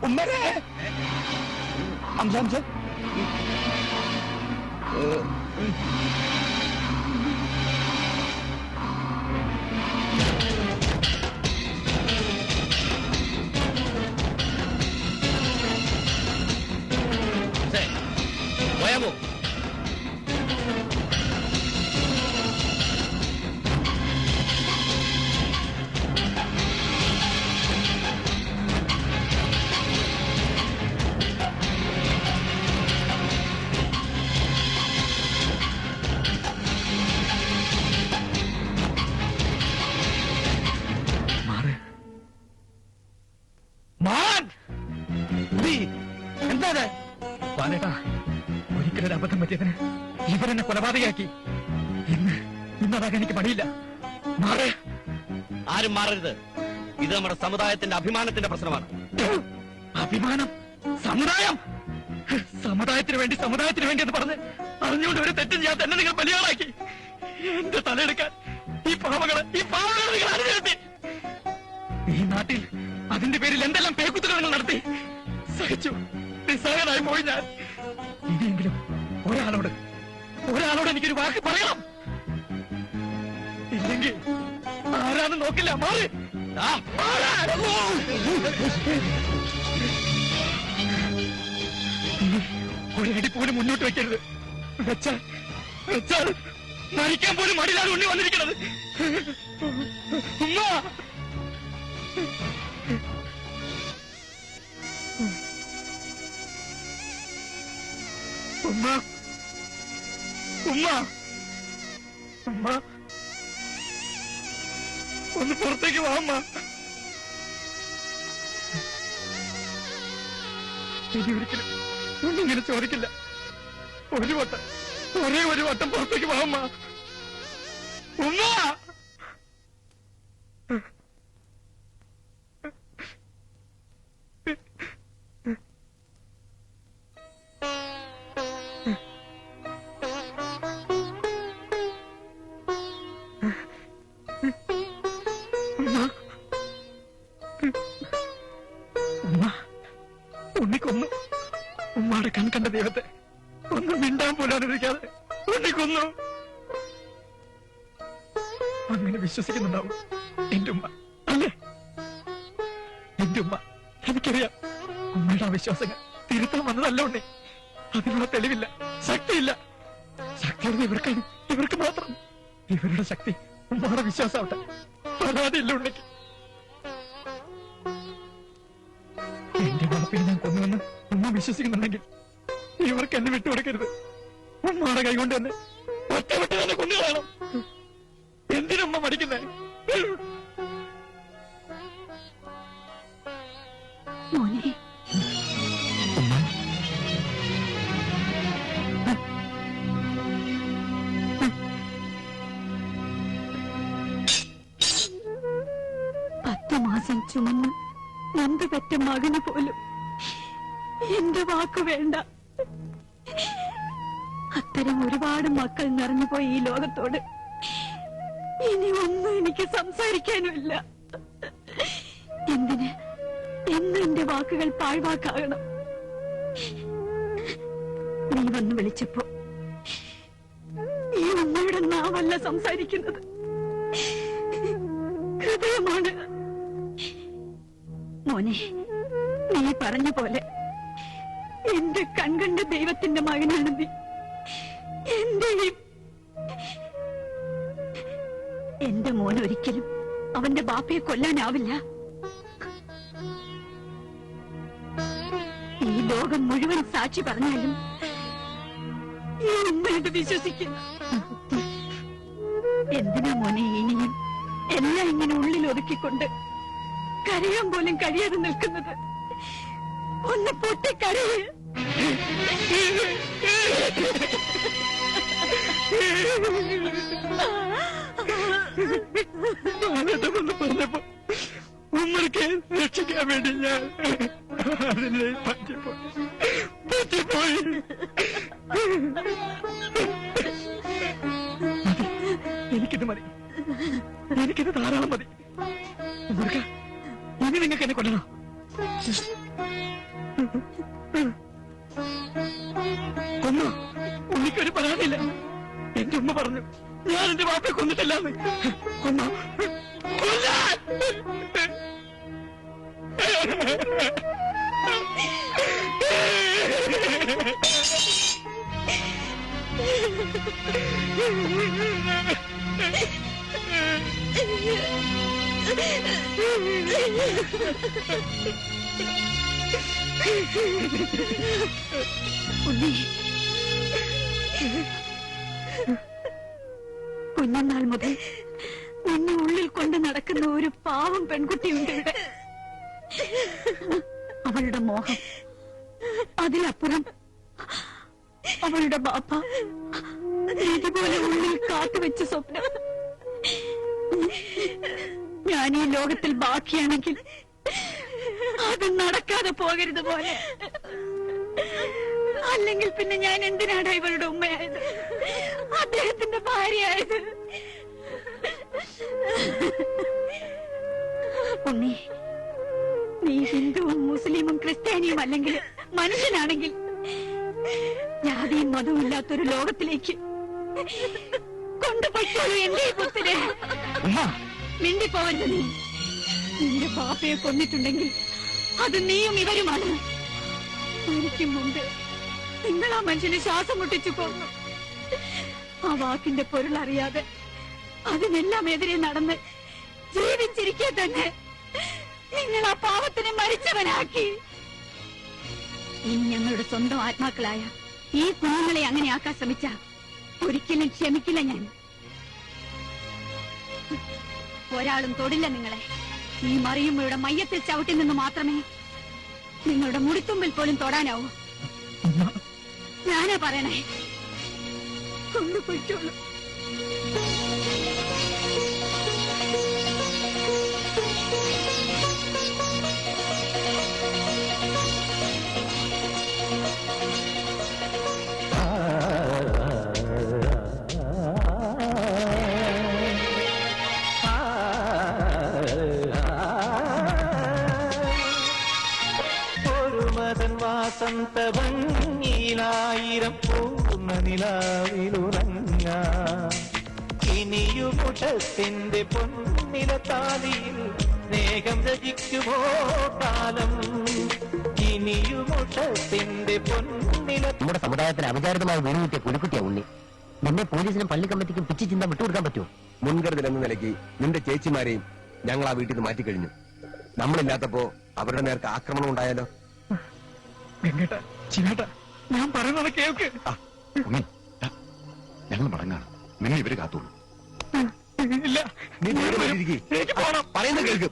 ഉമ്മരെ അംശം പോയാമോ? എന്താ പാലേട്ടാ, ഒരിക്കലൊരു അബദ്ധം പറ്റിയതിന് ഇവരെന്നെ കൊലപാതകയാക്കി. ഇന്നതാകാൻ എനിക്ക് പണിയില്ല. മാറേ. ആരും മാറരുത്. ഇത് നമ്മുടെ സമുദായത്തിന്റെ അഭിമാനത്തിന്റെ പ്രശ്നമാണ്. അഭിമാനം? സമുദായം? സമുദായത്തിന് വേണ്ടി എന്ന് പറഞ്ഞ് അറിഞ്ഞുകൊണ്ട് ഒരു തെറ്റും ചെയ്യാൻ തന്നെ നിങ്ങൾ ബലിയാളാക്കി. എന്റെ തലയെടുക്കാൻ ഈ പാവങ്ങളെ നിങ്ങൾ അറിഞ്ഞിരുത്തി. ഈ നാട്ടിൽ അതിന്റെ പേരിൽ എന്തെല്ലാം പേക്കുത്തുകൾ നിങ്ങൾ നടത്തി. സഹിച്ചു, നിസ്സഹായനായി പോയി ഞാൻ. ഇനിയെങ്കിലും ഒരാളോട് എനിക്കൊരു വാക്ക് പറയണം. ഇല്ലെങ്കിൽ ആരാന്ന് നോക്കില്ല. മാറി. ഒരടി പോലും മുന്നോട്ട് വെക്കരുത്. വെച്ചാൽ മരിക്കാൻ പോലും മടിയിലാണ് ഉണ്ണി വന്നിരിക്കുന്നത്. ഉമ്മ, ഉമ്മ, ഉമ്മ, ഉമ്മ, ഒന്ന് പുറത്തേക്ക് വാ അമ്മ. ഇനി ഒരിക്കലും ഒന്നിങ്ങനെ ചോദിക്കില്ല. ഒരേ ഒരു വട്ടം പുറത്തേക്ക് വാ അമ്മ. ഉമ്മ. ഉമ്മാടെ കൺകണ്ട ദൈവത്തെ ഒന്നും മിണ്ടാൻ പോലും അനുവദിക്കാതെ കൊന്നു. അങ്ങനെ വിശ്വസിക്കുന്നുണ്ടാവും എന്റെ ഉമ്മ, അല്ലേ? എന്റെ ഉമ്മ, എനിക്കറിയാം. ഉമ്മയുടെ അവിശ്വാസങ്ങൾ തിരുത്താൻ വന്നതല്ല ഉണ്ണി. അതിനുള്ള തെളിവില്ല, ശക്തിയില്ല. ശക്തിയുള്ളത് ഇവർക്കാണ്, ഇവർക്ക് മാത്രം. ഇവരുടെ ശക്തി ഉമ്മയുടെ വിശ്വാസമാവട്ടെ, പരാതിയില്ല ഉണ്ണിക്ക്. എന്റെ ബാപ്പിനെ ഞാൻ കൊന്നുവെന്ന് ഉമ്മ വിശ്വസിക്കുന്നുണ്ടെങ്കിൽ ഇവർക്ക് എന്നെ വിട്ടുകൊടുക്കരുത്. ഉമ്മയുടെ കൈകൊണ്ട് തന്നെ ഒറ്റവിട്ട് തന്നെ കൊന്നുകളയണം. എന്തിനുമ്മ മടിക്കുന്നേ? മോനെ, മാസം ചുമന്ന് നന്ദ പെറ്റ മകന് പോലും എന്റെ വാക്ക് വേണ്ട. അത്തരം ഒരുപാട് മക്കൾ നിറഞ്ഞുപോയി ഈ ലോകത്തോട്. ഇനി ഒന്നും എനിക്ക് സംസാരിക്കാനുമില്ല. എന്തിന് എന്ന് എന്റെ വാക്കുകൾ പാഴ്വാക്കാകണം? നീ വന്ന് വിളിച്ചപ്പോ ഈ ഉമ്മയുടെ നാവല്ല സംസാരിക്കുന്നത്, ഹൃദയമാണ്. മോനെ, നീ പറഞ്ഞ പോലെ എന്റെ കൺകണ്ട ദൈവത്തിന്റെ മകനാണ് നീ. എന്റെ മോൻ ഒരിക്കലും അവന്റെ ബാപ്പയെ കൊല്ലാനാവില്ല. ഈ ലോകം മുഴുവൻ സാക്ഷി പറഞ്ഞാലും ഈ ഉമ്മയത് വിശ്വസിക്കുന്നു. എന്തിനാ മോനെ ഇനിയും എല്ലാം ഇങ്ങനെ ഉള്ളിൽ ഒതുക്കിക്കൊണ്ട് കരയാൻ പോലും കഴിയാതെ നിൽക്കുന്നത്? ഒന്ന് പൊട്ടിക്കരയ്. പറഞ്ഞപ്പോ ഉമ്മർക്ക് രക്ഷിക്കാൻ വേണ്ടി ഞാൻ അതിനെ പറ്റിപ്പോയി. എനിക്കിത് മതി, എനിക്കിത് ധാരാളം മതി. ഉമ്മർക്ക് ഇനി നിങ്ങൾക്ക് എന്നെ കൊല്ലണോ? കൊന്നോ? ഉണ്ണിക്കൊരു പരാതിയില്ല. എന്റെ ഉമ്മ പറഞ്ഞു ഞാൻ എന്റെ ബാപ്പയെ കൊന്നിട്ടില്ലാന്ന്. കൊന്നോ? ഉണ്ണി, കുഞ്ഞനാൾ മുതൽ നിന്നെ ഉള്ളിൽ കൊണ്ട് നടക്കുന്ന ഒരു പാവം പെൺകുട്ടിയുണ്ട് ഇവിടെ. അവളുടെ മോഹം, അതിലപ്പുറം അവളുടെ ബാപ്പ ഇതുപോലെ ഉള്ളിൽ കാത്തുവെച്ച സ്വപ്നം. ഞാൻ ഈ ലോകത്തിൽ ബാക്കിയാണെങ്കിൽ അത് നടക്കാതെ പോകരുത് പോലെ. അല്ലെങ്കിൽ പിന്നെ ഞാൻ എന്തിനാണ് ഇവളുടെ ഉമ്മയായത്, അദ്ദേഹത്തിന്റെ ഭാര്യയായത്? ഉണ്ണി, നീ ഹിന്ദുവും മുസ്ലിമും ക്രിസ്ത്യാനിയും അല്ലെങ്കിൽ മനുഷ്യനാണെങ്കിൽ ജാതിയും മതവും ഇല്ലാത്തൊരു ലോകത്തിലേക്ക് കൊണ്ടുപോയിക്കോളൂ എന്റെ പുത്തിനെ. മിണ്ടിപ്പോവരുത്. നീ നിന്റെ പാപ്പയെ കൊന്നിട്ടുണ്ടെങ്കിൽ അത് നീയും ഇവരുമാണ്. മരിക്കും മുമ്പ് നിങ്ങൾ ആ മനുഷ്യനെ ശ്വാസം മുട്ടിച്ചു കൊന്നു. ആ വാക്കിന്റെ പൊരുൾ അറിയാതെ അതിനെല്ലാം എതിരെ നടന്ന് ജീവിച്ചിരിക്കെ തന്നെ നിങ്ങൾ ആ പാവത്തിനെ മരിച്ചവനാക്കി. ഇനി ഞങ്ങളുടെ സ്വന്തം ആത്മാക്കളായ ഈ കുഞ്ഞുങ്ങളെ അങ്ങനെ ആക്കാൻ ശ്രമിച്ച ഒരിക്കലും ക്ഷമിക്കില്ല ഞാൻ. ഒരാളും തൊടില്ല നിങ്ങളെ. ഈ മറിയുമ്മയുടെ മയ്യത്തിൽ ചവിട്ടി നിന്ന് മാത്രമേ നിങ്ങളുടെ മുടിത്തുമ്പിൽ പോലും തൊടാനാവൂ. ഞാനാ പറയണേ, ഒന്ന് പൊയ്ക്കോളൂ. വസന്ത ഭംഗിയിലായിരം പൂർണ്ണ നിലാവിലുറങ്ങ ഇനിയുമുഷത്തിന്റെ പൊന്നില താലിയിൽ സ്നേഹം രചിക്കുമോ കാലം ഇനിയുമുഷത്തിന്റെ പൊന്നില. നമ്മുടെ സമുദായത്തിന് അവിചാരിതമായി വീണുകിട്ടിയ പുലിക്കുട്ടിയ ഉണ്ണി. നിന്നെ പോലീസിനും പള്ളി കമ്മിറ്റിക്കും പിച്ചു ചിന്ത വിട്ടുകൊടുക്കാൻ പറ്റുമോ? മുൻകരുതൽ എന്ന നിലയ്ക്ക് നിന്റെ ചേച്ചിമാരെയും ഞങ്ങൾ ആ വീട്ടിൽ നിന്ന് മാറ്റിക്കഴിഞ്ഞു. നമ്മളില്ലാത്തപ്പോ അവരുടെ നേർക്ക് ആക്രമണം ഉണ്ടായാലോ? ഗംഗേട്ട, ശിവേട്ട, ഞാൻ പറയുന്നത് കേൾക്ക്. ഞങ്ങൾ മടങ്ങാണ്, നിന്നെ ഇവര് കാത്തോളൂ. ഇല്ല, നീ ധൈര്യമായിട്ടിരിക്ക്. എനിക്ക് പോണം. പറയുന്നത് കേൾക്കും.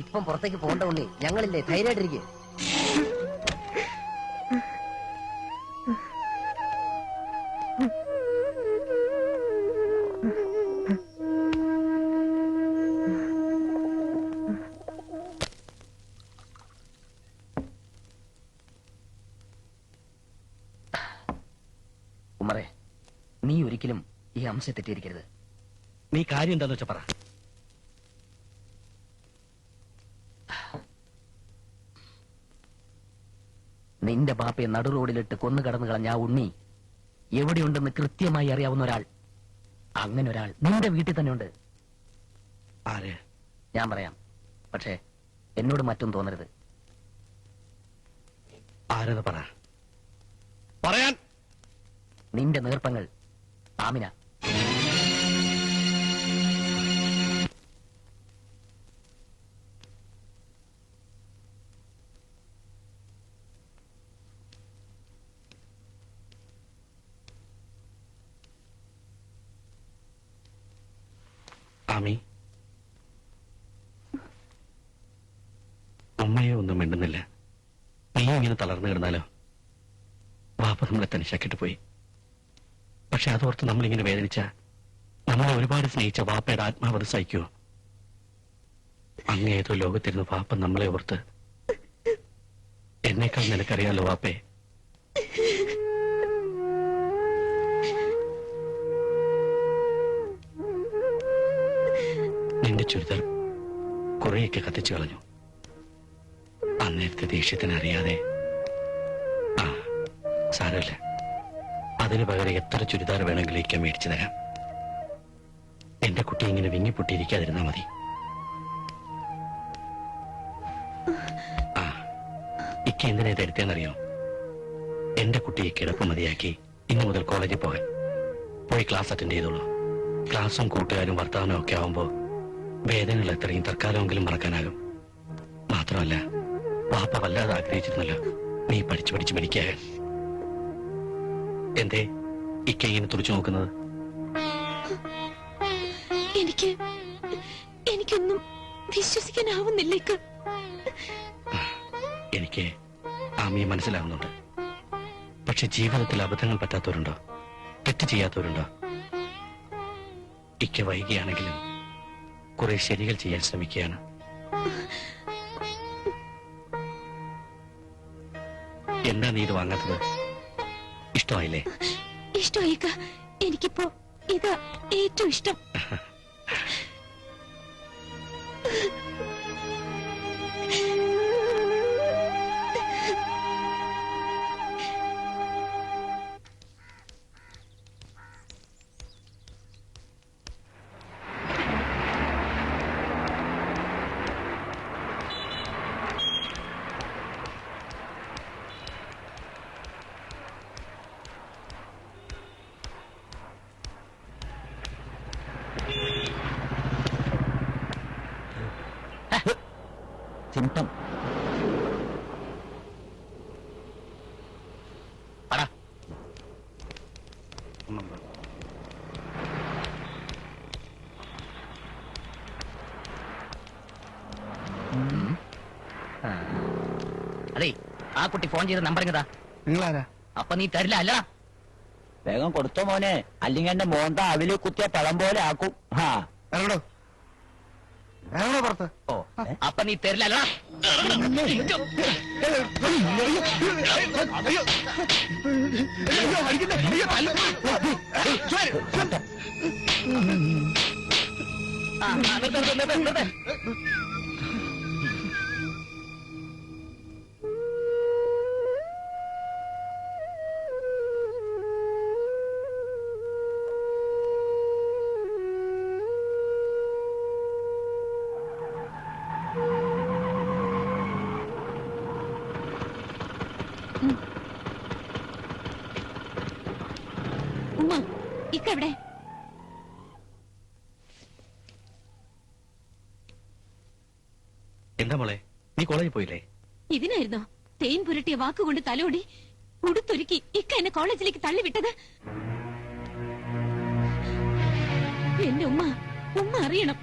ഇപ്പം പുറത്തേക്ക് പോകണ്ട ഉണ്ണി, ഞങ്ങളില്ലേ, ധൈര്യമായിട്ടിരിക്കും. ഉമ്മറേ, നീ ഒരിക്കലും ഈ അംശത്തെ തെറ്റിയിരിക്കരുത്. നീ കാര്യം എന്താന്ന് വെച്ചാ പറ. നിന്റെ ബാപ്പയെ നടു റോഡിലിട്ട് കൊന്നു കടന്നു കളഞ്ഞ ആ ഉണ്ണി എവിടെയുണ്ടെന്ന് കൃത്യമായി അറിയാവുന്ന ഒരാൾ, അങ്ങനെ ഒരാൾ നിന്റെ വീട്ടിൽ തന്നെ ഉണ്ട്. ആര്? ഞാൻ പറയാം, പക്ഷേ എന്നോട് മറ്റും തോന്നരുത്. ആരെന്ന് പറ. പറയാൻ. നിന്റെ നേർപ്പങ്ങൾ ആമിന. ആമി, അമ്മയെ ഒന്നും മിണ്ടുന്നില്ല. നീ ഇങ്ങനെ തളർന്നു കിടന്നാലോ? വാപ്പ നമ്മളെ തനിച്ചാക്കിട്ട് പോയി. പക്ഷെ അതോർത്ത് നമ്മളിങ്ങനെ വേദനിച്ച നമ്മളെ ഒരുപാട് സ്നേഹിച്ച വാപ്പയുടെ ആത്മാവത് സഹിക്കുമോ? അങ്ങ് ഏതോ ലോകത്തിരുന്ന് വാപ്പ നമ്മളെ ഓർത്ത്. എന്നേക്കാൾ നിനക്കറിയാലോ വാപ്പേ. നിന്റെ ചുരിദാർ കുറെയൊക്കെ കത്തിച്ചു കളഞ്ഞു. അന്നേരത്തെ ദേഷ്യത്തിന് അറിയാതെ. ആ, സാരമില്ല. അതിനു പകരം എത്ര ചുരിദാർ വേണമെങ്കിലും ഇക്ക മേടിച്ചു തരാം. എന്റെ കുട്ടി ഇങ്ങനെ വിങ്ങിപ്പൊട്ടിയിരിക്കാതിരുന്നാ മതി. ആ, ഇക്ക എന്തിനാ ഇതെടുത്തേന്നറിയോ? എന്റെ കുട്ടിയെ കിടപ്പ് മതിയാക്കി ഇന്നു മുതൽ കോളേജിൽ പോകാൻ. പോയി ക്ലാസ് അറ്റൻഡ് ചെയ്തോളൂ. ക്ലാസ്സും കൂട്ടുകാരും വർത്തമാനവും ഒക്കെ ആവുമ്പോ വേദനകൾ എത്രയും തൽക്കാലമെങ്കിലും മറക്കാനാകും. മാത്രമല്ല, വാപ്പ വല്ലാതെ ആഗ്രഹിച്ചിരുന്നല്ലോ നീ പഠിച്ചു പഠിച്ച് പഠിക്കാൻ. എന്തേ ഇക്ക ഇങ്ങനെ തുറച്ചു നോക്കുന്നത്? എനിക്കൊന്നും വിശ്വസിക്കാനാവുന്നില്ല. എനിക്ക് ആമിയെ മനസ്സിലാവുന്നുണ്ട്. പക്ഷെ ജീവിതത്തിൽ അബദ്ധങ്ങൾ പറ്റാത്തവരുണ്ടോ? തെറ്റ് ചെയ്യാത്തവരുണ്ടോ? ഇക്ക വൈകിയാണെങ്കിലും കുറെ ശരികൾ ചെയ്യാൻ ശ്രമിക്കുകയാണ്. എന്താ നീ ഇത് വാങ്ങാത്തത്? ഇഷ്ടമായില്ലേ? ഇഷ്ടമായി. എനിക്കിപ്പോ ഇതാ ഏറ്റവും ഇഷ്ടം. സിംറ്റം അതെ, ആ കുട്ടി ഫോൺ ചെയ്ത നമ്പർ ഇങ്ങതാ. നിങ്ങളാരാ? അപ്പൊ നീ തരില്ല അല്ലടാ? വേഗം കൊടുത്തോ മോനെ, അല്ലെങ്കിൽ എന്റെ മോന്ത അവില് കുത്തിയ പഴം പോലെ ആക്കും. ഇറങ്ങടോ, ഇറങ്ങടോ പുറത്ത്. ഓ, അപ്പൊ നീ തരില്ല അല്ലടാ? ഉമ്മ ഇക്ക എവിടെ? എന്താ മോളെ, നീ കോളേജിൽ പോയില്ലേ? ഇതിനായിരുന്നോ തേൻ പുരട്ടിയ വാക്കുകൊണ്ട് തലോടി ഉടുത്തൊരുക്കി ഇക്ക എന്നെ കോളേജിലേക്ക് തള്ളിവിട്ടത്? എന്റെ ഉമ്മ അറിയണം.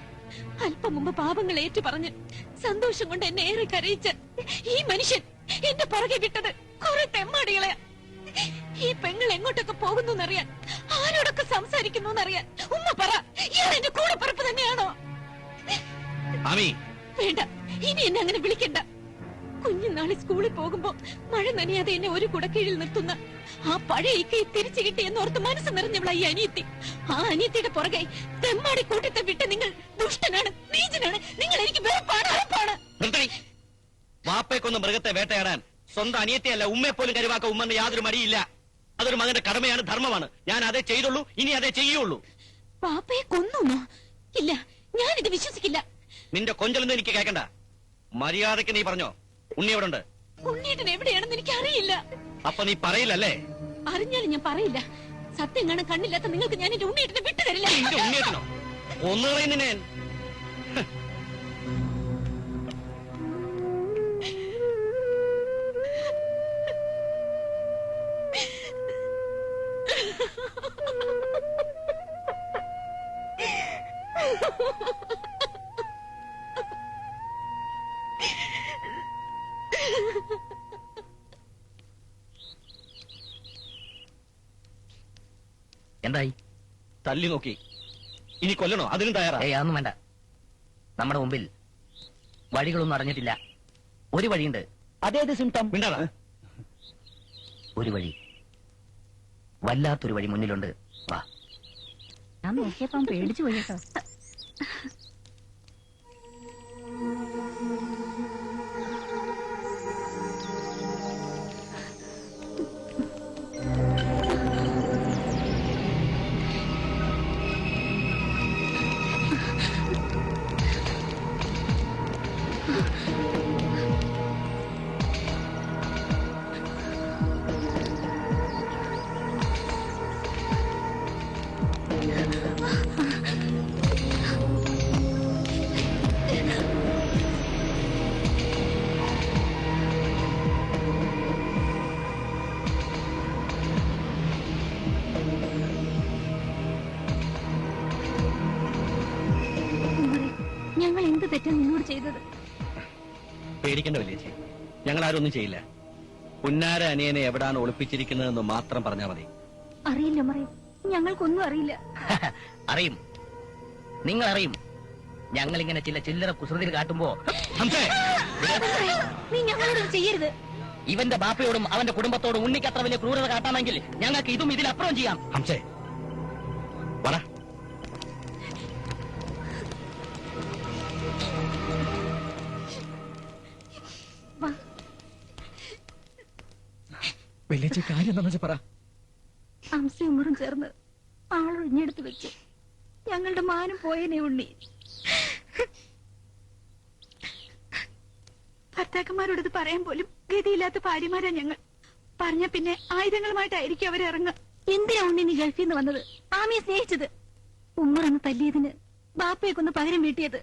അല്പം മുമ്പ് പാപങ്ങൾ ഏറ്റു പറഞ്ഞ് സന്തോഷം കൊണ്ട് എന്നെ ഏറെ കരയിച്ച് ഈ മനുഷ്യൻ എന്റെ പുറകെ വിട്ടത് കുറെ തെമ്മാടികളെ. ഈ പെങ്ങൾ എങ്ങോട്ടൊക്കെ പോകുന്നു എന്നറിയാൻ, ആരോടൊക്കെ സംസാരിക്കുന്നു എന്നറിയാൻ ഉമ്മ പറ, ഇയാൾ എന്റെ കൂടെ പറപ്പ് തന്നെയാണോ? വേണ്ട, ഇനി എന്നെ അങ്ങനെ വിളിക്കണ്ട. കുഞ്ഞുനാളി സ്കൂളിൽ പോകുമ്പോ മഴ നനയാതെ എന്നെ ഒരു കുടക്കീഴിൽ നിർത്തുന്ന ആ പഴയ ഇക്കയെ തിരിച്ചു കിട്ടിയെന്നോർത്ത് മനസ്സ് നിറഞ്ഞവള ഈ അനിയത്തി. ആ അനിയത്തിയുടെ പുറകെ തെമ്മാടി കൂട്ടത്തെ വിട്ട് നിങ്ങൾ ദുഷ്ടനാണ്, നീചനാണ്, നിങ്ങൾ എനിക്ക് വെറുപ്പാണ്, അറപ്പാണ്. വാപ്പയ്ക്കൊന്ന് മൃഗത്തെ വേട്ടയാടാൻ സ്വന്തം അനിയത്തിയല്ല ഉമ്മയെ പോലും കരുവാക്ക ഉമ്മെന്ന് യാതൊരു മടിയില്ല. അതൊരു മകന്റെ കടമയാണ്, ധർമ്മമാണ്. ഞാൻ അതേ ചെയ്തുള്ളൂ, ഇനി അതേ ചെയ്യുള്ളൂ. പാപ്പയെ കൊന്നു? ഇല്ല, ഞാനിത് വിശ്വസിക്കില്ല. നിന്റെ കൊഞ്ചലൊന്നും എനിക്ക് കേൾക്കണ്ട. മര്യാദക്ക് നീ പറഞ്ഞോ, ഉണ്ണി എവിടെ ഉണ്ട്? ഉണ്ണിയേട്ടൻ എവിടെയാണെന്ന് എനിക്ക് അറിയില്ല. അപ്പൊ നീ പറയില്ലല്ലേ? അറിഞ്ഞാലും ഞാൻ പറയില്ല. സത്യം കാണാൻ കണ്ണില്ലാത്ത നിങ്ങൾക്ക് ഞാൻ എന്റെ ഉണ്ണിയേട്ടനെ വിട്ടുതരില്ല. നിന്റെ ഉണ്ണിയേട്ടനോ? ഒന്ന് പറയുന്നേ. എന്തായി? തല്ലി നോക്കി, ഇനി കൊല്ലണോ? അതിനും തയ്യാറാ? അതൊന്നും വേണ്ട. നമ്മുടെ മുമ്പിൽ വഴികളൊന്നും അറിഞ്ഞിട്ടില്ല. ഒരു വഴിയുണ്ട്. അതേത് സിംറ്റം? മിണ്ടാടാ. ഒരു വഴി, വല്ലാത്തൊരു വഴി മുന്നിലുണ്ട്. വാ. ഞാൻ നോക്കിയപ്പം പേടിച്ചു പോയി കേട്ടോ. ഞങ്ങൾ എന്ത് തെറ്റാ നിന്നോട് ചെയ്തത്? പേടിക്കേണ്ട വലിയ, ഞങ്ങൾ ആരും ഒന്നും ചെയ്യില്ല. പുന്നാര അനിയനെ എവിടാണ് ഒളിപ്പിച്ചിരിക്കുന്നതെന്ന് മാത്രം പറഞ്ഞാൽ മതി. അറിയില്ല മറിയം, ഞങ്ങൾക്കൊന്നും അറിയില്ല. അറിയും, നിങ്ങൾ അറിയും. ഞങ്ങൾ ഇങ്ങനെ ചില ചില്ലറ കുസൃതികൾ കാട്ടുമ്പോ നീ ഞങ്ങളോട് ചെയ്യരുത്. ഇവന്റെ ബാപ്പയോടും അവന്റെ കുടുംബത്തോടും ഉണ്ണിക്ക് അത്ര വലിയ ക്രൂരത കാട്ടാണെങ്കിൽ ഞങ്ങൾക്ക് ഇതും ഇതിലപ്പുറം ചെയ്യാം. ഹംസേ, പറ. വലിയ കാര്യം എന്താണെന്ന് വെച്ചാ പറ. ഹംസയും ഉമ്മറും ചേർന്ന് ആളൊഴിഞ്ഞെടുത്ത് വെച്ച് ഞങ്ങളുടെ മാനം പോയനെ ഉണ്ണി. ഭർത്താക്കന്മാരോടത് പറയാൻ പോലും ഗതിയില്ലാത്ത ഭാര്യമാരാ ഞങ്ങൾ. പറഞ്ഞ പിന്നെ ആയുധങ്ങളുമായിട്ടായിരിക്കും അവരിറങ്ങുക. എന്തിനാ ഉണ്ണി നീ ഗൾഫിൽ നിന്ന് വന്നത്? ആമിയെ സ്നേഹിച്ചത്? ഉമ്മറന്ന് തല്ലിയതിന് ബാപ്പയെ കൊന്ന് പകരം വീട്ടിയത്?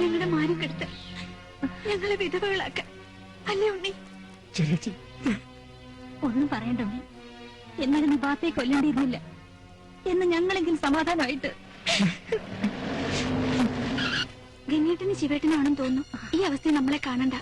ഞങ്ങളുടെ മാനം കെടുത്ത് ഞങ്ങളെ വിധവകളാക്ക അല്ലേ ഉണ്ണി? ഒന്നും പറയണ്ട ഉണ്ണി. എന്നാലും നീ ബാപ്പയെ കൊല്ലേണ്ടിയിരുന്നില്ല എന്ന് ഞങ്ങളെങ്കിലും സമാധാനമായിട്ട്. ഗംഗേട്ടന് ശിവേട്ടനാണെന്ന് തോന്നുന്നു. ഈ അവസ്ഥയിൽ നമ്മളെ കാണണ്ട.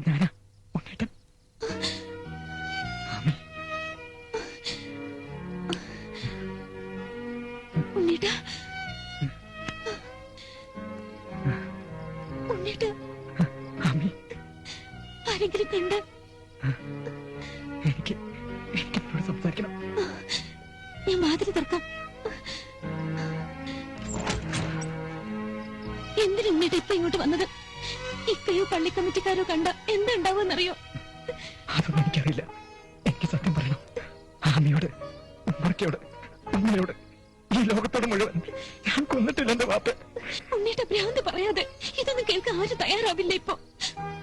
ഞാനാ ഉണ്ണേട്ടൻ. ആരെങ്കിലും കണ്ട് എനിക്ക് എന്നോട് സംസാരിക്കണം. ഞാൻ വാതിൽ തുറക്കാം. എന്തിനു ഉണ്ണിയുടെ ഇപ്പൊ ഇങ്ങോട്ട് വന്നത്? ഇക്കയോ പള്ളി കമ്മിറ്റിക്കാരോ കണ്ട എന്തുണ്ടാവുമെന്നറിയോ? അതൊന്നും എനിക്കറിയില്ല. എനിക്ക് സത്യം പറയണം. ആമിയോട്, ഉമ്മർക്കയോട്, അമ്മയോട്, ഈ ലോകത്തോട് മുഴുവൻ ഞാൻ കൊന്നിട്ടില്ല എന്റെ വാപ്പ. ഉണ്ണിയുടെ ഭ്രാന്ത് പറയാതെ ഇതൊന്നും കേൾക്കാൻ ആരും തയ്യാറാവില്ല ഇപ്പൊ.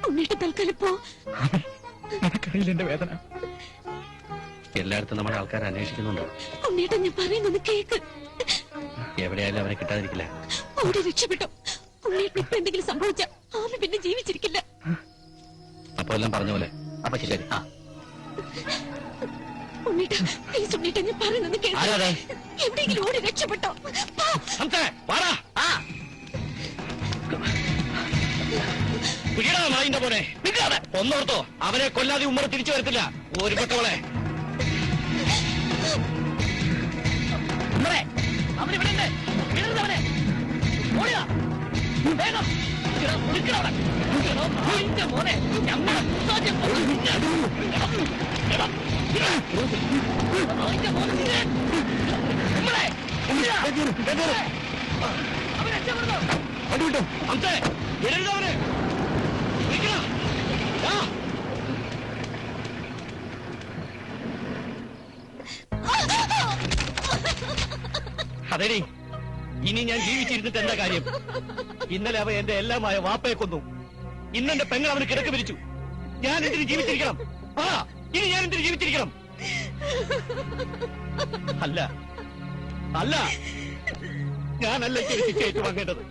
ഉണ്ണിയുടെ തൽക്കാലം ഇപ്പോ. ആമി, നിനക്കറിയില്ല എന്റെ വേദന. എല്ലായിടത്തും നമ്മുടെ ആൾക്കാർ അന്വേഷിക്കുന്നുണ്ട്. ഉണ്ണിയുടെ ഞാൻ പറയുന്നത് കേക്ക്. എവിടെയായാലും അവനെ കിട്ടാതിരിക്കില്ല. ഓടി രക്ഷപ്പെട്ടോ. ഉണ്ണിയുടെ ഇപ്പൊ എന്തെങ്കിലും സംഭവിച്ച ആമി പിന്നെ ജീവിച്ചിരിക്കില്ല. അപ്പൊ എല്ലാം പറഞ്ഞ പോലെ. അപ്പൊ ശരി. ആ ഉണ്ണിട്ട പ്ലീസ് ഉണ്ണിട്ട ഞാൻ പറയുന്നത് കേക്ക്. ആരാതെ? എവിടെയെങ്കിലും ഓടി രക്ഷപ്പെട്ടോ. നായിന്റെ പോലെ ഒന്നോർത്തോ, അവനെ കൊല്ലാതെ ഉമ്മർ തിരിച്ചു വരത്തില്ല. ഒരു പെട്ടവളെ അവനിവിടെ വേഗം മോനെ അതേടി, ഇനി ഞാൻ ജീവിച്ചിരുന്നിട്ട് എന്താ കാര്യം? ഇന്നലെ അവൻ എന്റെ എല്ലാമായ വാപ്പയെ കൊന്നു. ഇന്നെന്റെ പെങ്ങൾ അവന് കിടക്ക് വിരിച്ചു. ഞാൻ എന്തിന് ജീവിച്ചിരിക്കണം? ആ, ഇനി ഞാൻ എന്തിന് ജീവിച്ചിരിക്കണം? അല്ല അല്ല, ഞാനല്ല ഇതിന് ശിക്ഷ ഏറ്റുവാങ്ങേണ്ടത്.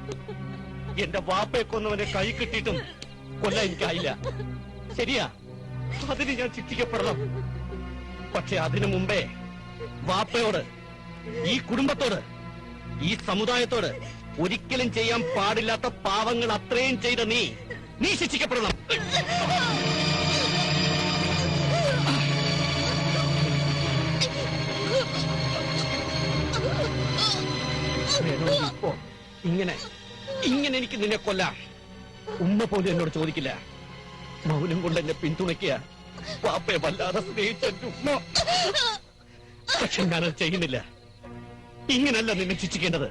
എന്റെ വാപ്പയെ കൊന്നവനെ കൈ കിട്ടിയിട്ടും കൊല്ലാൻ എനിക്കായില്ല. ശരിയാ, അതിന് ഞാൻ ശിക്ഷിക്കപ്പെടണം. പക്ഷെ അതിനു മുമ്പേ വാപ്പയോട്, ഈ കുടുംബത്തോട്, ഈ സമുദായത്തോട് ഒരിക്കലും ചെയ്യാൻ പാടില്ലാത്ത പാവങ്ങൾ അത്രയും ചെയ്ത നീ ശിക്ഷിക്കപ്പെടണം. ഇപ്പോ ഇങ്ങനെ എനിക്ക് നിന്നെ കൊല്ലാം. ഉമ്മ പോലും എന്നോട് ചോദിക്കില്ല. മൗനം കൊണ്ട് എന്നെ പിന്തുണയ്ക്കുക. പാപ്പയെ വല്ലാതെ സ്നേഹിച്ച ഉമ്മ. പക്ഷെ ഞാനത് ചെയ്യുന്നില്ല. ഇങ്ങനല്ല നിന്നെ ശിക്ഷിക്കേണ്ടത്.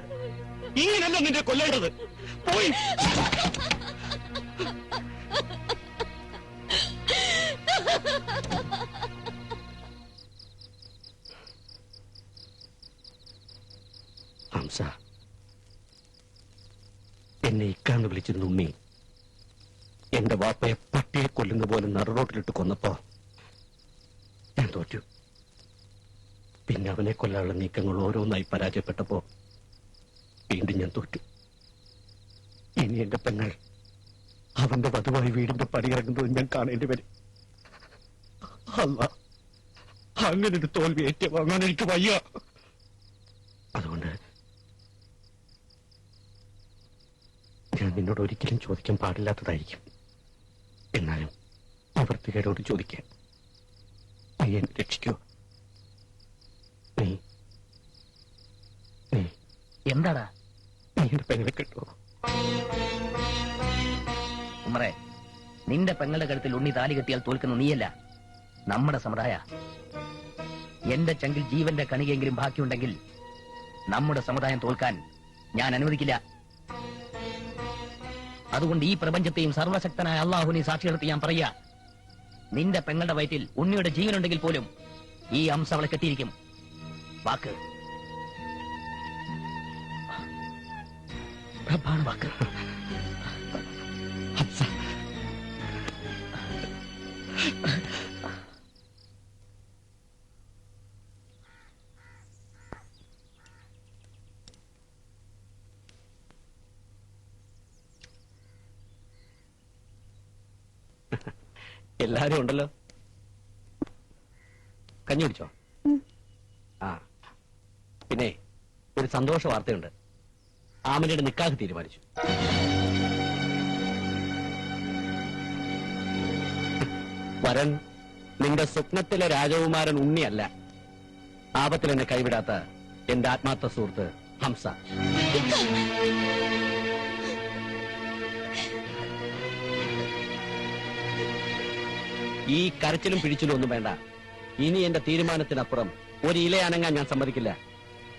ഇങ്ങനല്ല നിന്നെ കൊല്ലേണ്ടത്. പോയി ഹംസ, എന്നെ ഇക്കാന്ന് വിളിച്ചിരുന്നു ഉണ്ണി. എന്റെ വാപ്പയെ പട്ടിയെ കൊല്ലുന്ന പോലെ നറുറോട്ടിലിട്ട് കൊന്നപ്പോ ഞാൻ തോറ്റു. പിന്നെ അവനെ കൊല്ലാനുള്ള നീക്കങ്ങൾ ഓരോന്നായി പരാജയപ്പെട്ടപ്പോ വീണ്ടും ഞാൻ തോറ്റു. ഇനി എന്റെ പെങ്ങൾ അവന്റെ വധുവായി വീടിന്റെ പടിയിറങ്ങുന്നത് ഞാൻ കാണേണ്ടി വരും. അല്ല, അങ്ങനെ ഒരു തോൽവി ഏറ്റുവാങ്ങാൻ എനിക്ക് വയ്യ. അതുകൊണ്ട് ഞാൻ നിന്നോട് ഒരിക്കലും ചോദിക്കാൻ പാടില്ലാത്തതായിരിക്കും. എന്നാലും പ്രവർത്തികരോട് ചോദിക്കാൻ, നീ എന്നെ രക്ഷിക്കൂ. നീ എന്താടാ നീ എന്റെ പെങ്ങളെ കിട്ടുമോ? ഉമ്മറെ, നിന്റെ പെങ്ങളുടെ കഴുത്തിൽ ഉണ്ണി താലി കെട്ടിയാൽ തോൽക്കുന്ന നീയല്ല, നമ്മുടെ സമുദായ. എന്റെ ചങ്കിൽ ജീവന്റെ കണികയെങ്കിലും ബാക്കിയുണ്ടെങ്കിൽ നമ്മുടെ സമുദായം തോൽക്കാൻ ഞാൻ അനുവദിക്കില്ല. അതുകൊണ്ട് ഈ പ്രപഞ്ചത്തെയും സർവശക്തനായ അള്ളാഹുവിനെ സാക്ഷി നിർത്തി ഞാൻ പറയാ, നിന്റെ പെങ്ങളുടെ വയറ്റിൽ ഉണ്ണിയുടെ ജീവനുണ്ടെങ്കിൽ പോലും ഈ ഹംസ അവളെ കെട്ടിയിരിക്കും. വാക്ക് റബ്ബാണ് വാക്ക്. ഹംസ, എല്ലാരും ഉണ്ടല്ലോ. കഞ്ഞി കുടിച്ചോ? ആ, പിന്നെ ഒരു സന്തോഷ വാർത്തയുണ്ട്. ആമിനയുടെ നിക്കാഹ് തീരുമാനിച്ചു. വരൻ നിന്റെ സ്വപ്നത്തിലെ രാജകുമാരൻ ഉണ്ണിയല്ല, ആപത്തിൽ എന്നെ കൈവിടാത്ത എന്റെ ആത്മാർത്ഥ സുഹൃത്ത് ഹംസ. ഈ കരച്ചിലും പിടിച്ചിലും ഒന്നും വേണ്ട. ഇനി എന്റെ തീരുമാനത്തിനപ്പുറം ഒരു ഇല അനങ്ങാൻ ഞാൻ സമ്മതിക്കില്ല.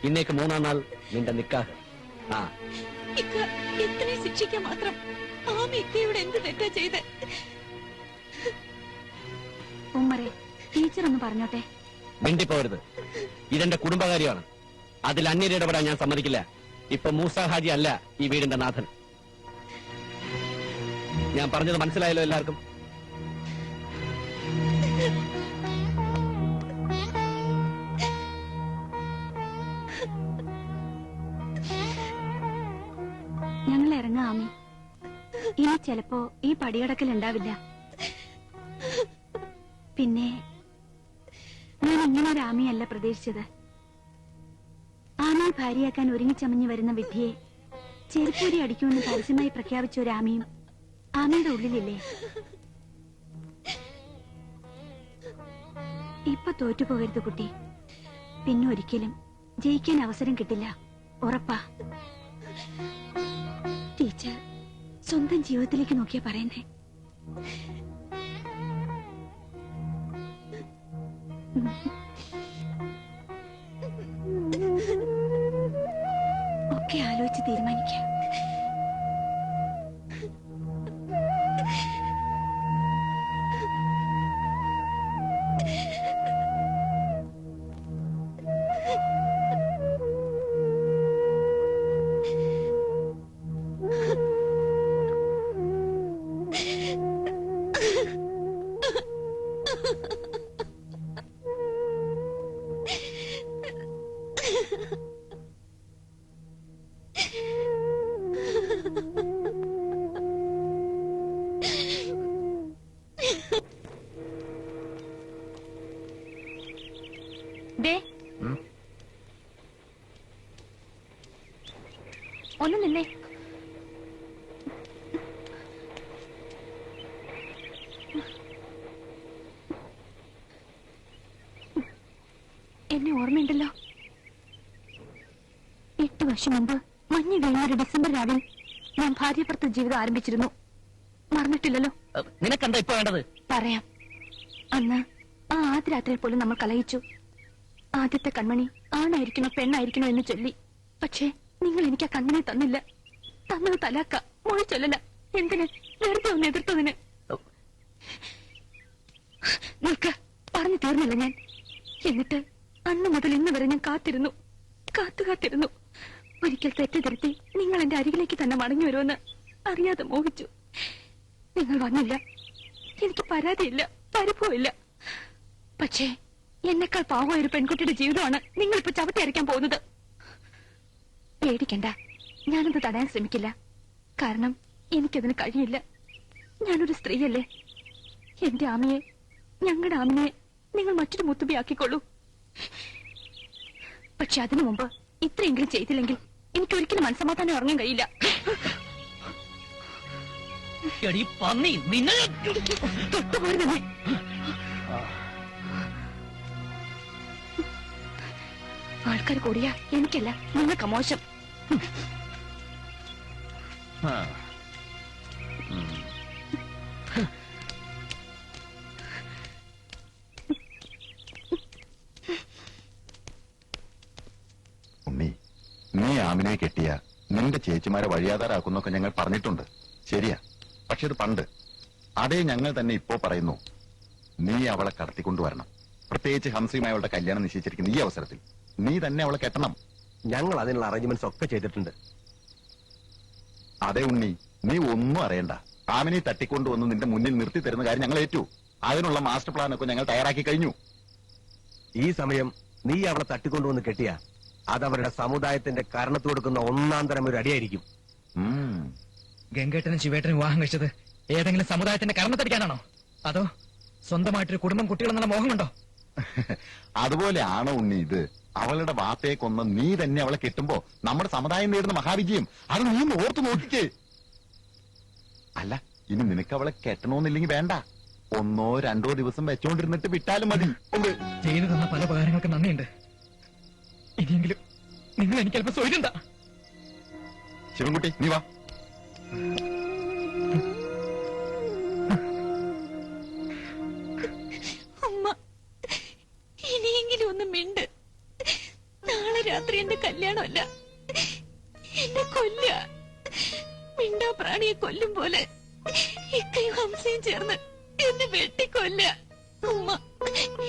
ഇന്നേക്ക് 3-ാം നാൾ നിന്റെ നിക്കാഹ്. ആ ഇത്രയും ശിക്ഷിക്കാൻ മാത്രം ആമി ഇക്കയോട് എന്ത് തെറ്റാ ചെയ്ത്? ഉമ്മറെ, ടീച്ചർ ഒന്ന് പറഞ്ഞോട്ടെ. മിണ്ടിപ്പോരുത്. ഇതെന്റെ കുടുംബകാര്യമാണ്. അതിൽ അന്യരിടപെടാൻ ഞാൻ സമ്മതിക്കില്ല. ഇപ്പൊ മൂസ ഹാജി അല്ല ഈ വീടിന്റെ നാഥൻ. ഞാൻ പറഞ്ഞത് മനസ്സിലായല്ലോ എല്ലാവർക്കും? ഞങ്ങൾ ഇറങ്ങാം ആമി. ഇനി ചിലപ്പോ ഈ പടിയടക്കൽ ഉണ്ടാവില്ല. പിന്നെ ഞാൻ ഇങ്ങനെ ഒരു ആമിയല്ല പ്രതീക്ഷിച്ചത്. ആമിയെ ഭാര്യയാക്കാൻ ഒരുങ്ങിച്ചമഞ്ഞു വരുന്ന വിധിയെ ചെരുപ്പൂരി അടിക്കുമെന്ന് പരസ്യമായി പ്രഖ്യാപിച്ച ഒരു ആമിയും ആമിയുടെ ഉള്ളിലില്ലേ? ഇപ്പൊ തോറ്റുപോകരുത് കുട്ടി. പിന്നെ ഒരിക്കലും ജയിക്കാൻ അവസരം കിട്ടില്ല, ഉറപ്പാ. ടീച്ചർ സ്വന്തം ജീവിതത്തിലേക്ക് നോക്കിയാ പറയുന്നേ. ഒക്കെ ആലോചിച്ച് തീരുമാനിക്കാം. ഒന്ന് നിന്നേ. എന്നെ ഓർമ്മയുണ്ടല്ലോ. 8 വർഷം മുമ്പ് മഞ്ഞ് വീണൊരു ഡിസംബർ രാവിലെ ഞാൻ ഭാര്യപ്പുറത്ത് ജീവിതം ആരംഭിച്ചിരുന്നു. മറന്നിട്ടില്ലല്ലോ. നിനക്കെന്താ ഇപ്പൊ വേണ്ടത്? പറയാം. അന്ന് ആ ആദ്യ രാത്രിയിൽ പോലും നമ്മൾ കലഹിച്ചു. ആദ്യത്തെ കൺമണി ആണായിരിക്കണോ പെണ്ണായിരിക്കണോ എന്ന് ചൊല്ലി. പക്ഷേ നിങ്ങൾ എനിക്ക് ആ കൺമണി തന്നില്ല. തന്നത് തലാക്ക, മൊഴി ചൊല്ലല. എന്തിന്? വെറുതെ ഒന്ന് എതിർത്തതിന്. നിൽക്ക്, പറഞ്ഞു തീർന്നില്ല ഞാൻ. എന്നിട്ട് അന്ന് മുതൽ ഇന്ന് വരെ ഞാൻ കാത്തിരുന്നു. ഒരിക്കൽ തെറ്റിദ്ധരുത്തി നിങ്ങൾ എന്റെ അരികിലേക്ക് തന്നെ മടങ്ങി വരുമെന്ന് അറിയാതെ മോഹിച്ചു. നിങ്ങൾ വന്നില്ല. എനിക്ക് പരാതിയില്ല, പരിഭവമില്ല. പക്ഷേ എന്നെക്കാൾ പാവമായ ഒരു പെൺകുട്ടിയുടെ ജീവിതമാണ് നിങ്ങളിപ്പോ ചവിട്ടി അരയ്ക്കാൻ പോകുന്നത്. പേടിക്കണ്ട, ഞാനത് തടയാൻ ശ്രമിക്കില്ല. കാരണം എനിക്കതിന് കഴിയില്ല. ഞാനൊരു സ്ത്രീയല്ലേ. എന്റെ ആമയെ, ഞങ്ങളുടെ ആമിനെ നിങ്ങൾ മറ്റൊരു മുത്തുബിയാക്കിക്കൊള്ളൂ. പക്ഷെ അതിനു മുമ്പ് ഇത്രയെങ്കിലും ചെയ്തില്ലെങ്കിൽ എനിക്കൊരിക്കലും മനസ്സമാധാനം ഉറങ്ങാൻ കഴിയില്ല. തൊട്ടുപോയി തന്നെ. ആൾക്കാർ കൂടിയാ എനിക്കല്ല, നിങ്ങൾക്ക് മോശം. ഉണ്ണി, നീ ആമിനെ കെട്ടിയ നിന്റെ ചേച്ചിമാരെ വഴിയാതാരാക്കുന്നൊക്കെ ഞങ്ങൾ പറഞ്ഞിട്ടുണ്ട്. ശരിയാ. പക്ഷെ ഇത് പണ്ട്. അതേ ഞങ്ങൾ തന്നെ ഇപ്പോ പറയുന്നു. നീ അവളെ കടത്തിക്കൊണ്ടുവരണം. പ്രത്യേകിച്ച് ഹംസയുമായി അവളുടെ കല്യാണം നിശ്ചയിച്ചിരിക്കുന്ന ഈ അവസരത്തിൽ നീ തന്നെ അവളെ കെട്ടണം. ഞങ്ങൾ അതിനുള്ള അറേഞ്ച്മെന്റ്സ് ഒക്കെ ചെയ്തിട്ടുണ്ട്. അതെ ഉണ്ണി, നീ ഒന്നും അറിയണ്ട. ആമിനെ തട്ടിക്കൊണ്ടുവന്ന് നിന്റെ മുന്നിൽ നിർത്തി തരുന്ന കാര്യം ഞങ്ങൾ ഏറ്റു. അതിനുള്ള മാസ്റ്റർ പ്ലാൻ ഒക്കെ ഞങ്ങൾ തയ്യാറാക്കി കഴിഞ്ഞു. ഈ സമയം നീ അവളെ തട്ടിക്കൊണ്ടുവന്ന് കെട്ടിയ അതവരുടെ സമുദായത്തിന്റെ കരണത്ത് കൊടുക്കുന്ന ഒന്നാം തരം ഒരു അടിയായിരിക്കും. ഗംഗേട്ടനും ശിവേട്ടനും വിവാഹം കഴിച്ചത് ഏതെങ്കിലും സമുദായത്തിന്റെ കർമ്മത്തടിക്കാനാണോ? അതോ സ്വന്തമായിട്ടൊരു കുടുംബം കുട്ടികളെന്നുള്ള മോഹമുണ്ടോ? അതുപോലെ ആണോ ഉണ്ണി ഇത്? അവളുടെ വാപ്പയെ കൊന്ന നീ തന്നെ അവളെ കെട്ടുമ്പോ നമ്മുടെ സമുദായം നേടുന്ന മഹാവിജയം അത് നീ ഓർത്തു നോക്കിക്കേ. അല്ല, ഇനി നിനക്ക് അവളെ കെട്ടണമെന്നില്ലെങ്കിൽ വേണ്ട. 1-2 ദിവസം വെച്ചോണ്ടിരുന്നിട്ട് വിട്ടാലും മതി. ചെയ്തു തന്ന പല ഉപകാരങ്ങൾക്ക് നന്ദിയുണ്ട്. ഇനിയെങ്കിലും നിങ്ങൾ എനിക്ക് അല്പം സ്വൈര്യണ്ട. ശിവൻകുട്ടി, നീ വാ. എന്റെ കല്യാണമല്ല, എന്നെ കൊല്ല. മിണ്ടാ പ്രാണിയെ കൊല്ലും പോലെ ഇക്കയും ഹംസയും ചേർന്ന് എന്നെ വെട്ടിക്കൊല്ല. ഉമ്മ,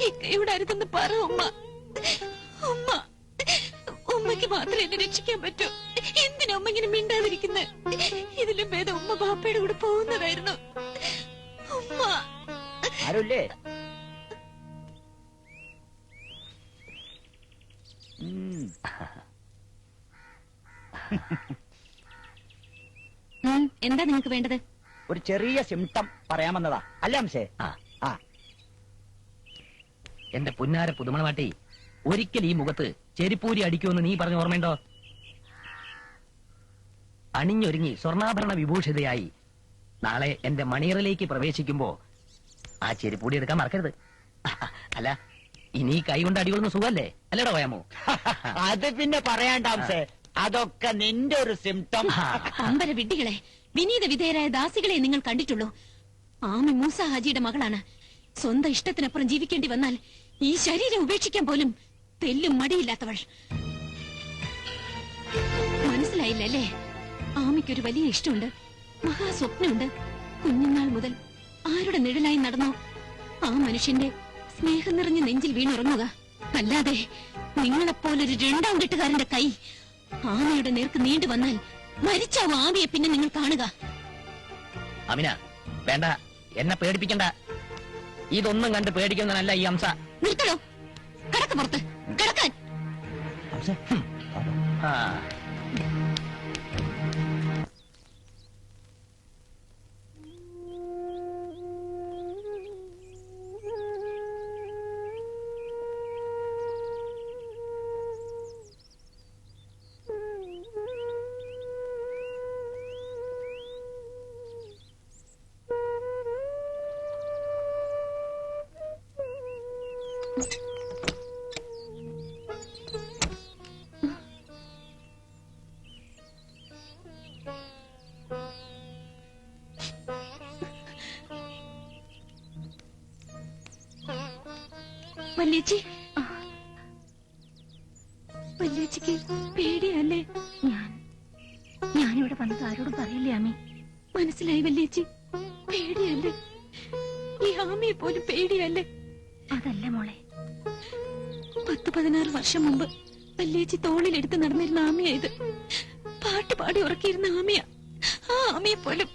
ഇക്കയോട് അരുതെന്ന് പറ ഉമ്മ. ഉമ്മ, ഉമ്മയ്ക്ക് മാത്രമേ എന്നെ രക്ഷിക്കാൻ പറ്റൂ. എന്തിനാ ഉമ്മ ഇങ്ങനെ മിണ്ടാതിരിക്കുന്നത്? ഇതിലും ഭേദം ഉമ്മ ബാപ്പയുടെ കൂടെ പോകുന്നതായിരുന്നു. ഉമ്മ. ആരുല്ലേ? എന്താ നിങ്ങൾക്ക് വേണ്ടത്? ഒരു ചെറിയ സിംറ്റം പറയാമെന്നതാ അല്ലേ അംശേ? ആ, എന്റെ പുന്നാര പുതുമണവാട്ടി, ഒരിക്കൽ ഈ മുഖത്ത് ചെരിപ്പൂരി അടിക്കുമെന്ന് നീ പറഞ്ഞ ഓർമ്മയുണ്ടോ? അണിഞ്ഞൊരുങ്ങി സ്വർണ്ണാഭരണ വിഭൂഷിതയായി നാളെ എന്റെ മണിയറിലേക്ക് പ്രവേശിക്കുമ്പോ ആ ചെരിപ്പൂടി എടുക്കാൻ മറക്കരുത്. അല്ല, ഇനി കൈ കൊണ്ട് അടികൊള്ളുന്ന സുഖല്ലേ? അല്ലേടോ പോയാമോ? അത് പിന്നെ പറയാണ്ട അംശേ, അതൊക്കെ നിന്റെ ഒരു സിംറ്റം. അമ്പര വിഡ്ഢികളെ, വിനീത വിധേയരായ ദാസികളെ നിങ്ങൾ കണ്ടിട്ടുള്ളൂ. ആമി മൂസ ഹാജിയുടെ മകളാണ്. സ്വന്തം ഇഷ്ടത്തിനപ്പുറം ജീവിക്കേണ്ടി വന്നാൽ ഈ ശരീരം ഉപേക്ഷിക്കാൻ പോലും തെല്ലും മടിയില്ലാത്തവൾ. മനസ്സിലായില്ലല്ലേ? ആമിക്കൊരു വലിയ ഇഷ്ടമുണ്ട്, മഹാസ്വപ്നമുണ്ട്. കുഞ്ഞുനാൾ മുതൽ ആരുടെ നിഴലായി നടന്നോ ആ മനുഷ്യന്റെ സ്നേഹം നിറഞ്ഞ നെഞ്ചിൽ വീണുറങ്ങുക. അല്ലാതെ നിങ്ങളെപ്പോലൊരു രണ്ടാം കെട്ടുകാരന്റെ കൈ ആമയുടെ നേർക്ക് നീണ്ടു വന്നാൽ മരിച്ചാവും ആമയെ പിന്നെ നിങ്ങൾ കാണുക. അമിന, വേണ്ട, എന്നെ പേടിപ്പിക്കണ്ട. ഇതൊന്നും കണ്ട് പേടിക്കുന്നതല്ല ഈ ഹംസ. നിർത്തണോ? കടക്ക് പുറത്ത് കിടക്കാൻ. ആ, വല്യേച്ചി, വല്യേച്ചിക്ക് പേടിയല്ലേ? ഞാനിവിടെ വന്നത് ആരോടും പറയില്ലേ ആമി? മനസ്സിലായി വല്യേച്ചി, പേടിയല്ലേ? ഈ ആമിയെ പോലും പേടിയല്ലേ? അതല്ല മോളെ, 10-16 വർഷം മുമ്പ് വല്യേച്ചി തോളിലെടുത്ത് നടന്നിരുന്ന ആമിയാ ഇത്. പാട്ട് പാടി ഉറക്കിയിരുന്ന ആമിയാ. ആ ആമിയെ പോലും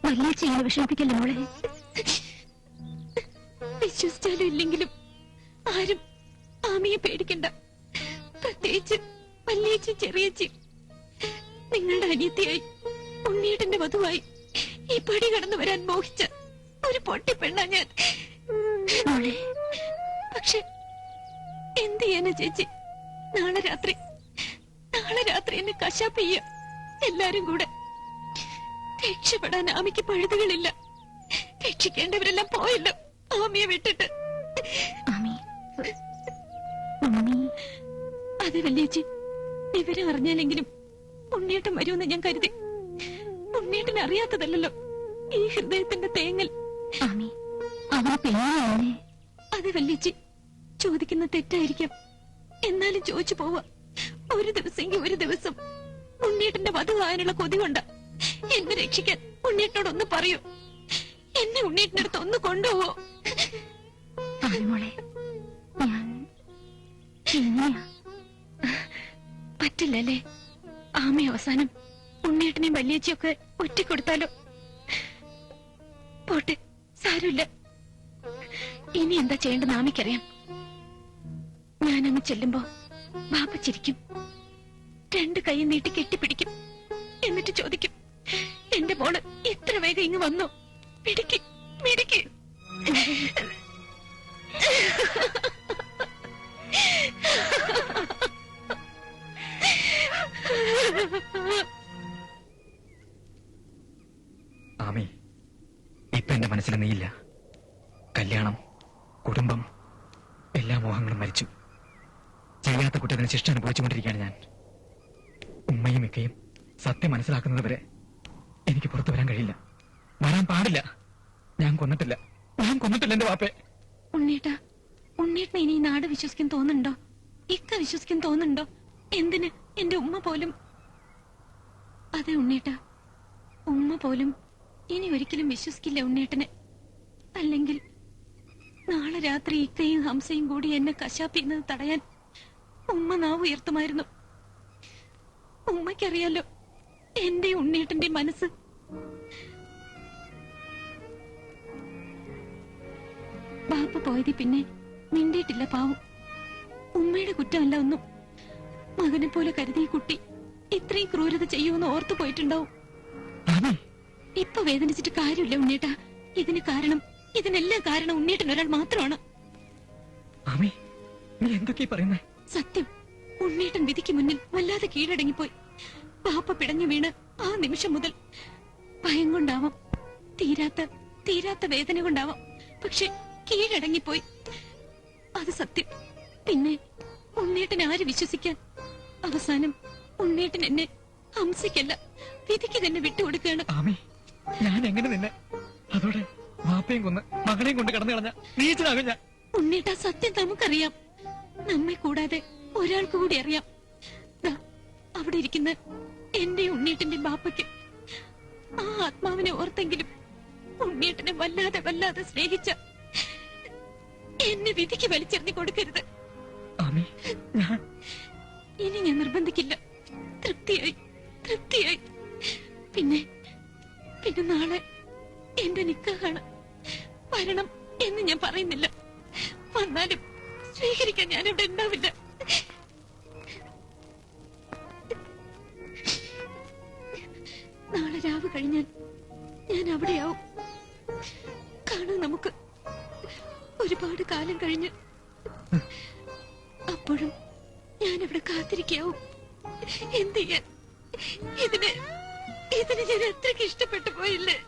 വല്യേച്ചി ഇങ്ങനെ വിഷമിപ്പിക്കല്ലേ മോളെ? വിശ്വസിച്ചാലും ഇല്ലെങ്കിലും ആരും ആമിയെ പേടിക്കണ്ട. പ്രത്യേകിച്ച് വല്യേച്ചി ചെറിയച്ചി. നിങ്ങളുടെ അനിയത്തിയായി ഉണ്ണിയേട്ടന്റെ വധുവായി ഈ പടി കടന്നു വരാൻ മോഹിച്ച ഒരു പൊട്ടിപ്പെണ്ണ ഞാൻ. പക്ഷെ എന്ത് ചെയ്യാനാ ചേച്ചി? നാളെ രാത്രി എന്നെ കശാപ്പ് ചെയ്യ എല്ലാരും കൂടെ. രക്ഷപ്പെടാൻ ആമിക്ക് പഴുതുകളില്ല. രക്ഷിക്കേണ്ടവരെല്ലാം പോയല്ലോ ആമിയെ വിട്ടിട്ട്. അതെ വല്യേച്ചി, വിവരം അറിഞ്ഞാലെങ്കിലും ഉണ്ണിയേട്ടൻ വരുമെന്ന് ഞാൻ കരുതി. ഉണ്ണിയേട്ടൻ അറിയാത്തതല്ലോ ഈ ഹൃദയത്തിന്റെ തേങ്ങൽ. അതെ വല്യേച്ചി, ചോദിക്കുന്ന തെറ്റായിരിക്കാം, എന്നാലും ചോദിച്ചു പോവാ. ഒരു ദിവസം ഉണ്ണിയേട്ടന്റെ വധുവാനുള്ള കൊതി കൊണ്ട എന്നെ രക്ഷിക്കാൻ ഉണ്ണിയേട്ടനോടൊന്ന് പറയൂ. എന്നെ ഉണ്ണിയേട്ടന്റെ അടുത്ത് ഒന്ന് കൊണ്ടുപോവോ? പറ്റില്ലല്ലേ? ആമി അവസാനം ഉണ്ണിയേട്ടനെയും വല്യേച്ചിയൊക്കെ ഒറ്റിക്കൊടുത്താലോ? പോട്ടെ, സാരമില്ല. ഇനി എന്താ ചെയ്യേണ്ടെന്ന് ആമിക്കറിയാം. ഞാനങ്ങ് ചെല്ലുമ്പോ ബാപ്പ ചിരിക്കും, 2 കൈ നീട്ടി കെട്ടിപ്പിടിക്കും. എന്നിട്ട് ചോദിക്കും, എന്റെ മോള് ഇത്ര വേഗം ഇങ്ങ് വന്നോ? മിടിക്ക് മിടിക്ക്. ആമി, ഇപ്പൊ എന്റെ മനസ്സിൽ നീയില്ല. കല്യാണം, കുടുംബം, എല്ലാ മോഹങ്ങളും മരിച്ചു. ചെയ്യാത്ത കുറ്റത്തിന് ശിക്ഷ അനുഭവിച്ചുകൊണ്ടിരിക്കുകയാണ് ഞാൻ. ഉമ്മയും മിക്കയും സത്യം മനസ്സിലാക്കുന്നത് വരെ എനിക്ക് പുറത്തു വരാൻ കഴിയില്ല. വരാൻ പാടില്ല. ഞാൻ കൊന്നിട്ടില്ല എന്റെ വാപ്പേ. ഉണ്ണീട്ട, ഉണ്ണീട്ടിനെ ഇനി ഈ നാട് വിശ്വസിക്കാൻ തോന്നുന്നുണ്ടോ? ഇക്ക വിശ്വസിക്കാൻ തോന്നുന്നുണ്ടോ? എന്തിന് എന്റെ ഉമ്മ പോലും. അതെ ഉണ്ണേട്ട, ഉമ്മ പോലും ഇനി ഒരിക്കലും വിശ്വസിക്കില്ല ഉണ്ണേട്ടനെ. അല്ലെങ്കിൽ നാളെ രാത്രി ഇക്കയും ഹംസയും കൂടി എന്നെ കശാപ്പിന്നത് തടയാൻ ഉമ്മ നാവ് ഉയർത്തുമായിരുന്നു. ഉമ്മയ്ക്കറിയാലോ എന്റെ ഉണ്ണേട്ടന്റെ മനസ്സ്. ബാപ്പ പോയത് പിന്നെ മിണ്ടിയിട്ടില്ല പാവം. ഉമ്മയുടെ കുറ്റമല്ല ഒന്നും. മകനെ പോലെ കരുതിയ കുട്ടി ഇത്രയും ക്രൂരത ചെയ്യുമെന്ന് ഓർത്തു പോയിട്ടുണ്ടാവും. ഇപ്പൊ വേദനിച്ചിട്ട് കാര്യമില്ല ഉണ്ണേട്ട. ഇതിനെല്ലാം കാരണം ഉണ്ണേട്ടൻ ഒരാൾ മാത്രമാണ്. നീ എന്തൊക്കെയാ പറയുന്നേ? സത്യം, ഉണ്ണേട്ടൻ വിധിക്ക് മുന്നിൽ വല്ലാതെ കീഴടങ്ങിപ്പോയി. പാപ്പ പിടഞ്ഞു വീണ് ആ നിമിഷം മുതൽ ഭയം കൊണ്ടാവാം, തീരാത്ത വേദന കൊണ്ടാവാം, പക്ഷെ കീഴടങ്ങിപ്പോയി. അത് സത്യം. പിന്നെ ഉണ്ണേട്ടൻ ആര് വിശ്വസിക്കാൻ? അവസാനം ഉണ്ണേട്ടൻ എന്നെ ഹംസയ്ക്കല്ല വിധിക്ക് തന്നെ വിട്ടുകൊടുക്കുകയാണ്. ഞാൻ എങ്ങനെ നിന്നെ അതോടെ വാപ്പയും കൊന്ന് മകളെയും കൊണ്ട് കടന്നു കളഞ്ഞ നീച്ചനാകും ഞാൻ. ഉണ്ണേട്ട, സത്യം നമുക്കറിയാം. നമ്മെ കൂടാതെ ഒരാൾക്ക് കൂടി അറിയാം. അവിടെ ഇരിക്കുന്ന എന്റെ ഉണ്ണേട്ടന്റെ ബാപ്പയ്ക്ക് ആ ആത്മാവിനെ ഓർത്തെങ്കിലും ഉണ്ണേട്ടനെ വല്ലാതെ സ്നേഹിച്ച എന്നെ വിധിക്ക് വലിച്ചെറിഞ്ഞു കൊടുക്കരുത്. ഇനി ഞാൻ നിർബന്ധിക്കില്ല. തൃപ്തിയായി. പിന്നെ നാളെ എന്റെ നിക്കാഹാണ്. വരണം എന്ന് ഞാൻ പറയുന്നില്ല. വന്നാലും സ്വീകരിക്കാൻ ഞാൻ ഇവിടെ ഉണ്ടാവില്ല. നാളെ രാവ് കഴിഞ്ഞാൽ ഞാൻ അവിടെയാവും. കാണാം നമുക്ക്. ഒരുപാട് കാലം കഴിഞ്ഞ് അപ്പോഴും ഞാൻ അവിടെ കാത്തിരിക്കാവും. എന്ത് ചെയ്യാൻ? ഇതിന് ഞാൻ അത്രയ്ക്ക് ഇഷ്ടപ്പെട്ടു പോയില്ലേ?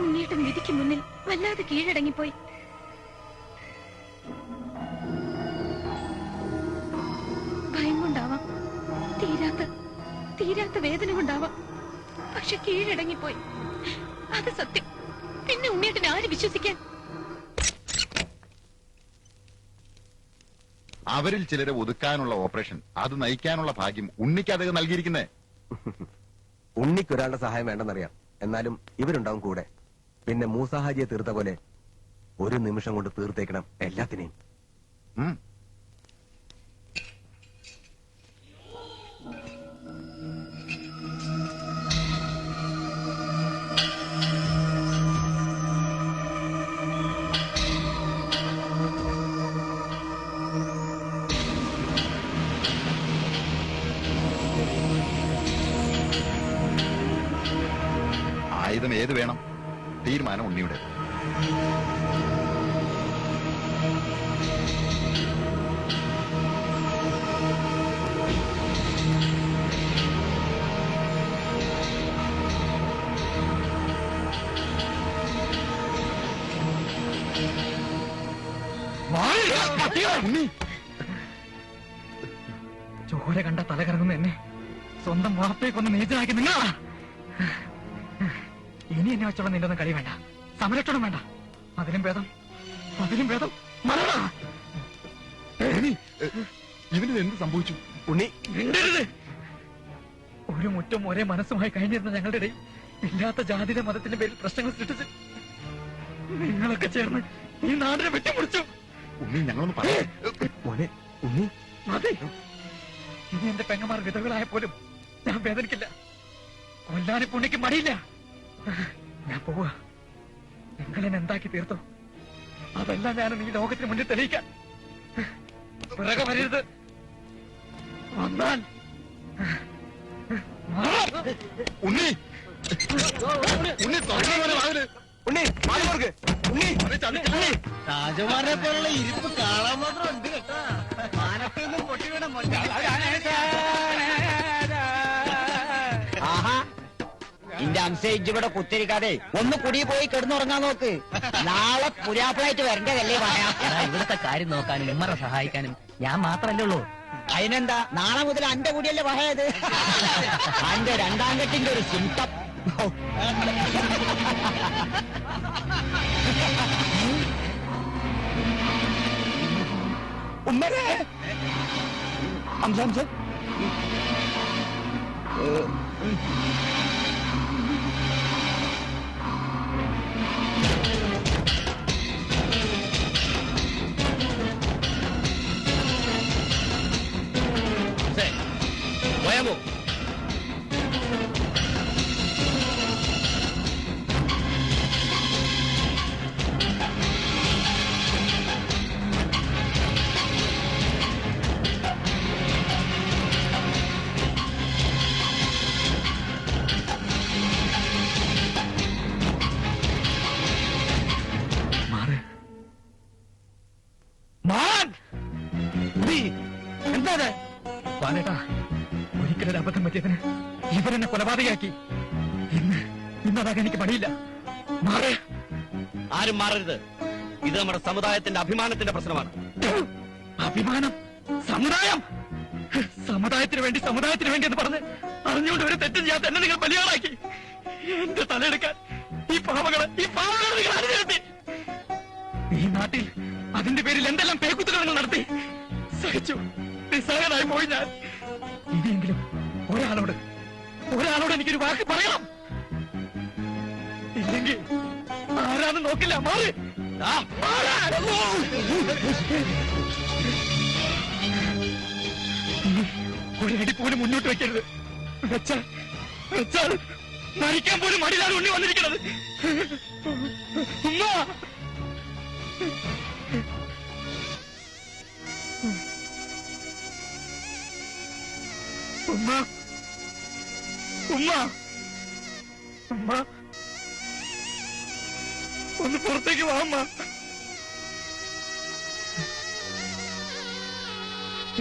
ഉണ്ണേട്ടൻ വിധിക്ക് മുന്നിൽ വല്ലാതെ കീഴടങ്ങിപ്പോയി. ഭയം കൊണ്ടാവാം, തീരാത്ത വേദന കൊണ്ടാവാം, പക്ഷെ കീഴടങ്ങിപ്പോയി. അത് സത്യം. പിന്നെ ഉണ്ണേട്ടൻ ആര് വിശ്വസിക്കാൻ? അവരിൽ ചിലരെ ഒതുക്കാനുള്ള ഓപ്പറേഷൻ, അത് നയിക്കാനുള്ള ഭാഗ്യം ഉണ്ണിക്ക് അദ്ദേഹം നൽകിയിരിക്കുന്നേ. ഉണ്ണിക്ക് ഒരാളുടെ സഹായം വേണ്ടെന്നറിയാം, എന്നാലും ഇവരുണ്ടാവും കൂടെ. പിന്നെ മൂസാഹാജിയെ തീർത്ത പോലെ ഒരു നിമിഷം കൊണ്ട് തീർത്തേക്കണം എല്ലാത്തിനെയും. ആയുധം ഏത് വേണം? തീരുമാനം ഉണ്ണിയുടെ. ചോര കണ്ട തല കറങ്ങുന്ന എന്നെ സ്വന്തം വാപ്പയെ കൊന്ന് നീചനാക്കി നിങ്ങളാ. ഇനി എന്നെ വെച്ചോളം നിന്റെ ഒന്നും കളി വേണ്ട, സമരക്ഷണം വേണ്ട. അതിലും ഭേദം ഇവന് എന്ത് സംഭവിച്ചു? ഉണ്ണി മിണ്ടരുത്. ഒരു മുറ്റും ഒരേ മനസ്സുമായി കഴിഞ്ഞിരുന്ന ഞങ്ങളുടെ ഇടയിൽ ഇല്ലാത്ത ജാതിയുടെ മതത്തിന്റെ പേരിൽ പ്രശ്നങ്ങൾ സൃഷ്ടിച്ച് നിങ്ങളൊക്കെ ചേർന്ന് ഈ നാടിനെ വെട്ടിമുറിച്ചു. ഉണ്ണി ഞങ്ങളൊന്ന് പറയാ. ഉണ്ണി മതി. ഇനി എന്റെ പെങ്ങന്മാർ വിധവകളായ പോലും ഞാൻ വേദനിക്കില്ല. കൊല്ലാനെ പുണ്യക്ക് മടിയില്ല. ഞാൻ പോവുക. നിങ്ങളെന്നെ എന്താക്കി തീർത്തോ അതെല്ലാം ഞാൻ ഈ ലോകത്തിന് മുന്നിൽ തെളിയിക്കാൻ. പിറകെ വരരുത്. വന്നാൽ ഉണ്ണി ഉണ്ണി ഉണ്ണി മാറിമാർക്ക് ഉണ്ണി ഉണ്ണി രാജമാരെ പോലുള്ള ഇരിപ്പ് കാണാൻ മാത്രം ഉണ്ട് കേട്ടാ. മാനത്തൊന്നും പൊട്ടി വീണ ആഹാ ഇന്റെ അംശയിച്ച് ഇവിടെ കുത്തിരിക്കാതെ ഒന്ന് കുടി പോയി കിടന്നുറങ്ങാൻ നോക്ക്. നാളെ പുരാപ്പിളായിട്ട് വരണ്ടതല്ലേ പറയാം. ഇവിടുത്തെ കാര്യം നോക്കാനും ഉമ്മറെ സഹായിക്കാനും ഞാൻ മാത്രമല്ലേ ഉള്ളൂ. അതിനെന്താ നാളെ മുതൽ അന്റെ കൂടിയല്ലേ പറയാത്. അന്റെ രണ്ടാം കെട്ടിന്റെ ഒരു സിംറ്റം. ഉമ്മരെ അംശ പോയാമോ? എന്താ പാലേട്ടാ, ഒരിക്കലൊരു അബദ്ധം പറ്റിയതിന് ഇവരെന്നെ കൊലപാതകയാക്കി. ഇന്നതാകാൻ എനിക്ക് പണിയില്ല. മാറേ. ആരും മാറരുത്. ഇത് നമ്മുടെ സമുദായത്തിന്റെ അഭിമാനത്തിന്റെ പ്രശ്നമാണ്. അഭിമാനം? സമുദായം? സമുദായത്തിന് വേണ്ടി എന്ന് പറഞ്ഞ് അറിഞ്ഞുകൊണ്ട് ഒരു തെറ്റ് ചെയ്യാത്ത എന്നെ നിങ്ങൾ ബലിയാളാക്കി. എന്റെ തലയെടുക്കാൻ ഈ പാവങ്ങളെ നിങ്ങൾ അറിഞ്ഞിരുത്തി. ഈ നാട്ടിൽ അതിന്റെ പേരിൽ എന്തെല്ലാം പേക്കുത്തുകൾ നിങ്ങൾ നടത്തി. സഹിച്ചു, നിസ്സഹനായി പോയി ഞാൻ. ഇനിയെങ്കിലും ഒരാളോട് എനിക്കൊരു വാക്ക് പറയണം. ഇല്ലെങ്കിൽ ആരാന്ന് നോക്കില്ല. മാറി. ഒരടി പോലും മുന്നോട്ട് വെക്കരുത്. വെച്ചാൽ മരിക്കാൻ പോലും മടിയിലാണ് ഉണ്ണി വന്നിരിക്കുന്നത്. ഉമ്മ, ഉമ്മ, ഉമ്മ, ഉമ്മ, ഒന്ന് പുറത്തേക്ക് വാ അമ്മ.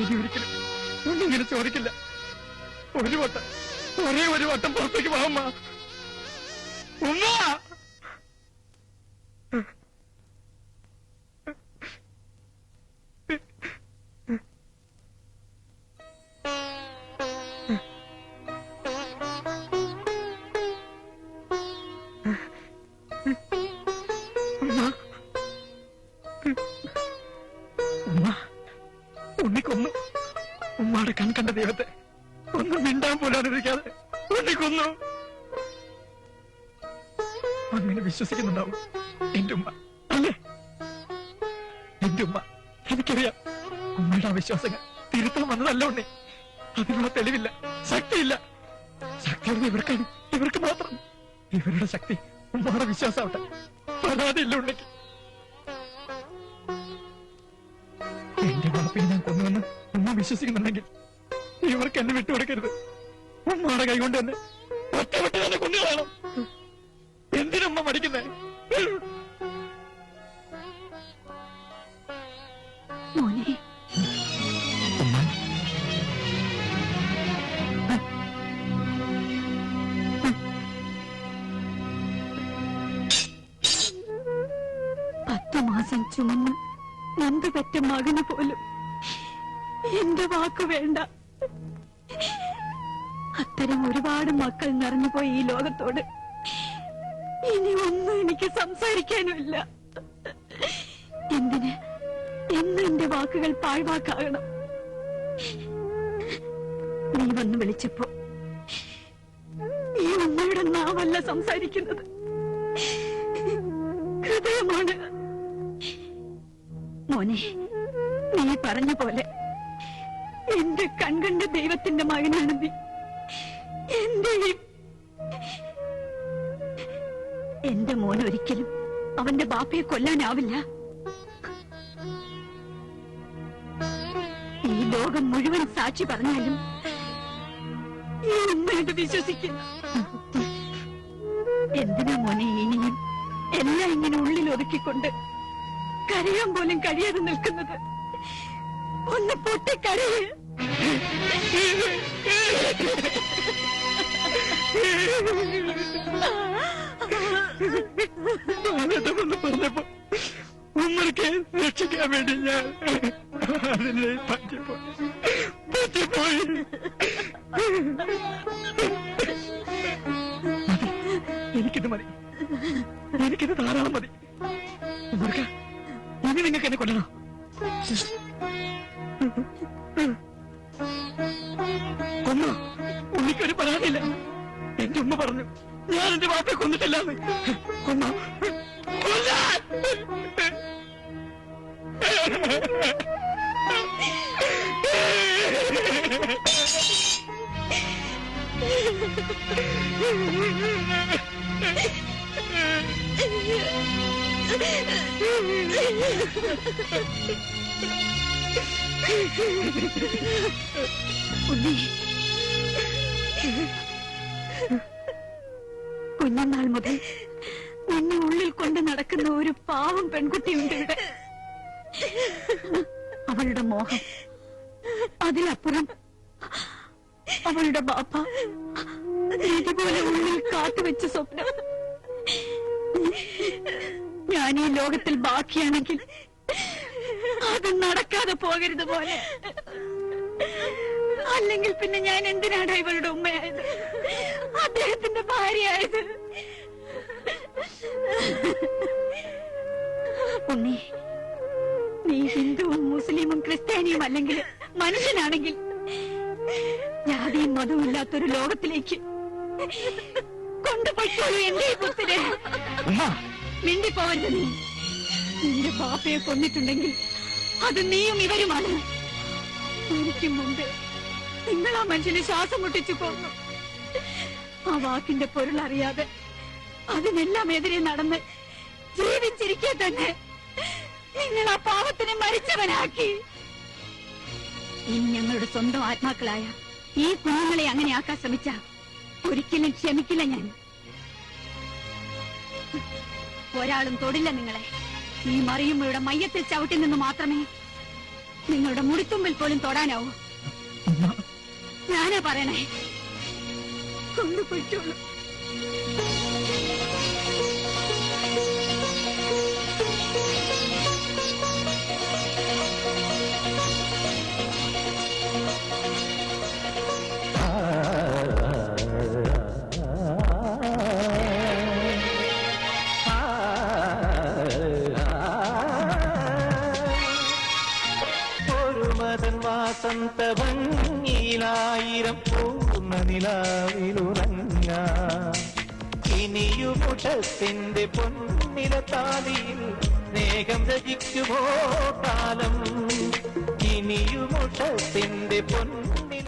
ഇനി ഒരിക്കലും ഒന്നിങ്ങനെ ചോദിക്കില്ല. ഒരേ ഒരു വട്ടം പുറത്തേക്ക് വാ അമ്മ. ഉമ്മ, ഉണ്ണിക്കൊന്നു. ഉമ്മാടെ കണ്ട ദൈവത്തെ ഒന്നും മിണ്ടാൻ പോലും അനുവദിക്കാതെ ഉണ്ണിക്കൊന്നു. അങ്ങനെ വിശ്വസിക്കുന്നുണ്ടാവും എന്റെ ഉമ്മ, അല്ലേ? എന്റെ ഉമ്മ. എനിക്കറിയാം ഉമ്മയുടെ അവിശ്വാസങ്ങൾ തിരുത്താൻ വന്നതല്ല ഉണ്ണി. അതിനുള്ള തെളിവില്ല, ശക്തിയില്ല. ശക്തിയുള്ളത് ഇവർക്ക് മാത്രം. ഇവരുടെ ശക്തി ഉമ്മയുടെ വിശ്വാസമാവട്ടെ. പരാതിയില്ല ഉണ്ണിക്ക്. എന്റെ ബാപ്പിനെ ഞാൻ കൊന്നുവെന്ന് ഉമ്മ വിശ്വസിക്കുന്നുണ്ടെങ്കിൽ ഇവർക്ക് എന്നെ വിട്ടുകൊടുക്കരുത്. ഉമ്മയുടെ കൈകൊണ്ട് തന്നെ ഒറ്റവെട്ട് തന്നെ കൊന്നുകളയണം. എന്തിനുമ്മ മടിക്കുന്നേ? മോനെ, ഉമ്മ, 10 മാസം ചുമന്ന് നന്ദു പെറ്റ മകന് പോലും എന്റെ വാക്ക് വേണ്ട. അത്തരം ഒരുപാട് മക്കൾ നിറഞ്ഞുപോയി ഈ ലോകത്തോട്. ഇനി ഒന്നും എനിക്ക് സംസാരിക്കാനുമില്ല. എന്തിന് എന്ന് എന്റെ വാക്കുകൾ പാഴ്വാക്കാകണം? നീ വന്ന് വിളിച്ചപ്പോ ഈ ഉമ്മയുടെ നാവല്ല സംസാരിക്കുന്നത്, ഹൃദയമാണ്. മോനെ, നീ പറഞ്ഞ പോലെ എന്റെ കൺകണ്ട ദൈവത്തിന്റെ മകനാണ് നീ. എന്റെ മോൻ ഒരിക്കലും അവന്റെ ബാപ്പയെ കൊല്ലാനാവില്ല. ഈ ലോകം മുഴുവൻ സാക്ഷി പറഞ്ഞാലും ഈ ഉമ്മയോട് വിശ്വസിക്കുന്നു. എന്തിനാ മോനെ ഇനിയും എല്ലാം ഇങ്ങനെ ഉള്ളിൽ ഒതുക്കിക്കൊണ്ട് കരയാൻ പോലും കഴിയാതെ നിൽക്കുന്നത്? ഒന്ന് പൊട്ടിക്കരയ്. പറഞ്ഞപ്പോ ഉമ്മർക്ക് രക്ഷിക്കാൻ വേണ്ടി ഞാൻ അതിനെ പറ്റിപ്പോയി. എനിക്കിത് മതി, എനിക്കിത് ധാരാളം മതി. ഉമ്മർക്ക് ഇനി നിങ്ങൾക്ക് എന്നെ കൊല്ലണോ? കൊന്നോ? ഉണ്ണിക്കൊരു പരാതിയില്ല. എന്റെ ഉമ്മ പറഞ്ഞു ഞാൻ എന്റെ വാപ്പയെ കൊന്നിട്ടില്ലാന്ന്. കൊന്നോ? കൊല്ലാൻ! ഉണ്ണി, കുഞ്ഞനാൾ മുതൽ നിന്നെ ഉള്ളിൽ കൊണ്ട് നടക്കുന്ന ഒരു പാവം പെൺകുട്ടിയുണ്ട് ഇവിടെ. അവളുടെ മോഹം, അതിലപ്പുറം അവളുടെ ബാപ്പ ഇതുപോലെ ഉള്ളിൽ കാത്തുവെച്ച സ്വപ്നം. ഞാൻ ഈ ലോകത്തിൽ ബാക്കിയാണെങ്കിൽ അത് നടക്കാതെ പോകരുത് പോലെ. അല്ലെങ്കിൽ പിന്നെ ഞാൻ എന്തിനാണ് ഇവളുടെ ഉമ്മയായത്, അദ്ദേഹത്തിന്റെ ഭാര്യയായത്? ഉണ്ണി, നീ ഹിന്ദുവും മുസ്ലിമും ക്രിസ്ത്യാനിയും അല്ലെങ്കിൽ മനുഷ്യനാണെങ്കിൽ ജാതിയും മതവും ഇല്ലാത്തൊരു ലോകത്തിലേക്ക് കൊണ്ടുപോയിക്കോളൂ എന്റെ പുത്തിനെ. മിണ്ടിപ്പോവരുത്. നീ നിന്റെ പാപ്പയെ കൊന്നിട്ടുണ്ടെങ്കിൽ അത് നീയും ഇവരുമാണ്. എനിക്ക് മുമ്പ് നിങ്ങൾ ആ മനുഷ്യനെ ശ്വാസം മുട്ടിച്ചു കൊന്നു. ആ വാക്കിന്റെ പൊരുൾ അറിയാതെ അതിനെല്ലാം എതിരെ നടന്ന് ജീവിച്ചിരിക്കെ തന്നെ നിങ്ങൾ ആ പാവത്തിനെ മരിച്ചവനാക്കി. ഇനി ഞങ്ങളുടെ സ്വന്തം ആത്മാക്കളായ ഈ കുഞ്ഞുങ്ങളെ അങ്ങനെ ആക്കാൻ ശ്രമിച്ച ഒരിക്കലും ക്ഷമിക്കില്ല ഞാൻ. ഒരാളും തൊടില്ല നിങ്ങളെ. ഈ മറിയുമ്മയുടെ മയ്യത്തിൽ ചവിട്ടി നിന്ന് മാത്രമേ നിങ്ങളുടെ മുടിത്തുമ്പിൽ പോലും തൊടാനാവൂ. ഞാനാ പറയണേ, കൊണ്ടുപോയിക്കോളൂ. വസന്ത ഭംഗിയിലായിരം പൂർണ്ണ നിലാവിലുറങ്ങ ഇനിയുമുഷത്തിന്റെ പൊന്നില താലിയിൽ സ്നേഹം രചിക്കുമോ കാലം ഇനിയുമുഷത്തിന്റെ പൊന്നില